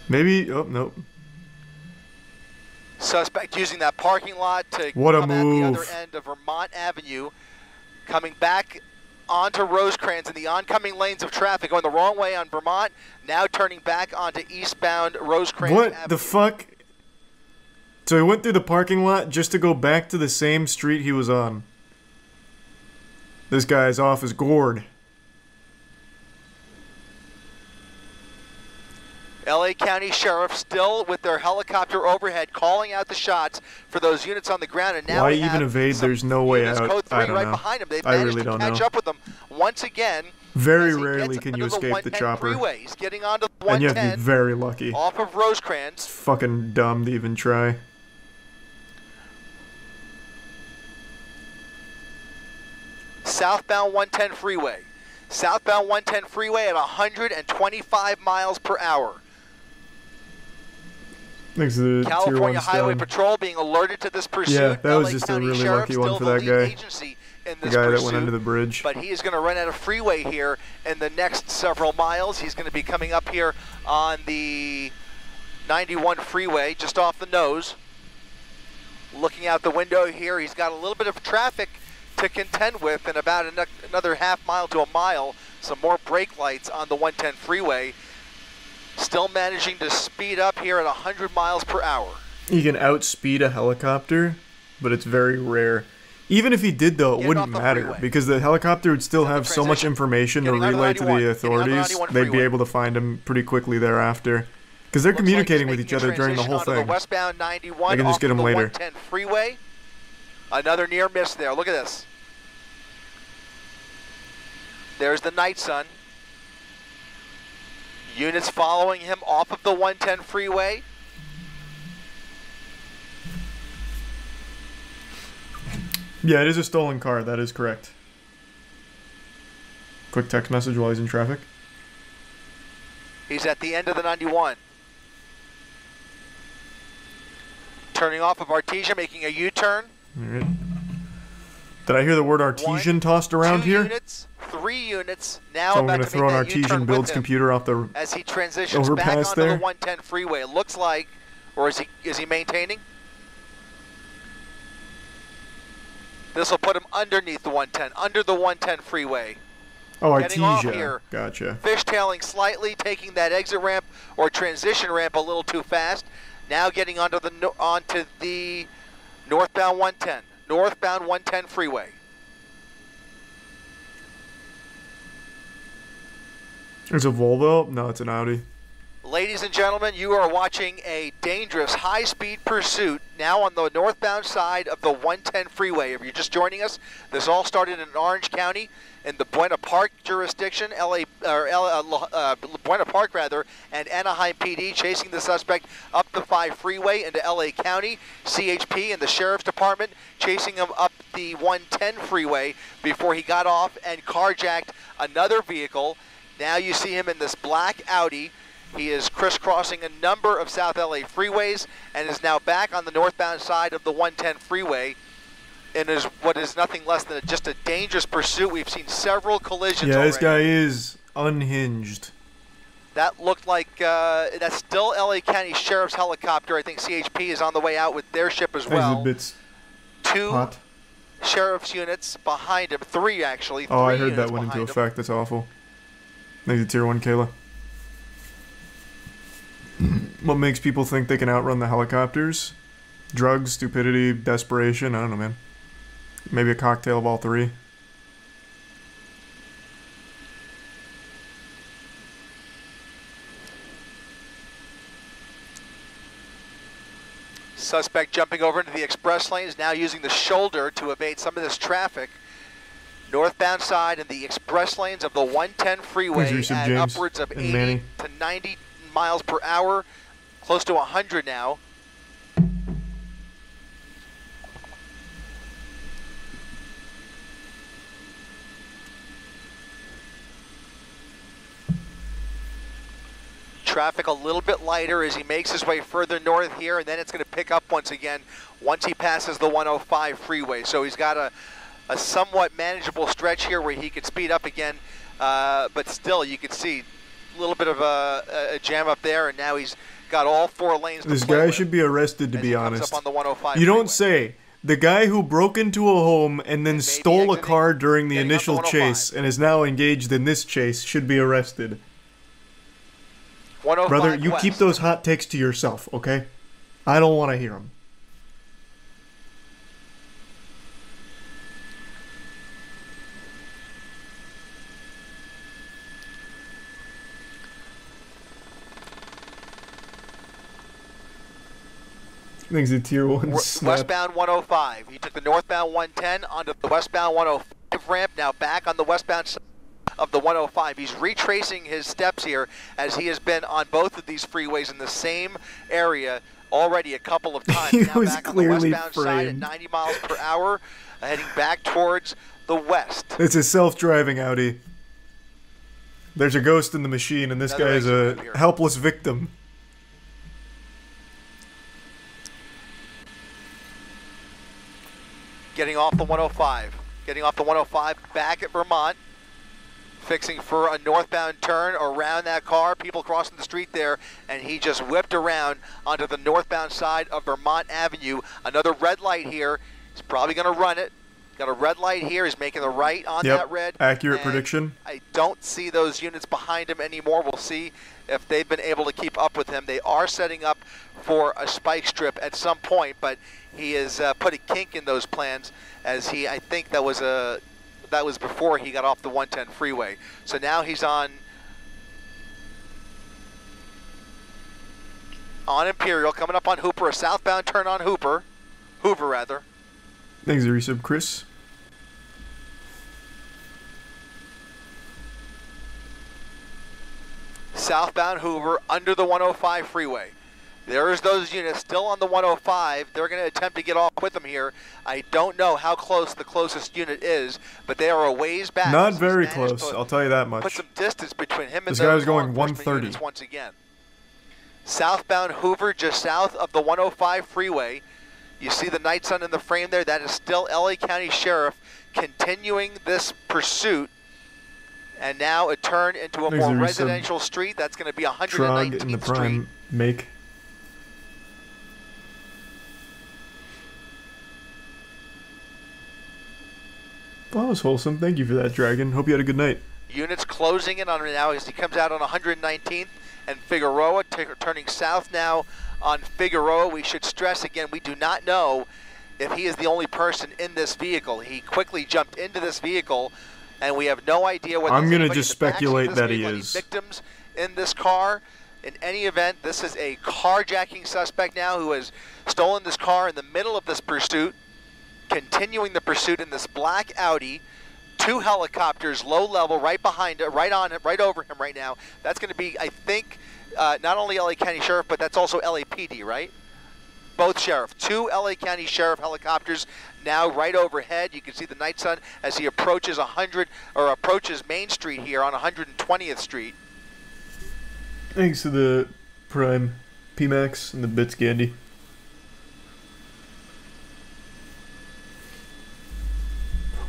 Speaker 1: Maybe, oh, nope.
Speaker 2: Suspect using that parking lot to
Speaker 1: What a
Speaker 2: come out the
Speaker 1: move.
Speaker 2: other end of Vermont Avenue. Coming back onto Rosecrans in the oncoming lanes of traffic, going the wrong way on Vermont, now turning back onto eastbound Rosecrans
Speaker 1: What
Speaker 2: Avenue.
Speaker 1: the fuck? So he went through the parking lot just to go back to the same street he was on. This guy's off his gourd.
Speaker 2: LA County Sheriff still with their helicopter overhead calling out the shots for those units on the ground. And now
Speaker 1: Why
Speaker 2: we have
Speaker 1: even evade?
Speaker 2: some
Speaker 1: There's no way
Speaker 2: units,
Speaker 1: out.
Speaker 2: Code 3
Speaker 1: I don't
Speaker 2: right
Speaker 1: know.
Speaker 2: behind him. They've
Speaker 1: I
Speaker 2: managed
Speaker 1: really
Speaker 2: to
Speaker 1: don't
Speaker 2: catch
Speaker 1: know.
Speaker 2: up with them once again.
Speaker 1: Very
Speaker 2: as he
Speaker 1: rarely
Speaker 2: gets
Speaker 1: can you
Speaker 2: under the
Speaker 1: escape the
Speaker 2: 110
Speaker 1: chopper.
Speaker 2: Freeway. He's getting onto the
Speaker 1: And you have
Speaker 2: 110
Speaker 1: to be very lucky.
Speaker 2: off of Rosecrans.
Speaker 1: It's fucking dumb to even try.
Speaker 2: Southbound 110 freeway. Southbound 110 freeway at 125 miles per hour.
Speaker 1: Next to the tier
Speaker 2: California
Speaker 1: 1
Speaker 2: Highway
Speaker 1: stone.
Speaker 2: Patrol being alerted to this pursuit.
Speaker 1: Yeah, that was
Speaker 2: LA
Speaker 1: just a
Speaker 2: County
Speaker 1: really
Speaker 2: Sheriff,
Speaker 1: lucky one
Speaker 2: still
Speaker 1: for
Speaker 2: the
Speaker 1: that
Speaker 2: lead
Speaker 1: guy.
Speaker 2: agency in
Speaker 1: The
Speaker 2: this
Speaker 1: guy that
Speaker 2: pursuit,
Speaker 1: went under the bridge.
Speaker 2: But he is going to run out of freeway here in the next several miles. He's going to be coming up here on the 91 freeway, just off the nose. Looking out the window here, he's got a little bit of traffic to contend with, and about another half mile to a mile, some more brake lights on the 110 freeway. Still managing to speed up here at 100 miles per hour.
Speaker 1: You can outspeed a helicopter, but it's very rare. Even if he did, though, it wouldn't matter, because the helicopter would still have so much information to relay to the authorities, they'd be able to find him pretty quickly thereafter. Because they're communicating with each other during the whole thing.
Speaker 2: The westbound 91
Speaker 1: I can just get him
Speaker 2: off of the
Speaker 1: later.
Speaker 2: 110 freeway. Another near miss there. Look at this. There's the night sun. Units following him off of the 110 freeway.
Speaker 1: Yeah, it is a stolen car. That is correct. Quick text message while he's in traffic.
Speaker 2: He's at the end of the 91. Turning off of Artesia, making a U-turn.
Speaker 1: All right. Did I hear the word artesian tossed around here?
Speaker 2: Units, 3 units. Now
Speaker 1: So I'm
Speaker 2: about
Speaker 1: going
Speaker 2: to
Speaker 1: to throw an
Speaker 2: make that
Speaker 1: artesian
Speaker 2: U-turn
Speaker 1: builds
Speaker 2: with him
Speaker 1: computer off the
Speaker 2: as he transitions back
Speaker 1: overpass
Speaker 2: onto
Speaker 1: there.
Speaker 2: the 110 freeway. It looks like, or is he maintaining? This will put him underneath the 110, under the 110 freeway.
Speaker 1: Oh,
Speaker 2: Getting off
Speaker 1: artesia.
Speaker 2: here,
Speaker 1: Gotcha.
Speaker 2: fishtailing slightly, taking that exit ramp or transition ramp a little too fast. Now getting onto the northbound 110, northbound 110 freeway.
Speaker 1: There's a Volvo? No, it's an Audi.
Speaker 2: Ladies and gentlemen, you are watching a dangerous high-speed pursuit now on the northbound side of the 110 freeway. If you're just joining us, this all started in Orange County in the Buena Park jurisdiction, Buena Park rather, and Anaheim PD chasing the suspect up the 5 freeway into LA County. CHP and the Sheriff's Department chasing him up the 110 freeway before he got off and carjacked another vehicle. Now you see him in this black Audi. He is crisscrossing a number of South LA freeways and is now back on the northbound side of the 110 freeway and is what is nothing less than just a dangerous pursuit. We've seen several collisions already.
Speaker 1: This guy is unhinged.
Speaker 2: That looked like that's still LA County Sheriff's helicopter. I think CHP is on the way out with their ship as well. Two sheriff's units behind him. 3 actually.
Speaker 1: Oh, I
Speaker 2: 3
Speaker 1: heard that went into effect. That's awful. Thank you, Tier 1 Kayla. What makes people think they can outrun the helicopters? Drugs, stupidity, desperation, I don't know, man. Maybe a cocktail of all 3.
Speaker 2: Suspect jumping over into the express lanes, now using the shoulder to evade some of this traffic. Northbound side in the express lanes of the 110 freeway at
Speaker 1: James
Speaker 2: upwards of 80
Speaker 1: Manny.
Speaker 2: to 90 miles per hour, close to 100 now. Traffic a little bit lighter as he makes his way further north here, and then it's going to pick up once again once he passes the 105 freeway. So he's got a somewhat manageable stretch here where he could speed up again, but still you can see a little bit of a jam up there, and now he's got all 4 lanes.
Speaker 1: This guy should be arrested, to be honest.
Speaker 2: Up on the 105
Speaker 1: you don't say. The guy who broke into a home and then stole a car during the initial chase and is now engaged in this chase should be arrested. Brother, you keep those hot takes to yourself, okay? I don't want to hear them. I think it's a Tier 1 snap.
Speaker 2: Westbound 105. He took the northbound 110 onto the westbound 105 ramp, now back on the westbound side of the 105. He's retracing his steps here as he has been on both of these freeways in the same area already a couple of times.
Speaker 1: He
Speaker 2: now
Speaker 1: was
Speaker 2: back
Speaker 1: clearly
Speaker 2: on the westbound side at 90 miles per hour, heading back towards the west.
Speaker 1: It's a self-driving Audi. There's a ghost in the machine, and this guy is a helpless victim.
Speaker 2: Getting off the 105. Getting off the 105 back at Vermont. Fixing for a northbound turn around that car. People crossing the street there, and he just whipped around onto the northbound side of Vermont Avenue. Another red light here. He's probably going to run it. Got a red light here. He's making the right on that red.
Speaker 1: Accurate prediction.
Speaker 2: I don't see those units behind him anymore. We'll see if they've been able to keep up with him. They are setting up for a spike strip at some point, but he has put a kink in those plans as he, I think that was before he got off the 110 freeway. So now he's on Imperial, coming up on Hooper, a southbound turn on Hoover rather.
Speaker 1: Thanks, resub, Chris.
Speaker 2: Southbound Hoover under the 105 freeway. There's those units still on the 105. They're going to attempt to get off with them here. I don't know how close the closest unit is, but they are a ways back.
Speaker 1: Not very close, I'll tell you that much.
Speaker 2: Put some distance between him and
Speaker 1: this guy was going 130.
Speaker 2: units once again. Southbound Hoover, just south of the 105 freeway. You see the night sun in the frame there. That is still LA County Sheriff continuing this pursuit. And now a turn into a more residential street. That's going to be 119th
Speaker 1: in the
Speaker 2: Street.
Speaker 1: prime make. Well, that was wholesome. Thank you for that, Dragon. Hope you had a good night.
Speaker 2: Units closing in on it now as he comes out on 119th and Figueroa, turning south now on Figueroa. We should stress again, we do not know if he is the only person in this vehicle. He quickly jumped into this vehicle, and we have no idea whether
Speaker 1: I'm going to just speculate that he is.
Speaker 2: Victims in this car. In any event, this is a carjacking suspect now who has stolen this car in the middle of this pursuit, continuing the pursuit in this black Audi. 2 helicopters, low level, right behind it, right over him right now. That's going to be, I think, not only LA County Sheriff, but that's also LAPD, right? Both sheriff. 2 LA County Sheriff helicopters now right overhead. You can see the night sun as he approaches approaches Main Street here on 120th Street.
Speaker 1: Thanks to the Prime PMAX and the Bits Candy.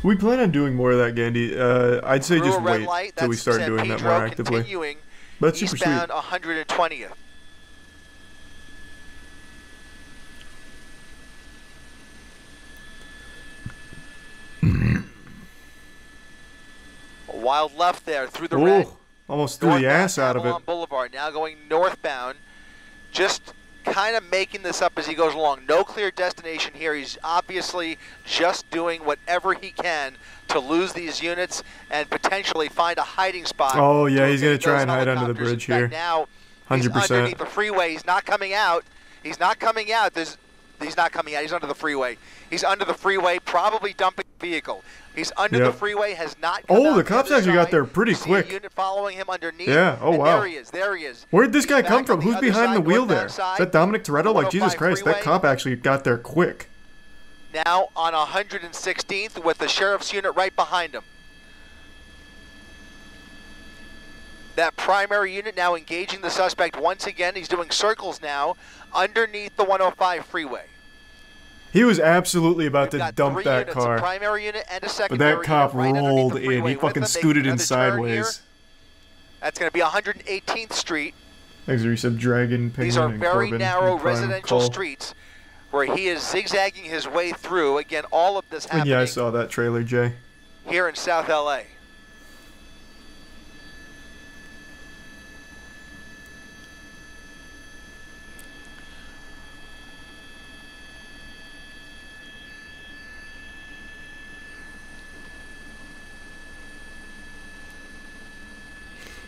Speaker 1: We plan on doing more of that, Gandhi. I'd say just wait till we start doing that more actively. But that's super sweet.
Speaker 2: Eastbound 120th. A wild left there through the red.
Speaker 1: Almost threw the ass out of it.
Speaker 2: Boulevard now going northbound. Just kind of making this up as he goes along. No clear destination here. He's obviously just doing whatever he can to lose these units and potentially find a hiding spot.
Speaker 1: Oh yeah, he's going to try and hide under the bridge here.
Speaker 2: Now,
Speaker 1: 100%.
Speaker 2: He's underneath the freeway. He's not coming out. He's not coming out. He's not coming out. He's under the freeway. He's under the freeway, probably dumping the vehicle. He's under the freeway, has not come out
Speaker 1: the cops actually got there pretty quick.
Speaker 2: Unit following him underneath.
Speaker 1: Yeah, oh wow.
Speaker 2: There he is, there he is.
Speaker 1: Where'd this guy come from? Who's behind the wheel there? Is that Dominic Toretto? Like, Jesus Christ, that cop actually got there quick.
Speaker 2: Now on 116th with the sheriff's unit right behind him. That primary unit now engaging the suspect once again. He's doing circles now underneath the 105 freeway.
Speaker 1: He was absolutely about to dump that
Speaker 2: units,
Speaker 1: car.
Speaker 2: A primary unit and a
Speaker 1: But
Speaker 2: secondary
Speaker 1: that cop
Speaker 2: unit right
Speaker 1: rolled in. He fucking scooted in sideways.
Speaker 2: That's going to be 118th Street.
Speaker 1: Thanks for resub, Dragon, Penguin,
Speaker 2: These are
Speaker 1: and
Speaker 2: very
Speaker 1: Corbin,
Speaker 2: narrow
Speaker 1: Prime
Speaker 2: residential
Speaker 1: Call.
Speaker 2: streets where he is zigzagging his way through. Again, all of this happening
Speaker 1: Yeah, I saw that trailer, Jay.
Speaker 2: here in South LA.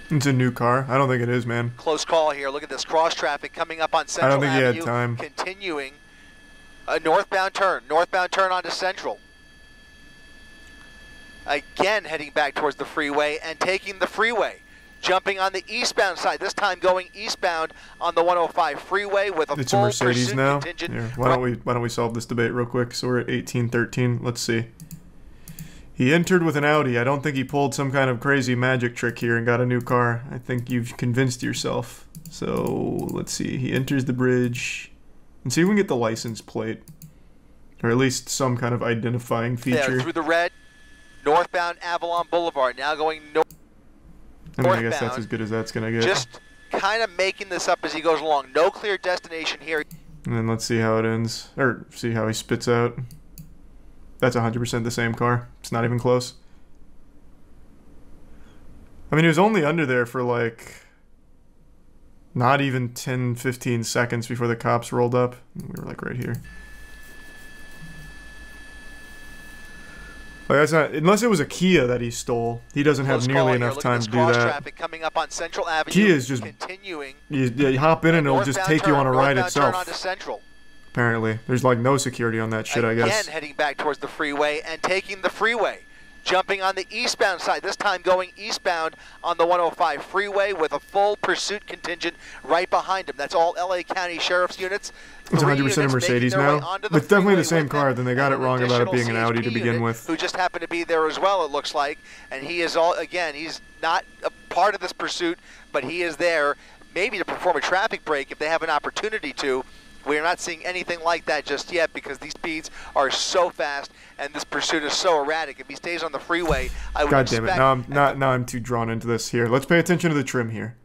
Speaker 1: It's a new car. I don't think it is, man.
Speaker 2: Close call here. Look at this cross traffic coming up on Central Avenue.
Speaker 1: I don't think he had time.
Speaker 2: Continuing a northbound turn onto Central. Again heading back towards the freeway and taking the freeway. Jumping on the eastbound side, this time going eastbound on the 105 freeway with a
Speaker 1: It's
Speaker 2: full
Speaker 1: a Mercedes
Speaker 2: pursuit
Speaker 1: now.
Speaker 2: contingent.
Speaker 1: Here, why don't we solve this debate real quick? So we're at 1813. Let's see. He entered with an Audi. I don't think he pulled some kind of crazy magic trick here and got a new car. I think you've convinced yourself. So let's see. He enters the bridge. And see if we can get the license plate. Or at least some kind of identifying feature.
Speaker 2: There, through the red, northbound Avalon Boulevard. Now going northbound.
Speaker 1: I mean, I guess that's as good as that's going to get.
Speaker 2: Just kind of making this up as he goes along. No clear destination here.
Speaker 1: And then let's see how it ends. Or see how he spits out. That's 100% the same car. It's not even close. I mean, he was only under there for like not even 10, 15 seconds before the cops rolled up. We were like right here. Like, that's not, unless it was a Kia that he stole. He doesn't have nearly enough time to do that.
Speaker 2: Coming up on Central Avenue,
Speaker 1: Kia is just
Speaker 2: continuing.
Speaker 1: You hop in and it'll just take you on a ride itself.
Speaker 2: Turn onto Central.
Speaker 1: Apparently. There's like no security on that shit, I guess.
Speaker 2: Again heading back towards the freeway and taking the freeway. Jumping on the eastbound side, this time going eastbound on the 105 freeway with a full pursuit contingent right behind him. That's all LA County Sheriff's units.
Speaker 1: It's 100% a Mercedes now. It's definitely the same car, then they got it wrong about it being an Audi to begin with.
Speaker 2: Who just happened to be there as well, it looks like. And he is he's not a part of this pursuit, but he is there maybe to perform a traffic break if they have an opportunity to We're not seeing anything like that just yet because these speeds are so fast and this pursuit is so erratic. If he stays on the freeway, I would
Speaker 1: God damn it!
Speaker 2: expect...
Speaker 1: Now I'm too drawn into this. Here, let's pay attention to the trim here.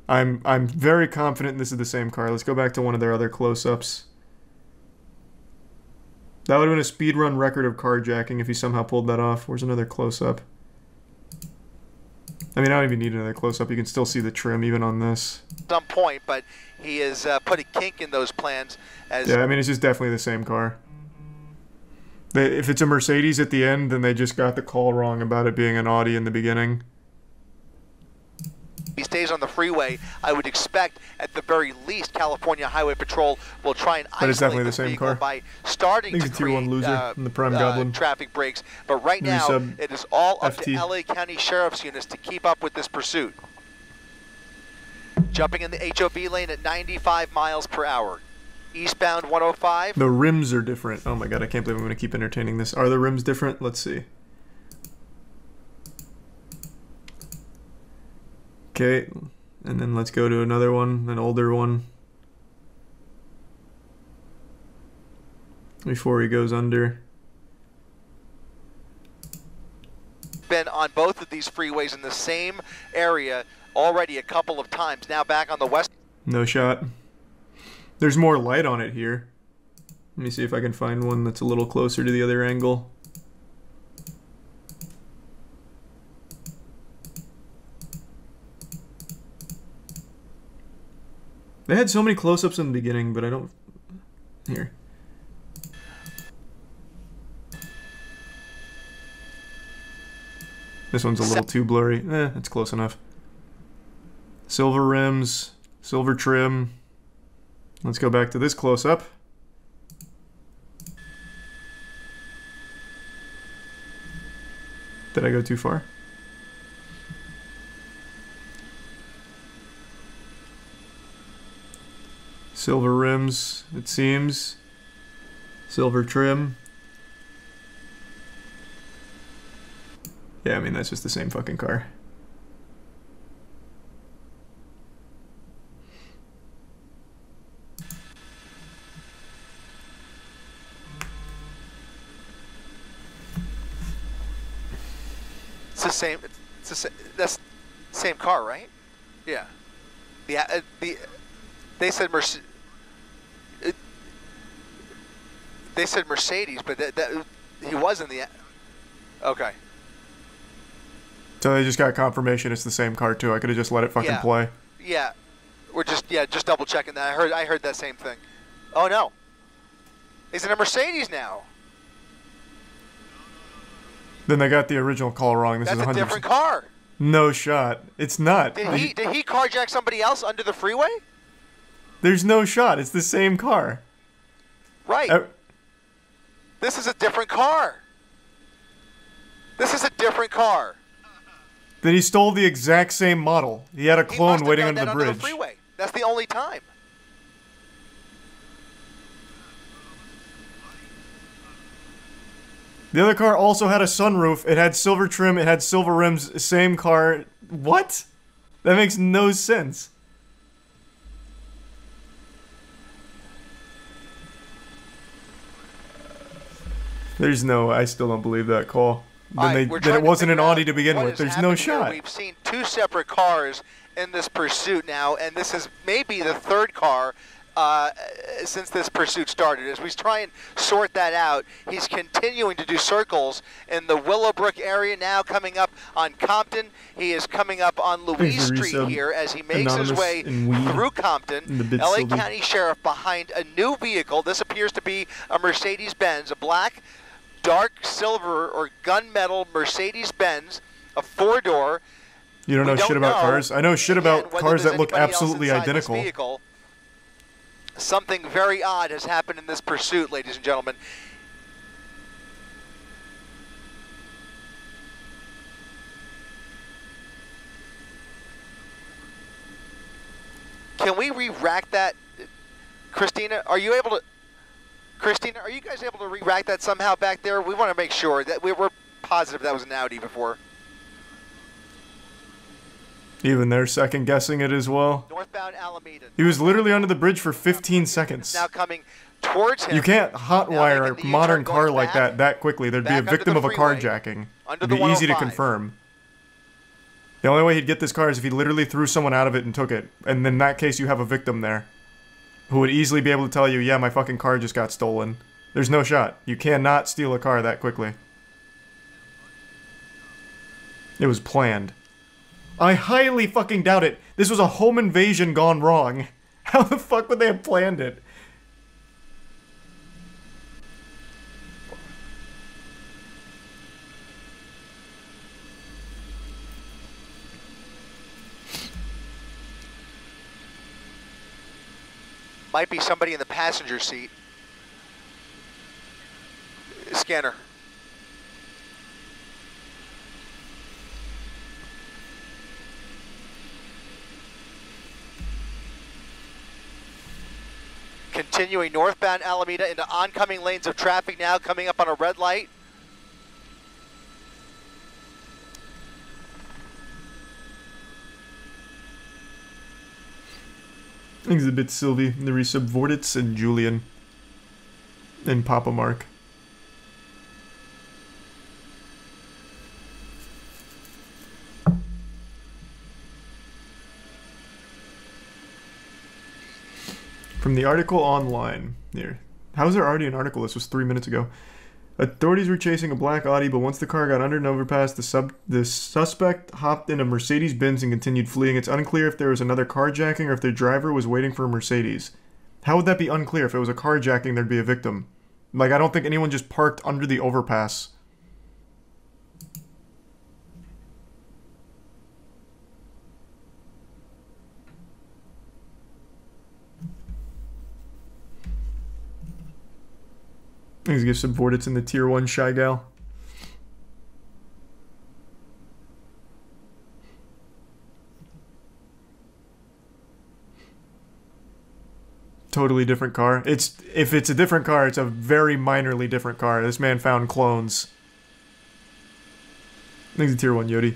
Speaker 1: I'm very confident this is the same car. Let's go back to one of their other close-ups. That would have been a speed run record of carjacking if he somehow pulled that off. Where's another close-up? I mean, I don't even need another close-up. You can still see the trim even on this.
Speaker 2: Some point, but he has put a kink in those plans. As
Speaker 1: yeah, I mean, it's just definitely the same car. If it's a Mercedes at the end, then they just got the call wrong about it being an Audi in the beginning.
Speaker 2: If he stays on the freeway, I would expect at the very least California Highway Patrol will try and
Speaker 1: But it's
Speaker 2: isolate
Speaker 1: definitely the
Speaker 2: this
Speaker 1: same
Speaker 2: vehicle
Speaker 1: car.
Speaker 2: by starting to
Speaker 1: Tier 1
Speaker 2: create
Speaker 1: loser in the Prime Goblin.
Speaker 2: traffic breaks. But right now,
Speaker 1: Resub
Speaker 2: it is all up
Speaker 1: FT.
Speaker 2: to LA County Sheriff's units to keep up with this pursuit. Jumping in the HOV lane at 95 miles per hour. Eastbound 105.
Speaker 1: The rims are different. Oh my god, I can't believe I'm going to keep entertaining this. Are the rims different? Let's see. Okay, and then let's go to another one, an older one. Before he goes under.
Speaker 2: Been on both of these freeways in the same area already a couple of times. Now back on the west.
Speaker 1: No shot. There's more light on it here. Let me see if I can find one that's a little closer to the other angle. They had so many close-ups in the beginning, but I don't... Here. This one's a little too blurry. It's close enough. Silver rims, silver trim. Let's go back to this close-up. Did I go too far? Silver rims, it seems. Silver trim. Yeah, I mean, that's just the same fucking car.
Speaker 2: It's the same. It's the same. That's the same car, right? Yeah. They said They said Mercedes, but he was in the. Okay.
Speaker 1: So they just got confirmation it's the same car too. I could have just let it fucking play.
Speaker 2: Yeah. We're just double checking that. I heard that same thing. Oh no. He's in a Mercedes now.
Speaker 1: Then they got the original call wrong. This
Speaker 2: That's
Speaker 1: is 100%.
Speaker 2: a different car.
Speaker 1: No shot. It's not.
Speaker 2: Did he carjack somebody else under the freeway?
Speaker 1: There's no shot. It's the same car.
Speaker 2: Right. This is a different car. This is a different car.
Speaker 1: Then he stole the exact same model. He had a clone waiting under the bridge.
Speaker 2: Under the freeway. That's the only time.
Speaker 1: The other car also had a sunroof. It had silver trim. It had silver rims. Same car. What? That makes no sense. There's no... I still don't believe that call. Then it wasn't an Audi to begin with. There's no shot.
Speaker 2: We've seen two separate cars in this pursuit now, and this is maybe the third car since this pursuit started. As we try and sort that out, he's continuing to do circles in the Willowbrook area, now coming up on Compton. He is coming up on Louise Street here as he makes his way through Compton. LA County Sheriff behind a new vehicle. This appears to be a Mercedes-Benz, a black, dark silver or gunmetal Mercedes-Benz, a four-door.
Speaker 1: You don't know shit about cars? I know shit about cars that look absolutely identical.
Speaker 2: Something very odd has happened in this pursuit, ladies and gentlemen. Can we re-rack that? Christina, are you able to... Christina, are you guys able to re-rack that somehow back there? We want to make sure that we're positive that was an Audi before.
Speaker 1: Even they're second guessing it as well.
Speaker 2: Northbound Alameda.
Speaker 1: He was literally under the bridge for 15 seconds.
Speaker 2: Now coming towards him.
Speaker 1: You can't hotwire a modern car like that quickly. There'd be a victim of a carjacking. It'd be easy to confirm. The only way he'd get this car is if he literally threw someone out of it and took it. And in that case, you have a victim there who would easily be able to tell you, yeah, my fucking car just got stolen. There's no shot. You cannot steal a car that quickly. It was planned. I highly fucking doubt it. This was a home invasion gone wrong. How the fuck would they have planned it?
Speaker 2: Might be somebody in the passenger seat. Scanner. Continuing northbound Alameda into oncoming lanes of traffic now, coming up on a red light.
Speaker 1: Exhibit Sylvie, the Subordinates, and Julian. And Papa Mark. From the article online. Here. How is there already an article? This was 3 minutes ago. Authorities were chasing a black Audi, but once the car got under an overpass, the suspect hopped in a Mercedes-Benz and continued fleeing. It's unclear if there was another carjacking or if the driver was waiting for a Mercedes. How would that be unclear? If it was a carjacking, there'd be a victim. Like, I don't think anyone just parked under the overpass. These give subordinates in the tier 1 Shy Gal. Totally different car. If it's a different car, it's a very minorly different car. This man found clones. I think it's a tier 1 Yodi.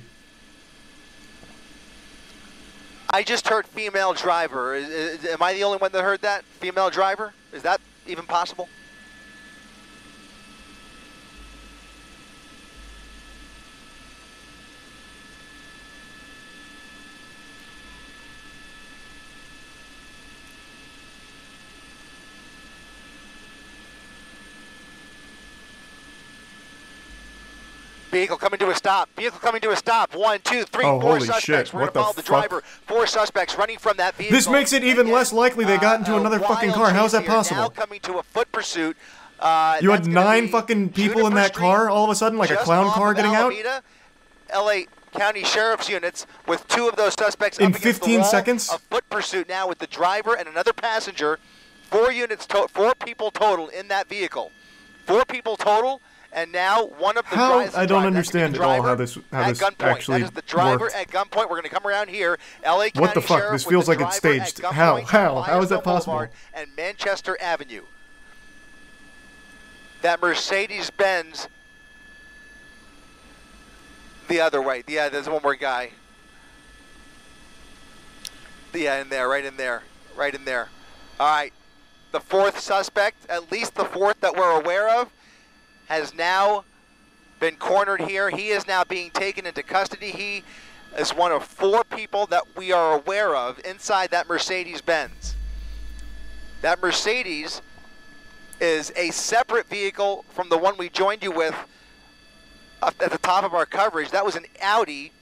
Speaker 2: I just heard female driver. Am I the only one that heard that? Female driver? Is that even possible? Vehicle coming to a stop. Vehicle coming to a stop. 1, 2, 3, 4 suspects.
Speaker 1: Shit.
Speaker 2: We're going to follow the driver. 4 suspects running from that vehicle.
Speaker 1: This makes it even less likely they got into another fucking car. How is that possible?
Speaker 2: Now coming to a foot pursuit.
Speaker 1: You had 9 fucking people in that car all of a sudden, like a clown car getting out?
Speaker 2: LA County Sheriff's units with 2 of those suspects
Speaker 1: in
Speaker 2: up against
Speaker 1: 15
Speaker 2: the wall.
Speaker 1: seconds?
Speaker 2: A foot pursuit now with the driver and another passenger. 4 people total in that vehicle. 4 people total. And now one of the drivers.
Speaker 1: I don't understand at all how this actually
Speaker 2: That is the driver
Speaker 1: worked.
Speaker 2: at gunpoint. We're going to come around here. LA County
Speaker 1: What the fuck?
Speaker 2: Sheriff
Speaker 1: This feels like it's staged. How is that possible?
Speaker 2: Boulevard and Manchester Avenue. That Mercedes-Benz. The other way. Yeah, there's one more guy. Yeah, in there, right in there. Right in there. All right. The 4th suspect, at least the 4th that we're aware of, has now been cornered here. He is now being taken into custody. He is one of 4 people that we are aware of inside that Mercedes-Benz. That Mercedes is a separate vehicle from the one we joined you with up at the top of our coverage. That was an Audi.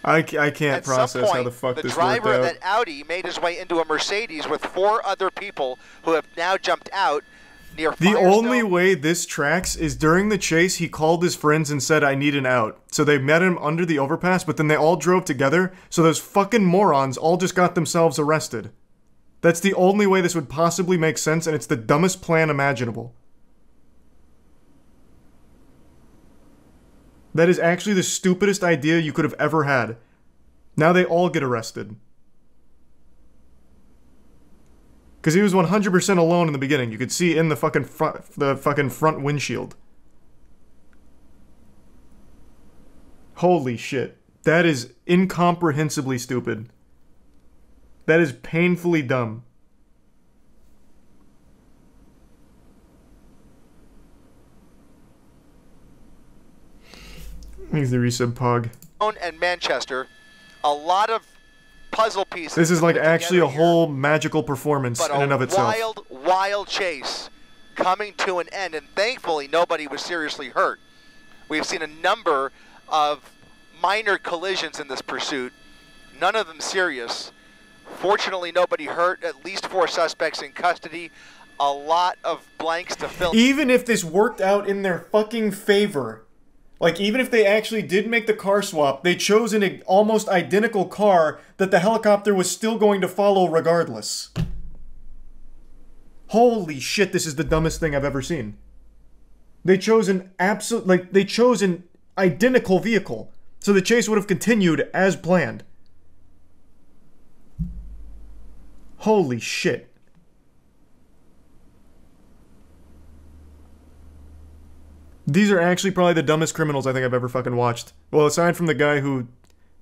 Speaker 1: I can't process how the fuck this worked out.
Speaker 2: The driver of that Audi made his way into a Mercedes with 4 other people who have now jumped out.
Speaker 1: The only way this tracks is during the chase, he called his friends and said, I need an out. So they met him under the overpass, but then they all drove together, so those fucking morons all just got themselves arrested. That's the only way this would possibly make sense, and it's the dumbest plan imaginable. That is actually the stupidest idea you could have ever had. Now they all get arrested. Because he was 100% alone in the beginning. You could see in the fucking front windshield. Holy shit. That is incomprehensibly stupid. That is painfully dumb. Thanks the resub Pog.
Speaker 2: And Manchester, a lot of puzzle pieces.
Speaker 1: This is like actually a whole magical performance
Speaker 2: but
Speaker 1: in and of itself.
Speaker 2: Wild chase coming to an end, and thankfully nobody was seriously hurt. We've seen a number of minor collisions in this pursuit, none of them serious. Fortunately, nobody hurt, at least 4 suspects in custody, a lot of blanks to fill.
Speaker 1: Even if this worked out in their fucking favor, like even if they actually did make the car swap, they chose an almost identical car that the helicopter was still going to follow regardless. Holy shit, this is the dumbest thing I've ever seen. They chose an they chose an identical vehicle, so the chase would have continued as planned. Holy shit. These are actually probably the dumbest criminals I think I've ever fucking watched. Well, aside from the guy who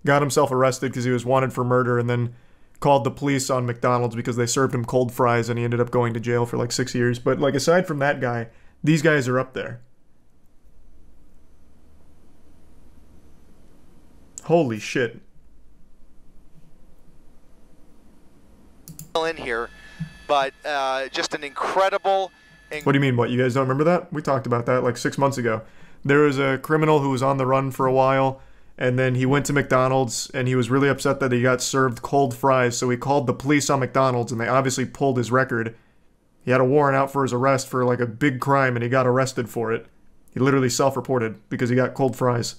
Speaker 1: got himself arrested because he was wanted for murder and then called the police on McDonald's because they served him cold fries and he ended up going to jail for like 6 years. But like aside from that guy, these guys are up there. Holy shit.
Speaker 2: In here, but just an incredible.
Speaker 1: What do you mean? What, you guys don't remember that? We talked about that like 6 months ago. There was a criminal who was on the run for a while, and then he went to McDonald's, and he was really upset that he got served cold fries, so he called the police on McDonald's, and they obviously pulled his record. He had a warrant out for his arrest for like a big crime, and he got arrested for it. He literally self-reported because he got cold fries.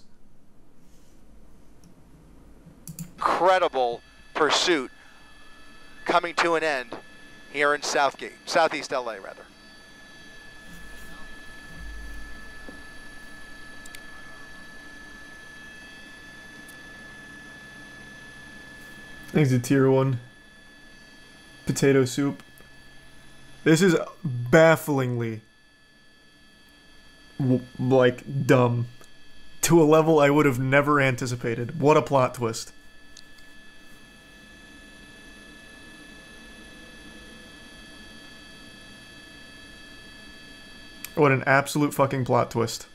Speaker 2: Incredible pursuit coming to an end here in Southeast LA, rather.
Speaker 1: Thanks to tier 1. Potato soup. This is bafflingly like dumb to a level I would have never anticipated. What a plot twist. What an absolute fucking plot twist.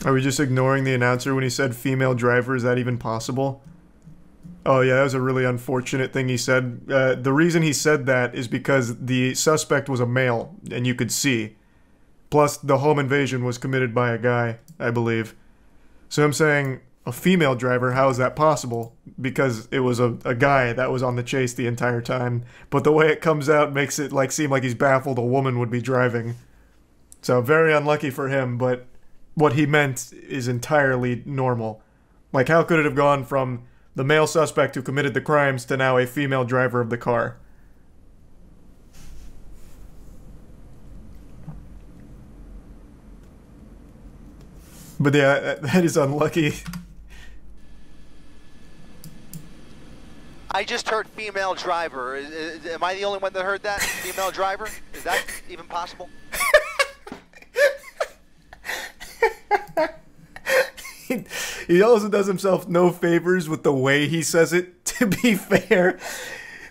Speaker 1: Are we just ignoring the announcer when he said female driver? Is that even possible? Oh yeah, that was a really unfortunate thing he said. The reason he said that is because the suspect was a male, and you could see. Plus, the home invasion was committed by a guy, I believe. So I'm saying, a female driver, how is that possible? Because it was a guy that was on the chase the entire time. But the way it comes out makes it like seem like he's baffled a woman would be driving. So very unlucky for him, but what he meant is entirely normal. Like, how could it have gone from the male suspect who committed the crimes to now a female driver of the car? But yeah, that is unlucky.
Speaker 2: I just heard female driver. Am I the only one that heard that? Female driver? Is that even possible?
Speaker 1: He also does himself no favors with the way he says it, to be fair.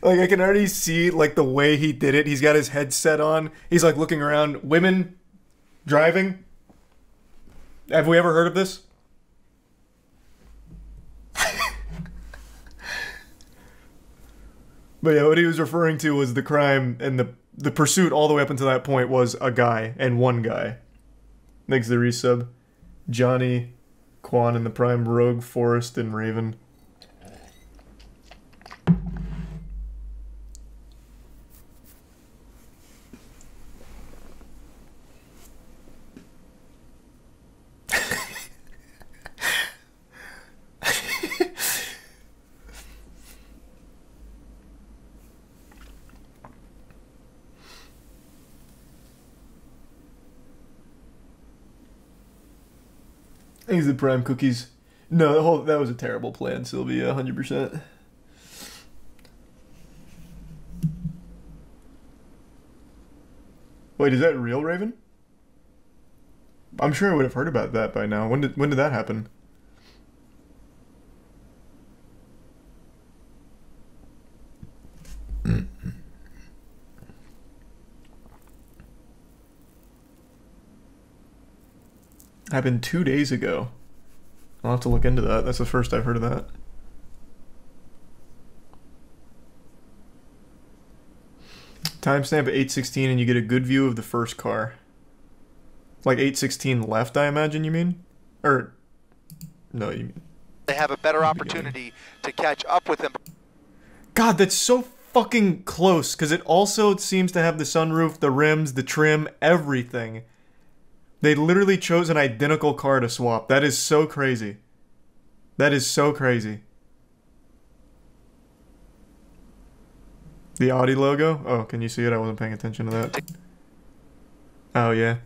Speaker 1: Like, I can already see, like, the way he did it. He's got his headset on. He's, like, looking around. Women driving? Have we ever heard of this? But yeah, what he was referring to was the crime, and the pursuit all the way up until that point was a guy, and one guy. Thanks to the resub. Johnny, Quan in the Prime, Rogue, Forrest, and Raven. Thanks to the Prime cookies. No, that was a terrible plan, Sylvia, 100%. Wait, is that real, Raven? I'm sure I would have heard about that by now. When did that happen? Happened 2 days ago. I'll have to look into that. That's the first I've heard of that. Timestamp at 8:16 and you get a good view of the first car. Like 8:16 left, I imagine you mean? Or, no, you mean...
Speaker 2: They have a better opportunity to catch up with him.
Speaker 1: God, that's so fucking close, because it also seems to have the sunroof, the rims, the trim, everything. They literally chose an identical car to swap. That is so crazy. That is so crazy. The Audi logo? Oh, can you see it? I wasn't paying attention to that. Oh, yeah.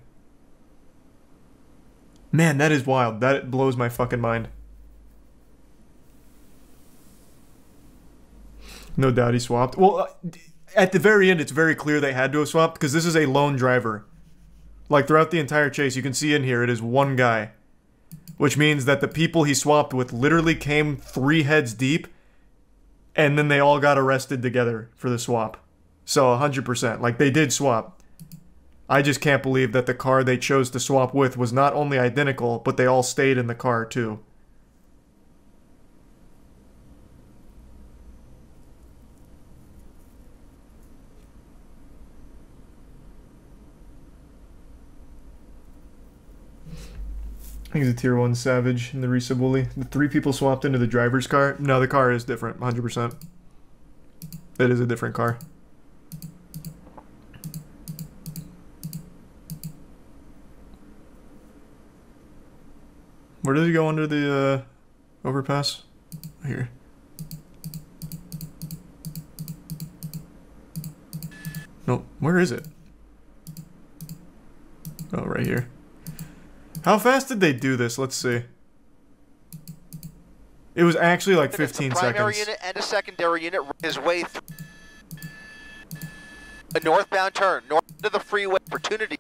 Speaker 1: Man, that is wild. That blows my fucking mind. No doubt he swapped. Well, at the very end, it's very clear they had to have swapped because this is a lone driver. Like, throughout the entire chase, you can see in here, it is one guy. Which means that the people he swapped with literally came 3 heads deep, and then they all got arrested together for the swap. So, 100%. Like, they did swap. I just can't believe that the car they chose to swap with was not only identical, but they all stayed in the car, too. I think it's a Tier 1 Savage in the Risa Bully. The 3 people swapped into the driver's car. No, the car is different, 100%. It is a different car. Where does he go under the overpass? Here. No, where is it? Oh, right here. How fast did they do this? Let's see. It was actually like 15 seconds.
Speaker 2: A primary unit and a secondary unit his way through a northbound turn, north of the freeway opportunity.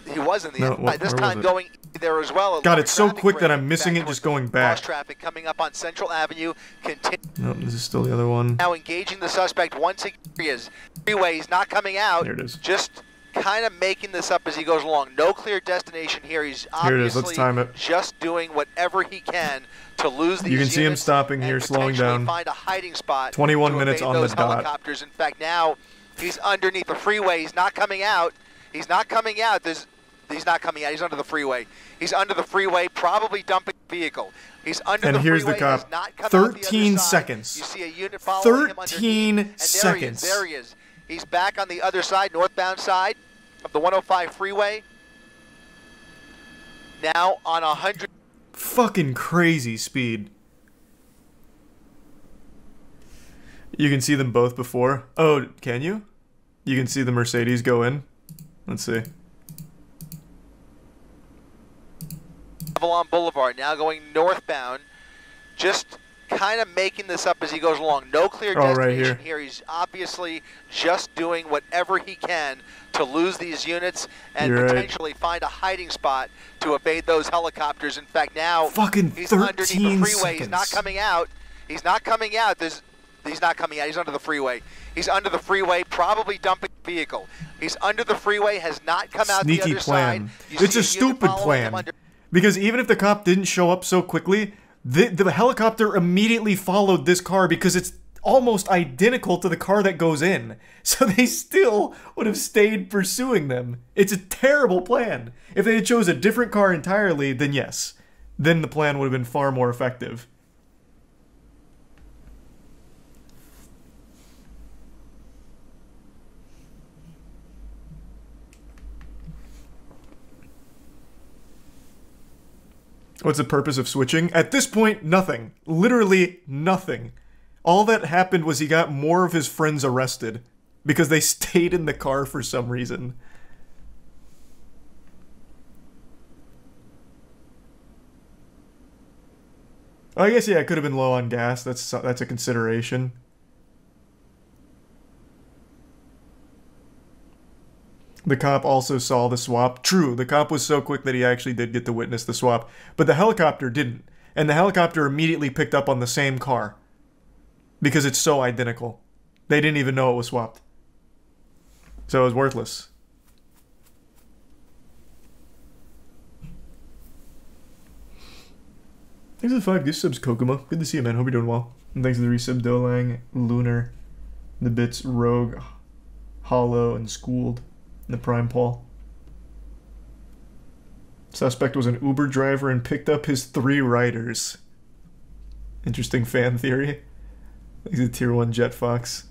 Speaker 2: He was in the end. This time going there as well.
Speaker 1: God, it's so quick that I'm missing it just going back.
Speaker 2: Cross traffic coming up on Central Avenue.
Speaker 1: Nope, this is still the other one.
Speaker 2: Now engaging the suspect once again. Freeway, he's not coming out.
Speaker 1: There it is.
Speaker 2: Just kind of making this up as he goes along. No clear destination here. He's obviously
Speaker 1: Let's time it.
Speaker 2: just doing whatever he can to lose these
Speaker 1: You can see him stopping here, slowing down.
Speaker 2: Find a hiding spot
Speaker 1: 21 minutes on the dot.
Speaker 2: Helicopters. In fact, now he's underneath the freeway. He's not coming out. He's not coming out. He's not coming out. He's under the freeway. He's under the freeway, probably dumping the vehicle. He's under the freeway.
Speaker 1: And here's the cop. 13 seconds.
Speaker 2: You see a unit following him underneath.
Speaker 1: 13 seconds.
Speaker 2: There he is. He's back on the other side, northbound side of the 105 freeway. Now on 100.
Speaker 1: Fucking crazy speed. You can see them both before. Oh, can you? You can see the Mercedes go in. Let's see.
Speaker 2: Avalon Boulevard now going northbound. Just kind of making this up as he goes along. No clear destination here. He's obviously just doing whatever he can to lose these units and potentially find a hiding spot to evade those helicopters. In fact, now
Speaker 1: fucking
Speaker 2: he's underneath the freeway. He's not coming out. He's not coming out. He's not coming out. He's under the freeway. He's under the freeway, probably dumping the vehicle. He's under the freeway, has not come out the other side.
Speaker 1: It's a stupid plan. Because even if the cop didn't show up so quickly, the helicopter immediately followed this car because it's almost identical to the car that goes in. So they still would have stayed pursuing them. It's a terrible plan. If they had chose a different car entirely, then yes. Then the plan would have been far more effective. What's the purpose of switching? At this point, nothing. Literally nothing. All that happened was he got more of his friends arrested because they stayed in the car for some reason. I guess, yeah, it could have been low on gas. That's a consideration. The cop also saw the swap. True, the cop was so quick that he actually did get to witness the swap. But the helicopter didn't. And the helicopter immediately picked up on the same car. Because it's so identical. They didn't even know it was swapped. So it was worthless. Thanks for the 5 gift subs, Kokomo. Good to see you, man. Hope you're doing well. And thanks to the resub, Dolang, Lunar, the bits, Rogue, Hollow, and Schooled, and the Prime Paul. Suspect was an Uber driver and picked up his 3 riders. Interesting fan theory. He's a tier 1 Jet Fox.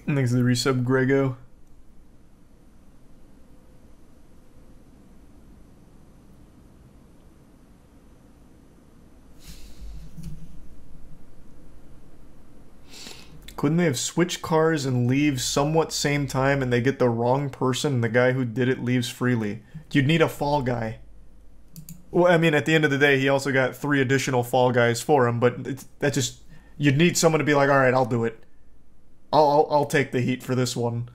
Speaker 1: Thanks to the resub, Grego. Couldn't they have switched cars and leave somewhat same time and they get the wrong person and the guy who did it leaves freely? You'd need a fall guy. Well, I mean, at the end of the day, he also got 3 additional fall guys for him, but that just... You'd need someone to be like, alright, I'll do it. I'll take the heat for this one.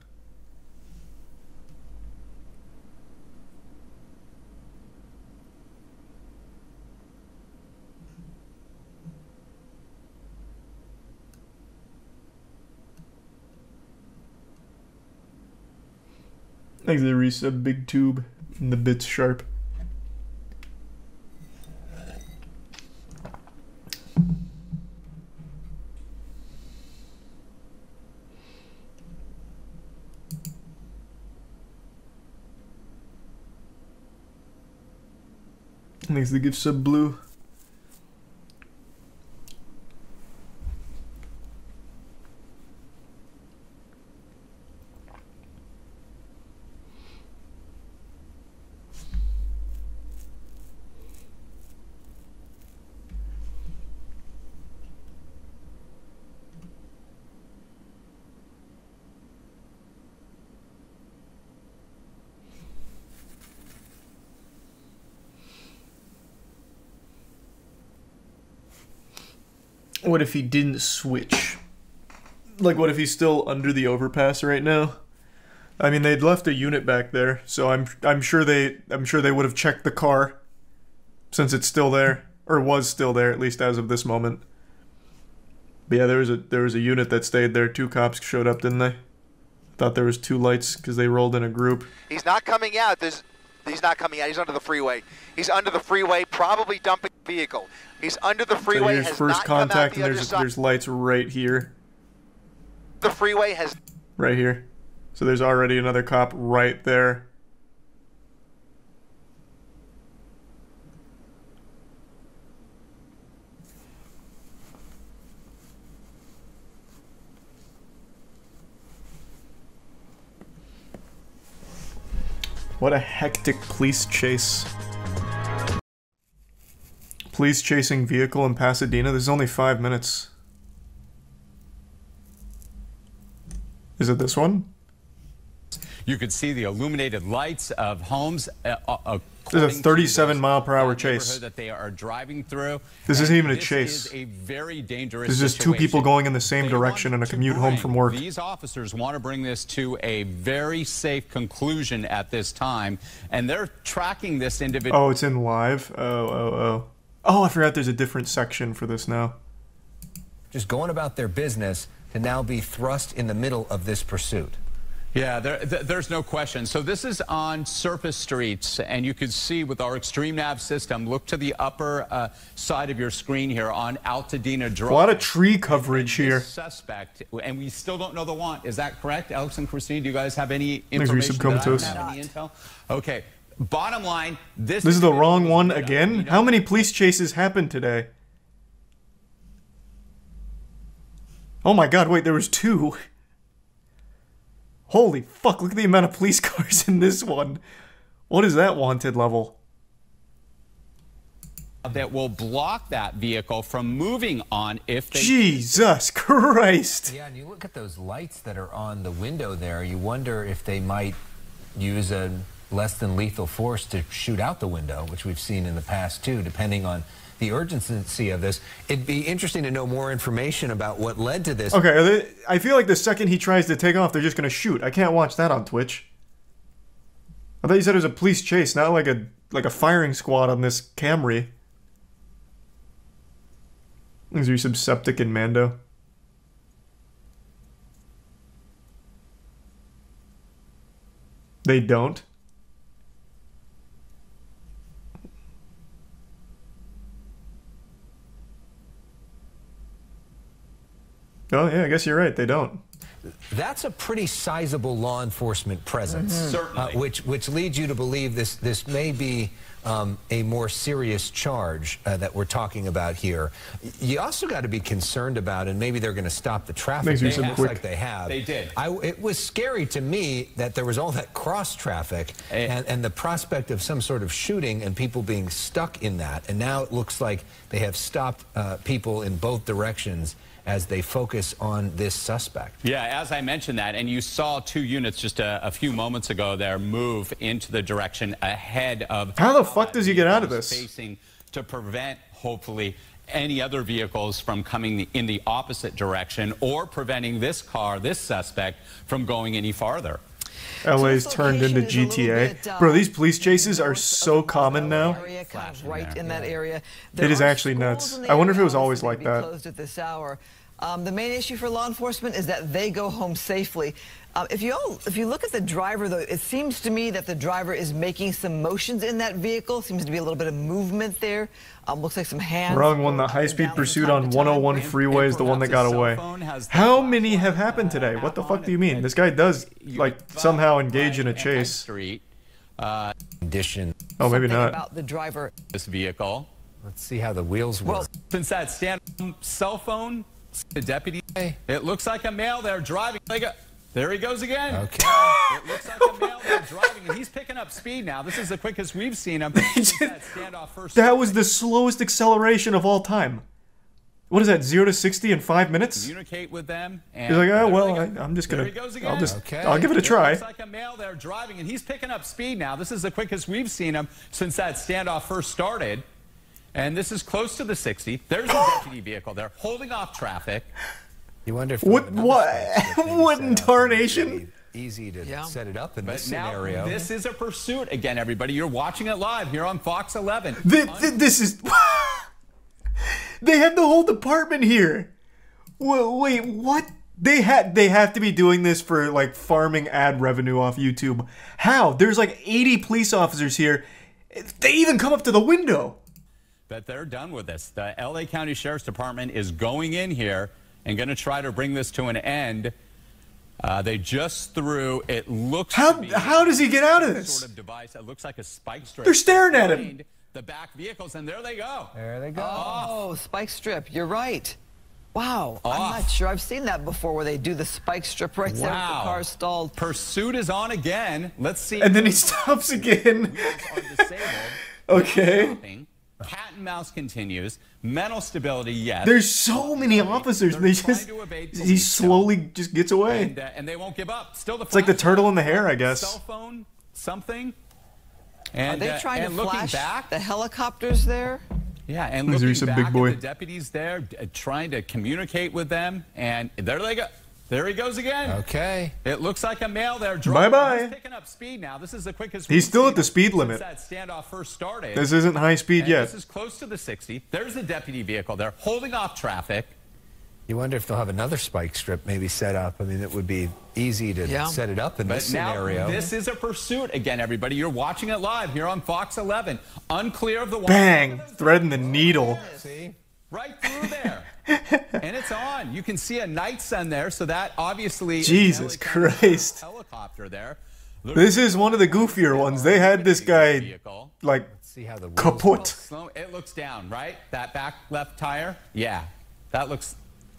Speaker 1: Thanks to the resub, Big Tube, and the bits sharp. Thanks to the gift sub, Blue. What if he didn't switch? Like, what if he's still under the overpass right now? I mean, they'd left a unit back there, so I'm sure they would have checked the car since it's still there, or was still there at least as of this moment. But yeah, there was a unit that stayed there. 2 cops showed up, didn't they? Thought there was 2 lights because they rolled in a group.
Speaker 2: He's not coming out. He's not coming out. He's under the freeway. He's under the freeway, probably dumping the vehicle. He's under the freeway.
Speaker 1: So here's first contact, and there's lights right here.
Speaker 2: The freeway has...
Speaker 1: Right here. So there's already another cop right there. What a hectic police chase. Police chasing vehicle in Pasadena. There's only 5 minutes. Is it this one?
Speaker 16: You could see the illuminated lights of homes.
Speaker 1: There's a 37-mile-per-hour chase.
Speaker 16: That they are driving through.
Speaker 1: This isn't even a chase.
Speaker 16: This is a very dangerous
Speaker 1: There's just 2 people going in the same direction in a commute home from work.
Speaker 16: These officers want to bring this to a very safe conclusion at this time, and they're tracking this individual.
Speaker 1: Oh, it's in live? Oh, I forgot there's a different section for this now.
Speaker 9: Just going about their business to now be thrust in the middle of this pursuit.
Speaker 16: Yeah, there's no question. So this is on surface streets, and you can see with our Extreme Nav system, look to the upper side of your screen here on Altadena Drive.
Speaker 1: A lot of tree coverage here.
Speaker 16: Suspect, and we still don't know the want. Is that correct, Alex and Christine? Do you guys have any information? That I don't have any intel? Okay. Bottom line, this
Speaker 1: is the wrong one again? How many police chases happened today? Oh my god, wait, there was 2. Holy fuck, look at the amount of police cars in this one. What is that wanted level?
Speaker 16: that will block that vehicle from moving on if they...
Speaker 1: Jesus Christ.
Speaker 9: Yeah, and you look at those lights that are on the window there, you wonder if they might use a less than lethal force to shoot out the window, which we've seen in the past too, depending on the urgency of this. It'd be interesting to know more information about what led to this.
Speaker 1: Okay, I feel like the second he tries to take off, they're just going to shoot. I can't watch that on Twitch. I thought you said it was a police chase, not like a firing squad on this Camry. Is there some septic in Mando? They don't? Oh, yeah, I guess you're right. They don't.
Speaker 9: That's a pretty sizable law enforcement presence.
Speaker 16: Certainly.
Speaker 9: Which leads you to believe this may be a more serious charge that we're talking about here. You also got to be concerned about, and maybe they're going to stop the traffic.
Speaker 1: Makes me
Speaker 9: Like they have.
Speaker 16: They did.
Speaker 9: It was scary to me that there was all that cross traffic and the prospect of some sort of shooting and people being stuck in that. And now it looks like they have stopped people in both directions as they focus on this suspect.
Speaker 16: Yeah, as I mentioned that, and you saw 2 units just a few moments ago there move into the direction ahead of...
Speaker 1: How the fuck does he get out of this?
Speaker 16: Facing to prevent, hopefully, any other vehicles from coming in the opposite direction or preventing this car, this suspect, from going any farther.
Speaker 1: LA's turned into GTA. Bro, these police chases are so common now.
Speaker 11: Right in that area.
Speaker 1: It is actually nuts. I wonder if it was always like that.
Speaker 11: Closed at this hour. The main issue for law enforcement is that they go home safely. If you look at the driver, though, it seems to me that the driver is making some motions in that vehicle. Seems to be a little bit of movement there. Looks like some hands.
Speaker 1: Wrong one. The high-speed pursuit on 101 freeway is the one that got away. How many have happened today? What the fuck do you mean? This guy does, like, somehow engage in a chase.
Speaker 9: Condition.
Speaker 1: Oh, maybe not.
Speaker 11: About the driver.
Speaker 16: This vehicle.
Speaker 9: Let's see how the wheels work.
Speaker 16: Well, since that cell phone, the deputy, it looks like a male there driving. There he goes again.
Speaker 9: Okay.
Speaker 16: It looks like a male there driving, and he's picking up speed now. This is the quickest we've seen him since that standoff first.
Speaker 1: That was the slowest acceleration of all time. What is that, 0 to 60 in 5 minutes?
Speaker 16: Communicate with them. And
Speaker 1: he's like, oh, well, I'm just gonna, I'll give it a try.
Speaker 16: It looks like a male there driving, and he's picking up speed now. This is the quickest we've seen him since that standoff first started. And this is close to the 60. There's a deputy vehicle there holding off traffic.
Speaker 9: You wonder if
Speaker 1: what in tarnation?
Speaker 9: Easy to set it up in this
Speaker 16: scenario. This is a pursuit again, everybody. You're watching it live here on Fox 11.
Speaker 1: This is. They had the whole department here. Wait, what? They have to be doing this for like farming ad revenue off YouTube. How? There's like 80 police officers here. They even come up to the window.
Speaker 16: But they're done with this. The LA County Sheriff's Department is going in here and going to try to bring this to an end. They just threw, it looks
Speaker 1: how does he get out of this?
Speaker 16: Sort of device. It looks like a spike strip.
Speaker 1: They're staring at him.
Speaker 16: The back vehicles, and there they go.
Speaker 9: There they go.
Speaker 11: Oh, spike strip. You're right. Wow. I'm not sure. I've seen that before where they do the spike strip right there with the car stalled.
Speaker 16: Pursuit is on again. Let's see.
Speaker 1: And then he stops again. Okay.
Speaker 16: Cat and mouse continues. Mental stability, yes.
Speaker 1: There's so many officers. They just he slowly just gets away.
Speaker 16: And they won't give up. Still the
Speaker 1: it's like the turtle in the hair, I guess.
Speaker 16: Cell phone, something. And,
Speaker 11: are they trying to
Speaker 16: looking
Speaker 11: flash
Speaker 16: back,
Speaker 11: the helicopters there?
Speaker 16: Yeah, and looking back at the deputies there, trying to communicate with them, and there they go. There he goes again.
Speaker 9: Okay.
Speaker 16: It looks like a male there driving.
Speaker 1: Bye-bye.
Speaker 16: He's picking up speed now. This is the quickest.
Speaker 1: He's still at the speed limit.
Speaker 16: Since that standoff first started.
Speaker 1: This isn't high speed yet.
Speaker 16: This is close to the 60. There's a deputy vehicle there holding off traffic.
Speaker 9: You wonder if they'll have another spike strip maybe set up. I mean, it would be easy to set it up in this scenario.
Speaker 16: Now, this is a pursuit again, everybody. You're watching it live here on Fox 11. Unclear of the
Speaker 1: bang, threading the needle.
Speaker 16: See? Right through there. And it's on. You can see a night sun there, so that obviously
Speaker 1: Jesus Christ.
Speaker 16: Helicopter there.
Speaker 1: This is one of the goofier ones. They had this guy like kaput.
Speaker 16: It looks down, right? That back left tire? Yeah. That looks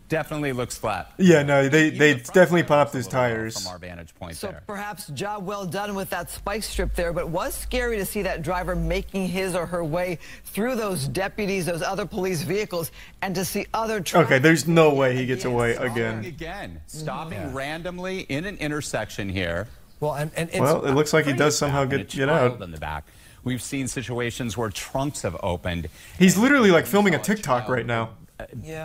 Speaker 16: definitely looks flat.
Speaker 1: Yeah, no, they definitely popped his tires.
Speaker 16: From our vantage point
Speaker 11: So
Speaker 16: there.
Speaker 11: perhaps job well done with that spike strip there, but was scary to see that driver making his or her way through those deputies, those other police vehicles, and to see other trucks.
Speaker 1: Okay, there's no way he gets away again.
Speaker 16: Stopping randomly in an intersection here.
Speaker 9: Well, and
Speaker 1: well, it looks like he does somehow get out.
Speaker 16: In the back. We've seen situations where trunks have opened.
Speaker 1: He's literally like filming a TikTok right now.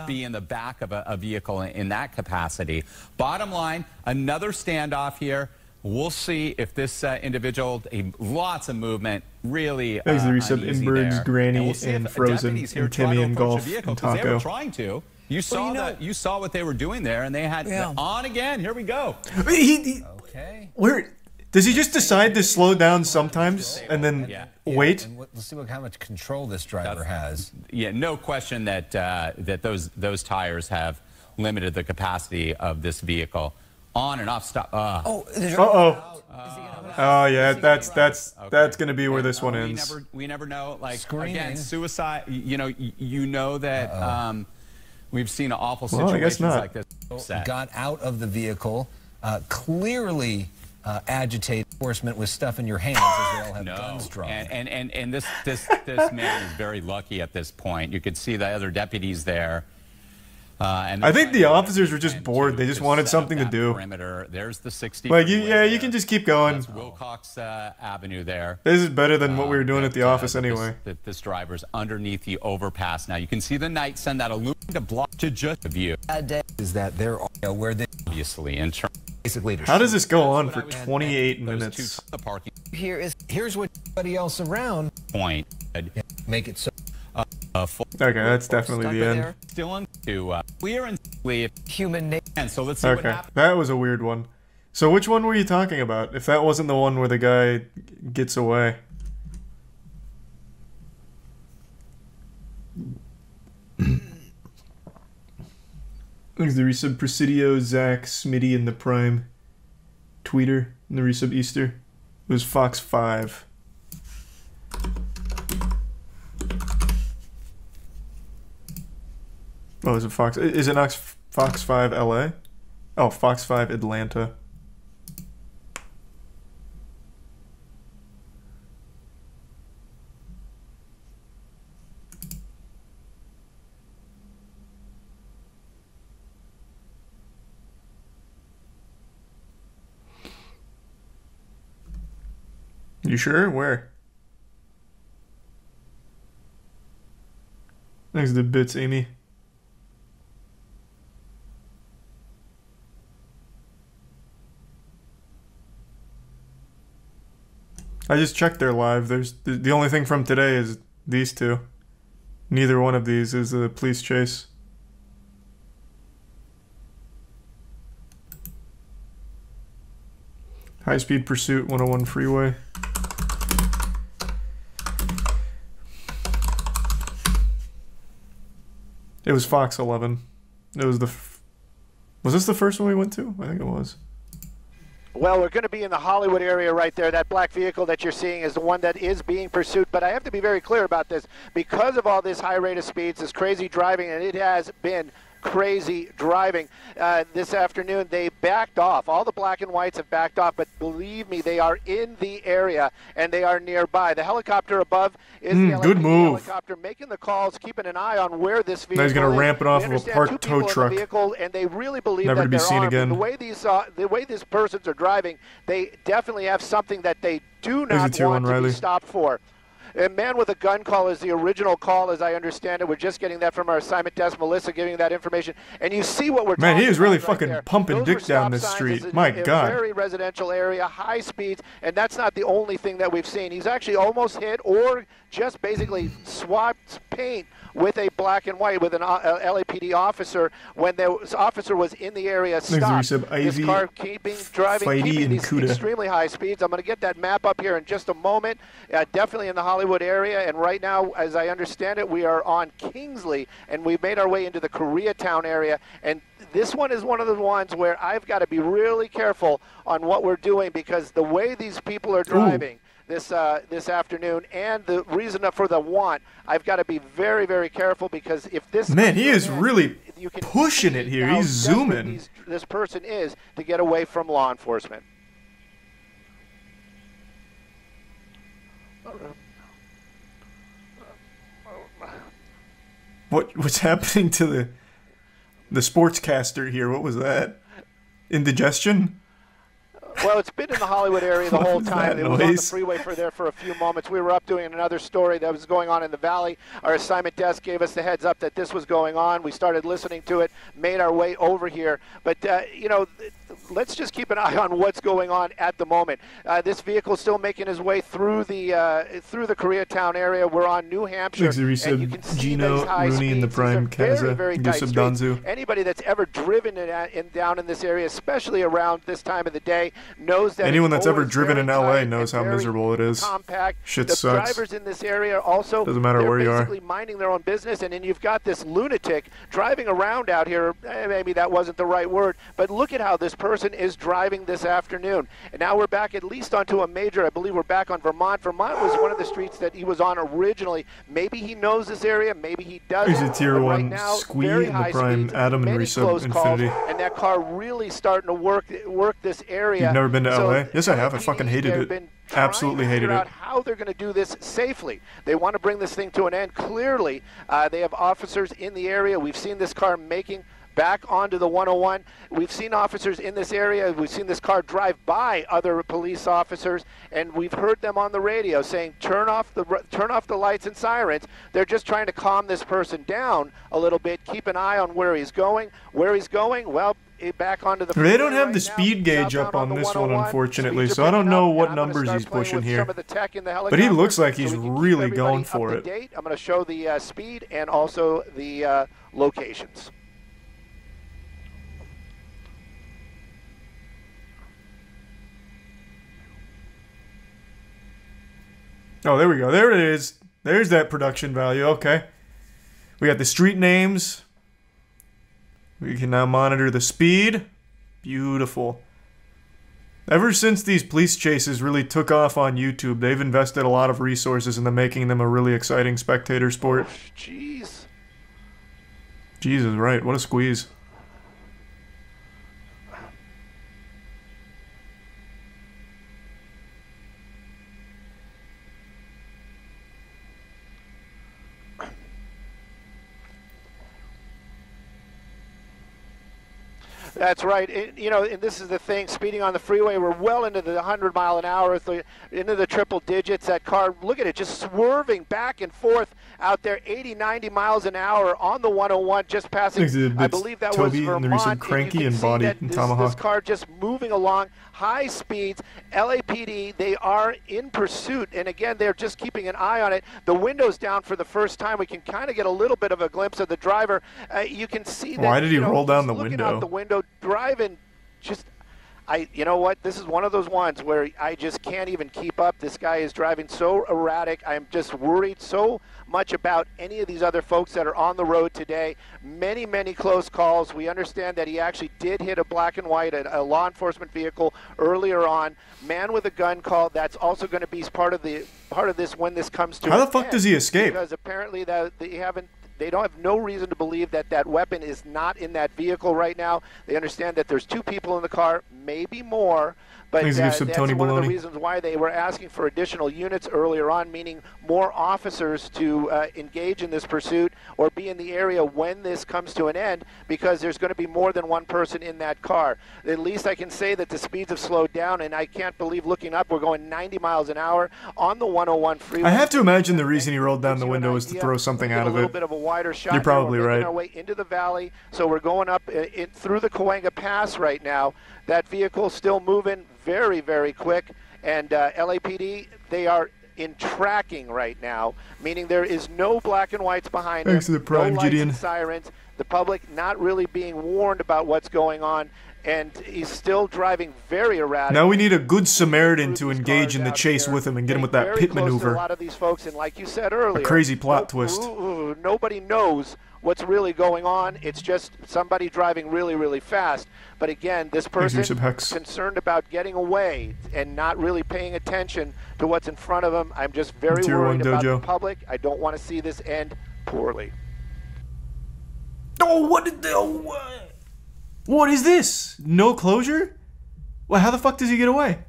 Speaker 16: Be in the back of a vehicle in that capacity. Bottom line, another standoff here. We'll see if this individual, lots of movement, really
Speaker 1: Thanks to the resub Inberg's Granny and Frozen and Timmy and Golf and Taco.
Speaker 16: They were trying to. You saw you saw what they were doing there, and they had on again. Here we go.
Speaker 9: Okay.
Speaker 1: Where does he just decide to slow down sometimes and then wait?
Speaker 9: And let's see how much control this driver has.
Speaker 16: Yeah, no question that that those tires have limited the capacity of this vehicle. On and off stop.
Speaker 1: Oh yeah, that's gonna be where this one ends.
Speaker 16: We never know. Like again, suicide. You know that we've seen awful situations like this.
Speaker 9: Got out of the vehicle, clearly agitated enforcement with stuff in your hands as they all have guns drawn.
Speaker 16: And this man is very lucky at this point. You could see the other deputies there. And
Speaker 1: I think the officers were just bored. They just wanted something to do.
Speaker 16: Perimeter. There's the 60.
Speaker 1: Like you can just keep going.
Speaker 16: That's Wilcox Avenue there.
Speaker 1: This is better than what we were doing at the office anyway.
Speaker 16: This driver's underneath the overpass now. You can see the night sun that illuminated block to just view.
Speaker 9: Is that there where they
Speaker 16: obviously in turn.
Speaker 9: Basically,
Speaker 1: how does this go on for 28 minutes?
Speaker 9: Here's what everybody else around
Speaker 16: point.
Speaker 9: Make it so.
Speaker 1: Okay, that's definitely the end.
Speaker 16: Still into clear and
Speaker 11: human nature.
Speaker 16: And so let's see what happens.
Speaker 1: That was a weird one. So which one were you talking about? If that wasn't the one where the guy gets away. Thanks the resub Presidio, Zach, Smitty, and the Prime tweeter in the resub Easter. It was Fox 5. Oh, is it Fox? Is it not Fox 5 LA? Oh, Fox 5 Atlanta. You sure? Where? Thanks to the bits, Amy. I just checked their live. There's the only thing from today is these two. Neither one of these is a police chase. High speed pursuit 101 freeway. It was Fox 11. It was was this the first one we went to? I think it was.
Speaker 17: Well, we're going to be in the Hollywood area right there. That black vehicle that you're seeing is the one that is being pursued. But I have to be very clear about this. Because of all this high rate of speeds, this crazy driving, and it has been crazy driving this afternoon, they backed off. All the black and whites have backed off, but believe me, they are in the area and they are nearby. The helicopter above is the
Speaker 1: good move.
Speaker 17: helicopter making the calls, keeping an eye on where this vehicle
Speaker 1: now he's going to ramp it off of a parked tow truck.
Speaker 17: Vehicle, and they really believe
Speaker 1: never
Speaker 17: that
Speaker 1: to be seen again.
Speaker 17: The way these persons are driving, they definitely have something that they do not want to be stopped for. A man with a gun call is the original call, as I understand it. We're just getting that from our assignment desk. Melissa giving that information. And you see what we're talking about.
Speaker 1: Man, he is really
Speaker 17: right
Speaker 1: fucking
Speaker 17: there.
Speaker 1: pumping dick down this street. My God.
Speaker 17: Very residential area, high speeds, and that's not the only thing that we've seen. He's actually almost hit or just basically swapped paint with a black and white with an LAPD officer when the officer was in the area stopped. This car driving these extremely high speeds. I'm going to get that map up here in just a moment. Definitely in the Hollywood area, and right now, as I understand it, we are on Kingsley, and we've made our way into the Koreatown area, and this one is one of the ones where I've got to be really careful on what we're doing because the way these people are driving, this afternoon, and the reason for the want. I've got to be very, very careful, because if this
Speaker 1: man, he is really pushing it here. He's zooming.
Speaker 17: This person is to get away from law enforcement.
Speaker 1: What's happening to the sportscaster here? What was that? Indigestion?
Speaker 17: Well, it's been in the Hollywood area the whole time. It was on the freeway for a few moments. We were up doing another story that was going on in the valley. Our assignment desk gave us the heads up that this was going on. We started listening to it, made our way over here. But, you know, let's just keep an eye on what's going on at the moment. This vehicle is still making his way through the Koreatown area. We're on New Hampshire.
Speaker 1: And you can see Gino, Rooney, and the Prime Kaza, Yusuf Danzu.
Speaker 17: Anybody that's ever driven down in this area, especially around this time of the day, knows that
Speaker 1: anyone that's ever driven in LA knows how miserable it is.
Speaker 17: Compact.
Speaker 1: Shit
Speaker 17: the
Speaker 1: sucks.
Speaker 17: Drivers in this area also
Speaker 1: doesn't matter where you are.
Speaker 17: Basically minding their own business, and then you've got this lunatic driving around out here. Maybe that wasn't the right word, but look at how this person is driving this afternoon. And now we're back at least onto a major. I believe we're back on Vermont. Vermont was one of the streets that he was on originally. Maybe he knows this area. Maybe he doesn't.
Speaker 1: There's a tier 1
Speaker 17: right now,
Speaker 1: Squee in the Prime,
Speaker 17: speeds,
Speaker 1: Adam, and Resub Infinity.
Speaker 17: And that car really starting to work this area.
Speaker 1: You've never been to LA? Yes, I have. I fucking hated it. Absolutely hated it.
Speaker 17: How they're going to do this safely. They want to bring this thing to an end. Clearly, they have officers in the area. We've seen this car making back onto the 101. We've seen officers in this area. We've seen this car drive by other police officers, and we've heard them on the radio saying, turn off the lights and sirens. They're just trying to calm this person down a little bit, keep an eye on where he's going. Where he's going, well, back onto the freeway.
Speaker 1: They don't have the speed gauge up on this one, unfortunately, so I don't know what numbers he's pushing here. But he looks like he's really going for it.
Speaker 17: I'm going to show the speed and also the locations.
Speaker 1: Oh, there we go. There it is. There's that production value. Okay. We got the street names. We can now monitor the speed. Beautiful. Ever since these police chases really took off on YouTube, they've invested a lot of resources into making them a really exciting spectator sport.
Speaker 17: Jeez.
Speaker 1: Jesus, right. What a squeeze.
Speaker 17: That's right. You know, and this is the thing, speeding on the freeway, we're well into the 100 mile an hour, into the triple digits. That car, look at it, just swerving back and forth out there, 80, 90 miles an hour on the 101, just passing, I believe that was Vermont.
Speaker 1: And Cranky and Body and Tomahawk.
Speaker 17: This car just moving along, high speeds. LAPD, they are in pursuit, and again, they're just keeping an eye on it. The window's down for the first time. We can kind of get a little bit of a glimpse of the driver. You can see that.
Speaker 1: Why did he roll down the
Speaker 17: window?
Speaker 1: window?
Speaker 17: Out the window, driving, just, you know what? This is one of those ones where I just can't even keep up. This guy is driving so erratic. I'm just worried so much about any of these other folks that are on the road today. Many, many close calls. We understand that he actually did hit a black and white, a law enforcement vehicle earlier on. Man with a gun call. That's also going to be part of this when this comes to.
Speaker 1: How the fuck does he escape?
Speaker 17: Because apparently they don't have no reason to believe that that weapon is not in that vehicle right now. They understand that there's 2 people in the car, maybe more, but that's one of the reasons why they were asking for additional units earlier on, meaning more officers to engage in this pursuit or be in the area when this comes to an end, because there's going to be more than one person in that car. At least I can say that the speeds have slowed down, and I can't believe, looking up, we're going 90 miles an hour on the 101 freeway.
Speaker 1: I have to imagine the reason he rolled down the window is to throw something out of it.
Speaker 17: Bit of a wider shot.
Speaker 1: You're probably
Speaker 17: right.
Speaker 1: We're
Speaker 17: making our way into the valley, so we're going up through the Cahuenga Pass right now. That vehicle still moving very, very quick, and LAPD, they are in tracking right now, meaning there is no black and whites behind
Speaker 1: Thanks
Speaker 17: them,
Speaker 1: to the Prime,
Speaker 17: no lights and sirens. The public not really being warned about what's going on. and he's still driving very erratic.
Speaker 1: Now we need a good Samaritan to engage in the chase with him and get him with that
Speaker 17: Very
Speaker 1: pit
Speaker 17: close to
Speaker 1: maneuver.
Speaker 17: a lot of these folks, and like you said earlier,
Speaker 1: A crazy plot twist.
Speaker 17: Nobody knows what's really going on. It's just somebody driving really, really fast. But again, this person is concerned about getting away and not really paying attention to what's in front of him. I'm just very worried about the public. I don't want to see this end poorly.
Speaker 1: Oh, what did what is this? No closure? Well, how the fuck does he get away?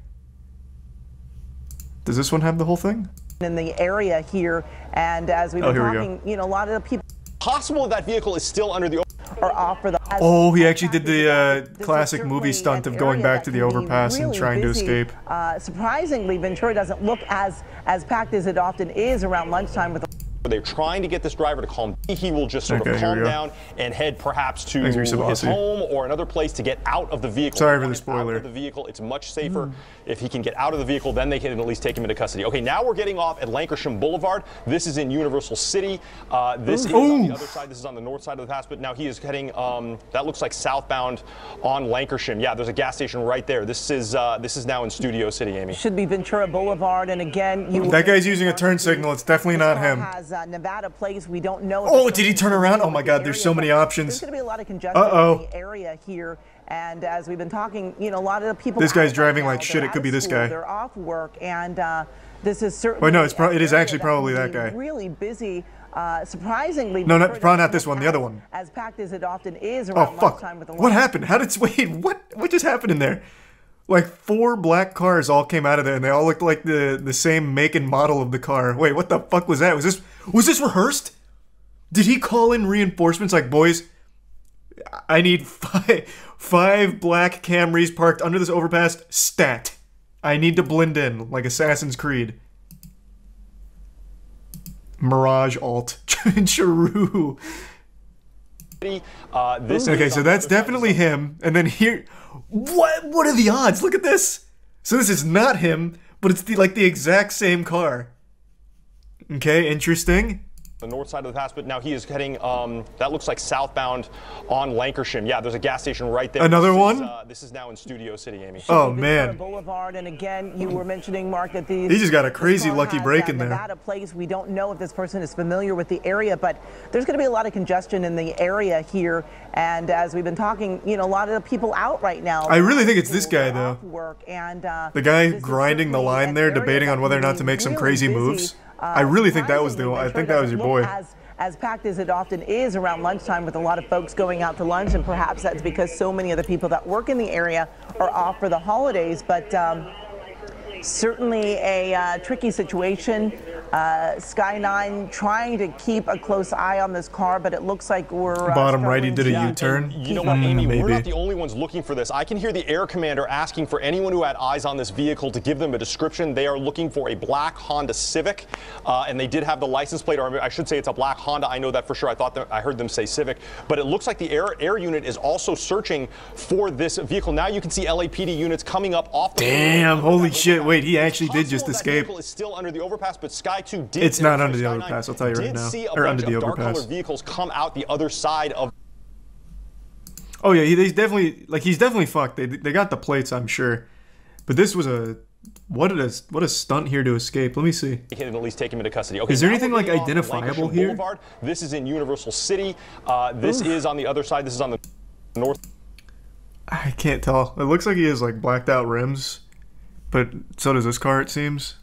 Speaker 1: Does this one have the whole thing?
Speaker 11: In the area here, and as we've been talking, you know, a lot of the people.
Speaker 18: Possible that vehicle is still under the.
Speaker 11: Or off for the.
Speaker 1: Oh, he actually did the classic movie stunt of going back to the overpass and trying to escape.
Speaker 11: Surprisingly, Ventura doesn't look as packed as it often is around lunchtime with.
Speaker 18: They're trying to get this driver to calm. He will just sort of calm down and head perhaps to his home or another place to get out of the vehicle.
Speaker 1: Sorry for the spoiler.
Speaker 18: Out of the vehicle, it's much safer if he can get out of the vehicle. Then they can at least take him into custody. Okay, now we're getting off at Lancashire Boulevard. This is in Universal City. This is on the other side. This is on the north side of the pass. But now he is heading. That looks like southbound on Lancashire. Yeah, there's a gas station right there. This is now in Studio City, Amy.
Speaker 11: Should be Ventura Boulevard, and again,
Speaker 1: that guy's using a turn signal. It's definitely not him.
Speaker 11: Nevada plays. We don't know.
Speaker 1: Oh, did he turn around? Oh my God, there's so many options.
Speaker 11: There's going to be a lot of congestion in the area here, and as we've been talking, you know, a lot of the people.
Speaker 1: This guy's driving like shit. It could be this guy.
Speaker 11: They're off work, and this is certainly.
Speaker 1: Wait, no, it is actually probably that guy.
Speaker 11: Really busy. Surprisingly.
Speaker 1: No, probably not this one. The other one.
Speaker 11: As packed as it often is around lunchtime with the.
Speaker 1: What happened? How did wait? What just happened in there? Like 4 black cars all came out of there, and they all looked like the same make and model of the car. Wait, what the fuck was that? Was this rehearsed? Did he call in reinforcements like, boys, I need five black Camrys parked under this overpass, stat. I need to blend in like Assassin's Creed. Mirage alt. Chiru. Okay, so that's definitely him. And then here, what are the odds? Look at this. So this is not him, but it's like the exact same car. Okay, interesting.
Speaker 18: The north side of the pass, but now he is heading. That looks like southbound on Lancashire. Yeah, there's a gas station right there.
Speaker 1: Another one?
Speaker 18: This is now in Studio City, Amy.
Speaker 1: Oh man.
Speaker 11: Boulevard, and again, you were mentioning, Mark, that he
Speaker 1: just got a crazy lucky break in there.
Speaker 11: Nevada place. We don't know if this person is familiar with the area, but there's going to be a lot of congestion in the area here, and as we've been talking, you know, a lot of the people out right now.
Speaker 1: I really think it's this guy though.
Speaker 11: Work, and
Speaker 1: the guy grinding the line there, debating on whether or not to make some crazy moves. I really think that was I think that was your boy.
Speaker 11: As packed as it often is around lunchtime with a lot of folks going out to lunch, and perhaps that's because so many of the people that work in the area are off for the holidays, but certainly a tricky situation. Sky 9 trying to keep a close eye on this car, but it looks like we're
Speaker 1: bottom right. He did a U-turn.
Speaker 18: You know what, Amy? We're not the only ones looking for this. I can hear the air commander asking for anyone who had eyes on this vehicle to give them a description. They are looking for a black Honda Civic, and they did have the license plate, or I should say it's a black Honda. I know that for sure. I heard them say Civic, but it looks like the air unit is also searching for this vehicle. Now you can see LAPD units coming up off the.
Speaker 1: Damn! Holy shit! Wait, he actually did just escape.
Speaker 18: Vehicle is still under the overpass, but Sky 2 did.
Speaker 1: It's not under the overpass. I'll tell you right now. Or under the overpass.
Speaker 18: Dark colored vehicles come out the other side of.
Speaker 1: Oh yeah, he's definitely fucked. They got the plates, I'm sure, but this was what a stunt here to escape. Let me see.
Speaker 18: They can at least take him into custody. Okay,
Speaker 1: is there anything like identifiable here?
Speaker 18: Boulevard. This is in Universal City. This is on the other side. This is on the north.
Speaker 1: I can't tell. It looks like he has like blacked out rims, but so does this car, it seems.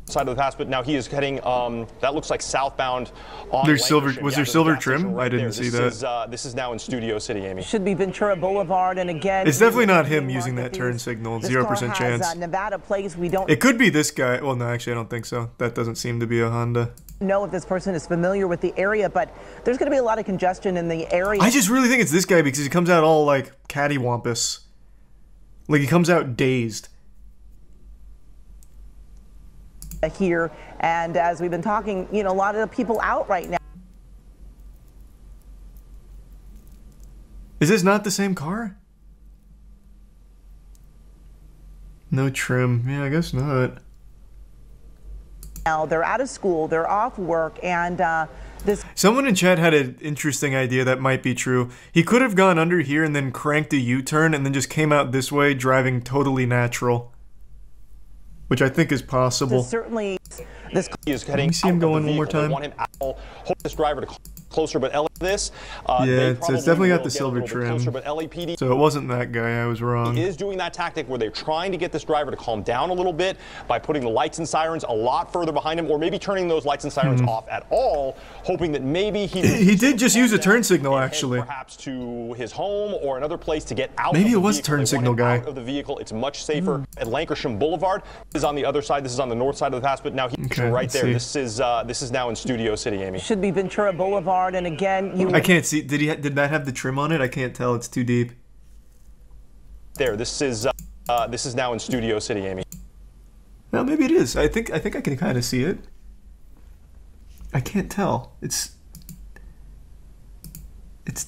Speaker 18: Side of the pass, but now he is heading. That looks like southbound. On
Speaker 1: there's silver. Was there silver trim? I didn't see that.
Speaker 18: This is now in Studio City, Amy.
Speaker 11: Should be Ventura Boulevard, and again,
Speaker 1: it's definitely not him using that turn signal. 0% chance.
Speaker 11: Nevada plays. We don't.
Speaker 1: It could be this guy. Well, no, actually, I don't think so. That doesn't seem to be a Honda.
Speaker 11: Know if this person is familiar with the area, but there's going to be a lot of congestion in the area.
Speaker 1: I just really think it's this guy because he comes out all like cattywampus. Like he comes out dazed.
Speaker 11: Here, and as we've been talking, you know, a lot of the people out right now.
Speaker 1: Is this not the same car? No trim. Yeah, I guess not.
Speaker 11: Now they're out of school, they're off work, and
Speaker 1: Someone in chat had an interesting idea that might be true. He could have gone under here and then cranked a U-turn and then just came out this way, driving totally natural. Which I think is possible.
Speaker 11: Certainly,
Speaker 18: this is heading.
Speaker 1: Let me see him going one more
Speaker 18: They
Speaker 1: time.
Speaker 18: want him out. Hope this driver to closer, but this.
Speaker 1: Yeah, it's definitely got the silver trim.
Speaker 18: Closer, but LAPD
Speaker 1: So it wasn't that guy, I was wrong.
Speaker 18: is doing that tactic where they're trying to get this driver to calm down a little bit by putting the lights and sirens a lot further behind him, or maybe turning those lights and sirens off at all, hoping that maybe
Speaker 1: he did just use a turn signal, actually.
Speaker 18: Perhaps to his home or another place to get out.
Speaker 1: Maybe
Speaker 18: of
Speaker 1: it
Speaker 18: the
Speaker 1: was
Speaker 18: vehicle.
Speaker 1: turn signal guy.
Speaker 18: Out of the vehicle, it's much safer at Lancashire Boulevard. This is on the other side. This is on the north side of the pass, but now he's right there. This is now in Studio City, Amy.
Speaker 11: should be Ventura Boulevard, and again,
Speaker 1: I can't see. Did that have the trim on it? I can't tell. It's too deep.
Speaker 18: There. This is now in Studio City, Amy.
Speaker 1: Well, maybe it is. I think I can kind of see it. I can't tell. It's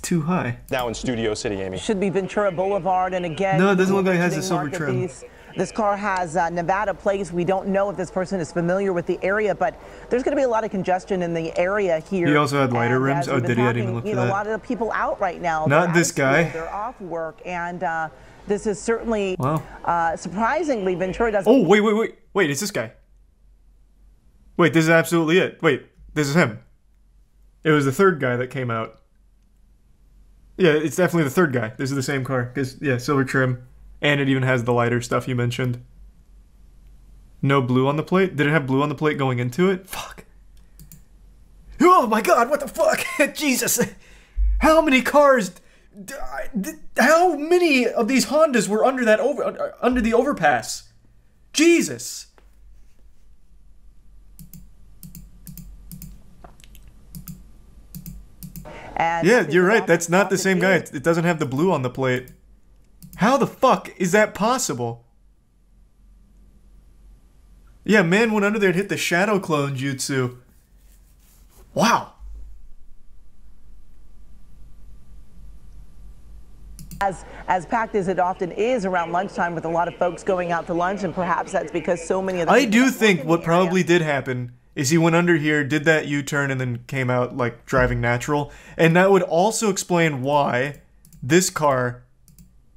Speaker 1: too high.
Speaker 18: Now in Studio City, Amy.
Speaker 11: Should be Ventura Boulevard, and again,
Speaker 1: No, it doesn't look like it has a silver trim.
Speaker 11: This car has Nevada plates. We don't know if this person is familiar with the area, but there's going to be a lot of congestion in the area here.
Speaker 1: He also had lighter rims. Oh, did he? I didn't even look for that.
Speaker 11: A lot of the people out right now.
Speaker 1: Not this guy.
Speaker 11: They're off work, and this is certainly
Speaker 1: wow.
Speaker 11: Surprisingly, Ventura doesn't.
Speaker 1: Oh, wait! It's this guy. Wait, this is absolutely it. Wait, this is him. It was the third guy that came out. Yeah, it's definitely the third guy. This is the same car. Because, yeah, silver trim. And it even has the lighter stuff you mentioned. No blue on the plate? Did it have blue on the plate going into it? Fuck. Oh my god, what the fuck? Jesus. How many cars... How many of these Hondas were under that under the overpass? Jesus.
Speaker 11: And
Speaker 1: yeah, you're right. That's not the same guy. It doesn't have the blue on the plate. How the fuck is that possible? Yeah, man went under there and hit the shadow clone jutsu. Wow.
Speaker 11: As packed as it often is around lunchtime with a lot of folks going out to lunch, and perhaps that's because so many of the
Speaker 1: I do think what probably did happen is he went under here, did that U-turn, and then came out like driving natural. And that would also explain why this car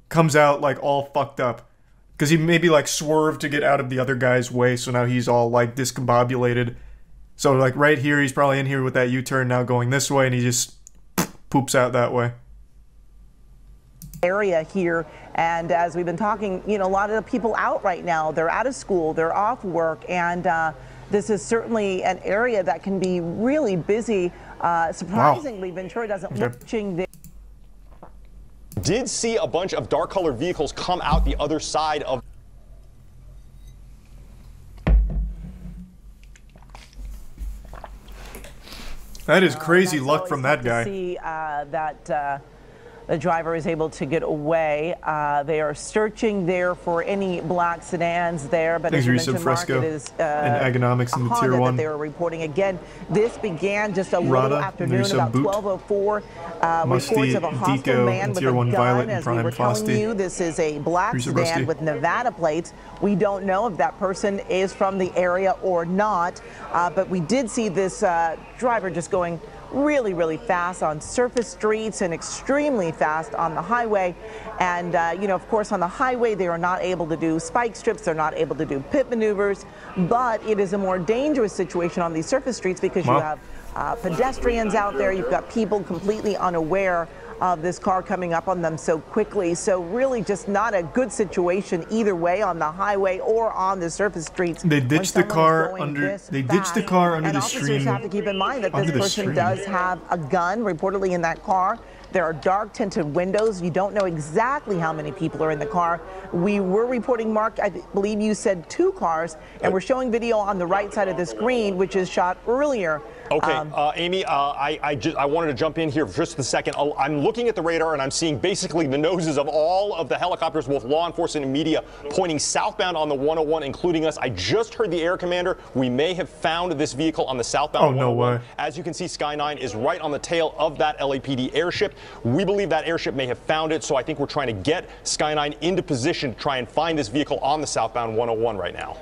Speaker 1: comes out like all fucked up. Because he maybe like swerved to get out of the other guy's way, so now he's all like discombobulated. So like right here, he's probably in here with that U-turn now going this way, and he just poops out that way.
Speaker 11: Area here, and as we've been talking, a lot of the people out right now, they're out of school, they're off work, and this is certainly an area that can be really busy. Surprisingly, Ventura doesn't watching this.
Speaker 18: Did see a bunch of dark colored vehicles come out the other side of.
Speaker 1: That is crazy luck from that guy.
Speaker 11: See that the driver is able to get away. They are searching there for any black sedans there, but as you mentioned, Mark, it is
Speaker 1: and Agonomics in the Tier 1.
Speaker 11: That they were reporting. Again, this began just a little afternoon, about 12:04. Reports of a hostile man with a gun. As we were telling you, this is a black sedan with Nevada plates. We don't know if that person is from the area or not, but we did see this driver just going really, really fast on surface streets and extremely fast on the highway. And, of course, on the highway, they are not able to do spike strips. They're not able to do pit maneuvers. But it is a more dangerous situation on these surface streets because you have pedestrians out there. You've got people completely unaware of this car coming up on them so quickly. So really just not a good situation either way on the highway or on the surface streets.
Speaker 1: They ditched the car under the stream.
Speaker 11: Officers have to keep in mind that this person does have a gun reportedly in that car. There are dark tinted windows. You don't know exactly how many people are in the car. We were reporting, Mark, I believe you said 2 cars, and we're showing video on the right side of the screen, which is shot earlier.
Speaker 18: Okay, Amy, I wanted to jump in here for just a second. I'm looking at the radar and I'm seeing basically the noses of all of the helicopters, both law enforcement and media, pointing southbound on the 101, including us. I just heard the air commander. We may have found this vehicle on the southbound 101.
Speaker 1: No way.
Speaker 18: As you can see, Sky 9 is right on the tail of that LAPD airship. We believe that airship may have found it, so I think we're trying to get Sky 9 into position to try and find this vehicle on the southbound 101 right now.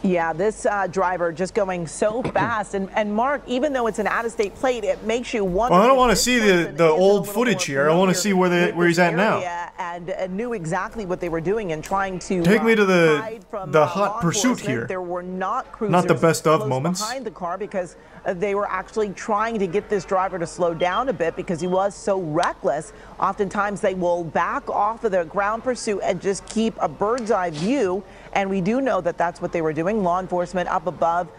Speaker 11: Yeah, this driver just going so fast. And Mark, even though it's an out-of-state plate, it makes you wonder.
Speaker 1: Well, I don't want to see the old footage here. I want to see where he's at now.
Speaker 11: And knew exactly what they were doing and trying to
Speaker 1: take me to
Speaker 11: hide from,
Speaker 1: the hot pursuit here.
Speaker 11: There were not cruisers
Speaker 1: not the best of moments
Speaker 11: behind the car because they were actually trying to get this driver to slow down a bit because he was so reckless. Oftentimes they will back off of the ground pursuit and just keep a bird's eye view. And we do know that that's what they were doing. Law enforcement up above,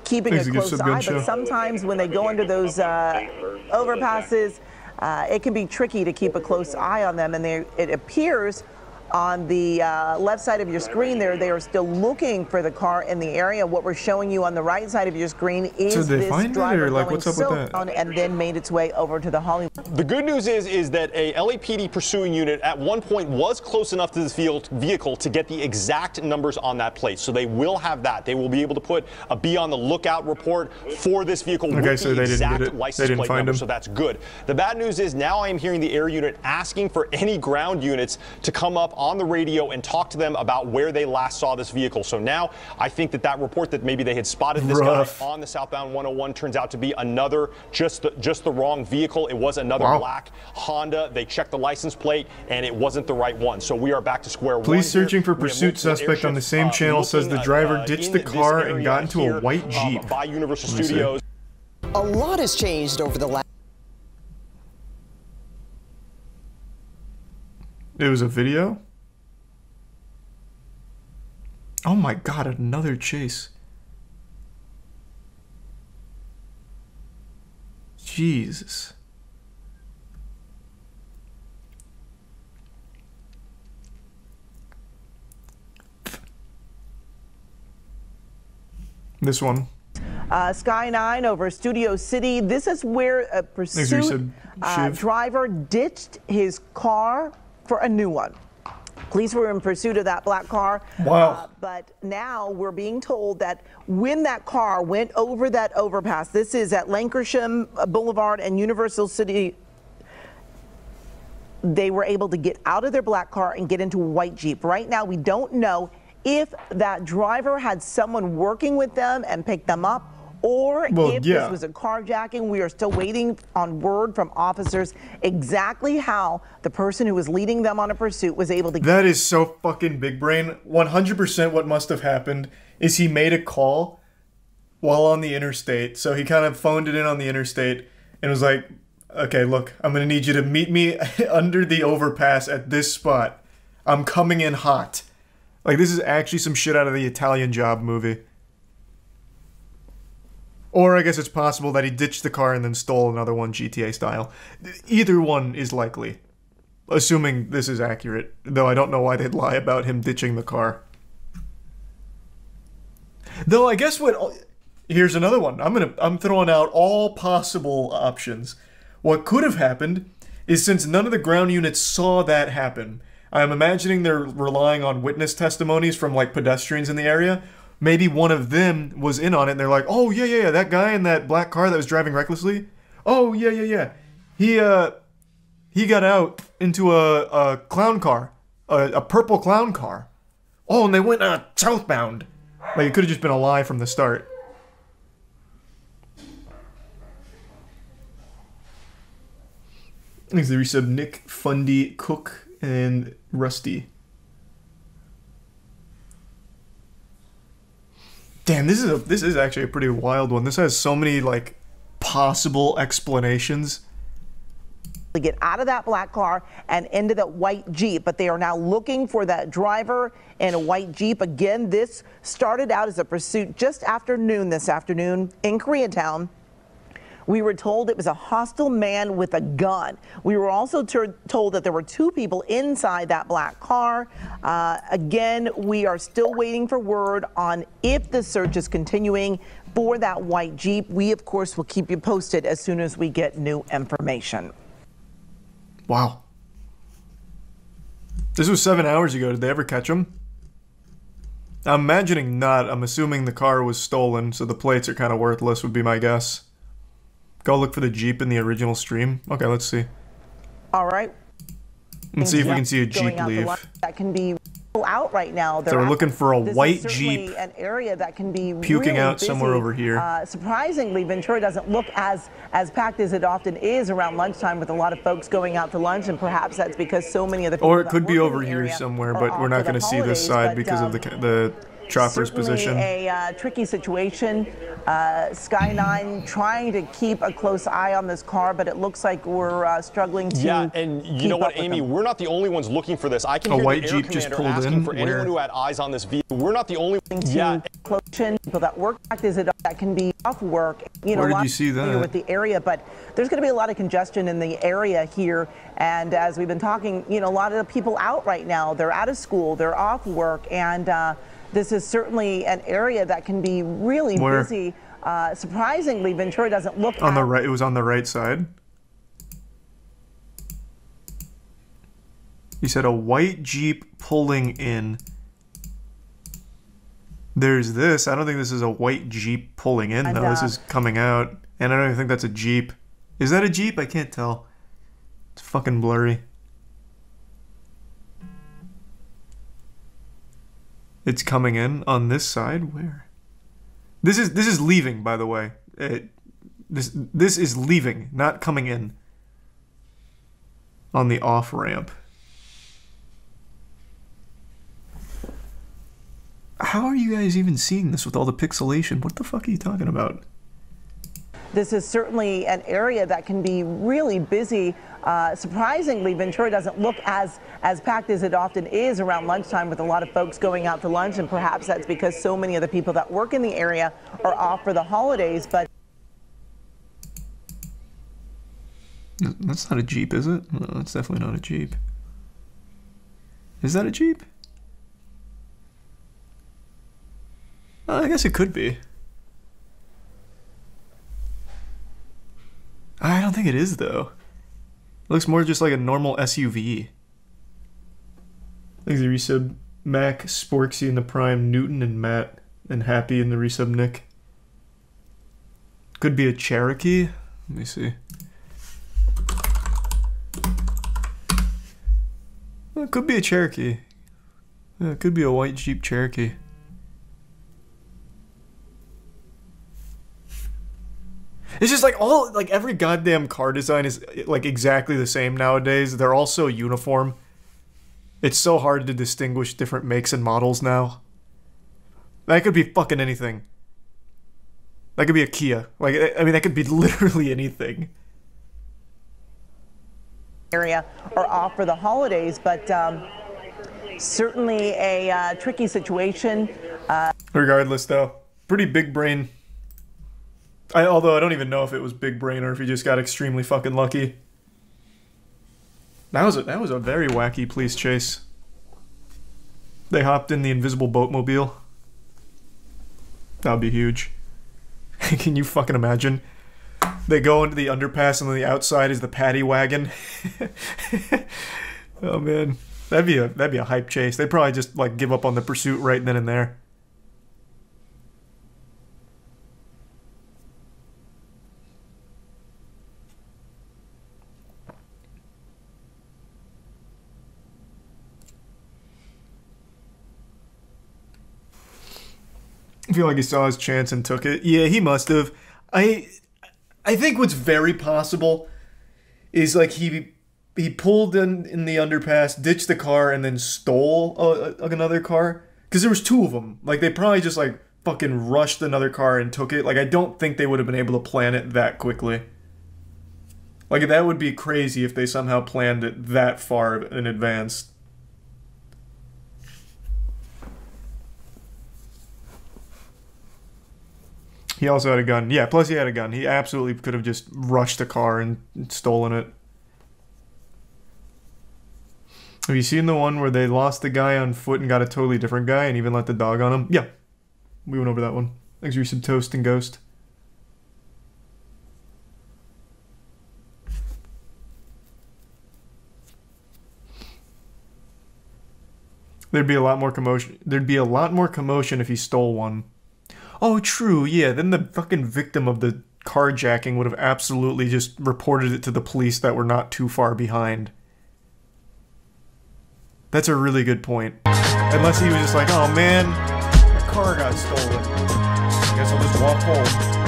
Speaker 11: keeping a close eye. But sometimes when they go under those overpasses, it can be tricky to keep a close eye on them. And it appears on the left side of your screen there, they are still looking for the car in the area. What we're showing you on the right side of your screen is this driver going so down and then made its way over to the Hollywood.
Speaker 18: The good news is that a LAPD pursuing unit at one point was close enough to this vehicle to get the exact numbers on that plate. So they will have that. They will be able to put a be on the lookout report for this vehicle with
Speaker 1: so
Speaker 18: the
Speaker 1: they
Speaker 18: exact license plate number. So that's good. The bad news is now I am hearing the air unit asking for any ground units to come up on the radio and talk to them about where they last saw this vehicle. So now I think that report that maybe they had spotted this guy on the southbound 101 turns out to be another, just the wrong vehicle. It was another black Honda. They checked the license plate and it wasn't the right one. So we are back to square one.
Speaker 1: Police searching for pursuit suspect on the same channel says the driver ditched the car and got into a white Jeep.
Speaker 18: By Universal Studios.
Speaker 19: A lot has changed over the last.
Speaker 1: It was a video? Oh my god, another chase. Jesus. This one.
Speaker 11: Sky 9 over Studio City. This is where a pursuit driver ditched his car for a new one. Police were in pursuit of that black car.
Speaker 1: Wow.
Speaker 11: But now we're being told that when that car went over that overpass, this is at Lancashire Boulevard and Universal City, they were able to get out of their black car and get into a white Jeep. Right now, we don't know if that driver had someone working with them and picked them up, or if this was a carjacking. We are still waiting on word from officers exactly how the person who was leading them on a pursuit was able to.
Speaker 1: That is so fucking big brain. 100% what must have happened is he made a call while on the interstate. So he kind of phoned it in on the interstate and was like, okay, look, I'm going to need you to meet me under the overpass at this spot. I'm coming in hot. Like, this is actually some shit out of the Italian Job movie. Or I guess it's possible that he ditched the car and then stole another one GTA style. Either one is likely. Assuming this is accurate. Though I don't know why they'd lie about him ditching the car. Though I guess what... Here's another one. I'm throwing out all possible options. What could have happened is since none of the ground units saw that happen, I'm imagining they're relying on witness testimonies from like pedestrians in the area. Maybe one of them was in on it and they're like, oh, yeah, that guy in that black car that was driving recklessly. Oh, yeah. He got out into a clown car, a purple clown car. Oh, and they went southbound. Like, it could have just been a lie from the start. Thanks, the resub Nick, Fundy, Cook, and Rusty. Damn, this is actually a pretty wild one. This has so many like possible explanations.
Speaker 11: To get out of that black car and into that white Jeep, but they are now looking for that driver in a white Jeep. Again, this started out as a pursuit just after noon this afternoon in Koreatown. We were told it was a hostile man with a gun. We were also told that there were two people inside that black car. Again, we are still waiting for word on if the search is continuing for that white Jeep. We, of course, will keep you posted as soon as we get new information.
Speaker 1: Wow. This was 7 hours ago. Did they ever catch him? I'm imagining not. I'm assuming the car was stolen, so the plates are kind of worthless would be my guess. Go look for the Jeep in the original stream. Okay, let's see.
Speaker 11: All right.
Speaker 1: Let's see if we can see a Jeep leave.
Speaker 11: That can be out right now.
Speaker 1: So we're looking for a white
Speaker 11: this is
Speaker 1: Jeep
Speaker 11: an area that can be
Speaker 1: puking
Speaker 11: really
Speaker 1: out
Speaker 11: busy.
Speaker 1: somewhere over here.
Speaker 11: Surprisingly, Ventura doesn't look as packed as it often is around lunchtime, with a lot of folks going out to lunch, and perhaps that's because so many of the people
Speaker 1: Or it
Speaker 11: that
Speaker 1: could be
Speaker 11: work in
Speaker 1: over
Speaker 11: the
Speaker 1: here
Speaker 11: area
Speaker 1: somewhere,
Speaker 11: are
Speaker 1: but
Speaker 11: off
Speaker 1: we're
Speaker 11: for
Speaker 1: not
Speaker 11: the
Speaker 1: going to see this
Speaker 11: holidays,
Speaker 1: side
Speaker 11: but,
Speaker 1: because of the chopper's position.
Speaker 11: A tricky situation. Sky 9 trying to keep a close eye on this car, but it looks like we're struggling to.
Speaker 18: Yeah, and you know what, Amy, we're not the only ones looking for this. I can hear
Speaker 1: white
Speaker 18: the air
Speaker 1: Jeep just
Speaker 18: commander
Speaker 1: pulled
Speaker 18: asking
Speaker 1: in.
Speaker 18: for anyone who had eyes on this vehicle. We're not the only ones. Yeah.
Speaker 11: People that work that can be off work. You know,
Speaker 1: Where
Speaker 11: a
Speaker 1: did
Speaker 11: lot
Speaker 1: you see
Speaker 11: familiar
Speaker 1: that?
Speaker 11: with the area, but there's going to be a lot of congestion in the area here. And as we've been talking, you know, a lot of the people out right now, they're out of school, they're off work, and this is certainly an area that can be really busy. Surprisingly, Ventura doesn't look
Speaker 1: on the right. It was on the right side. You said a white Jeep pulling in. There's this. I don't think this is a white Jeep pulling in, though. This is coming out. And I don't even think that's a Jeep. Is that a Jeep? I can't tell. It's fucking blurry. It's coming in on this side. Where? This is leaving, by the way. This is leaving, not coming in. On the off ramp. How are you guys even seeing this with all the pixelation? What the fuck are you talking about?
Speaker 11: This is certainly an area that can be really busy. Surprisingly, Ventura doesn't look as packed as it often is around lunchtime, with a lot of folks going out to lunch, and perhaps that's because so many of the people that work in the area are off for the holidays. But
Speaker 1: that's not a Jeep, is it? No, that's definitely not a Jeep. Is that a Jeep? I guess it could be. I don't think it is, though. It looks more just like a normal SUV. Thanks, the resub. Mac, Sporksy in the Prime, Newton and Matt, and Happy in the resub Nick. Could be a Cherokee. Let me see. Well, it could be a Cherokee. Yeah, it could be a white Jeep Cherokee. It's just like every goddamn car design is like exactly the same nowadays. They're all so uniform. It's so hard to distinguish different makes and models now. That could be fucking anything. That could be a Kia. Like, I mean, that could be literally anything.
Speaker 11: Area are off for the holidays, but certainly a tricky situation.
Speaker 1: Regardless, though, pretty big brain. Although I don't even know if it was big brain or if he just got extremely fucking lucky. That was a very wacky police chase. They hopped in the invisible boatmobile. That would be huge. Can you fucking imagine? They go into the underpass and on the outside is the paddy wagon. Oh man, that'd be a hype chase. They'd probably just like give up on the pursuit right then and there. I feel like he saw his chance and took it. Yeah, he must have. I think what's very possible is like he pulled in the underpass, ditched the car, and then stole another car. Because there was two of them. Like, they probably just like fucking rushed another car and took it. Like, I don't think they would have been able to plan it that quickly. Like, that would be crazy if they somehow planned it that far in advance. He also had a gun. Yeah, plus he had a gun. He absolutely could have just rushed a car and stolen it. Have you seen the one where they lost the guy on foot and got a totally different guy and even let the dog on him? Yeah. We went over that one. Thanks for some toast and ghost. There'd be a lot more commotion. There'd be a lot more commotion if he stole one. Oh, true, yeah, then the fucking victim of the carjacking would have absolutely just reported it to the police that were not too far behind. That's a really good point. Unless he was just like, oh man, my car got stolen. I guess I'll just walk home.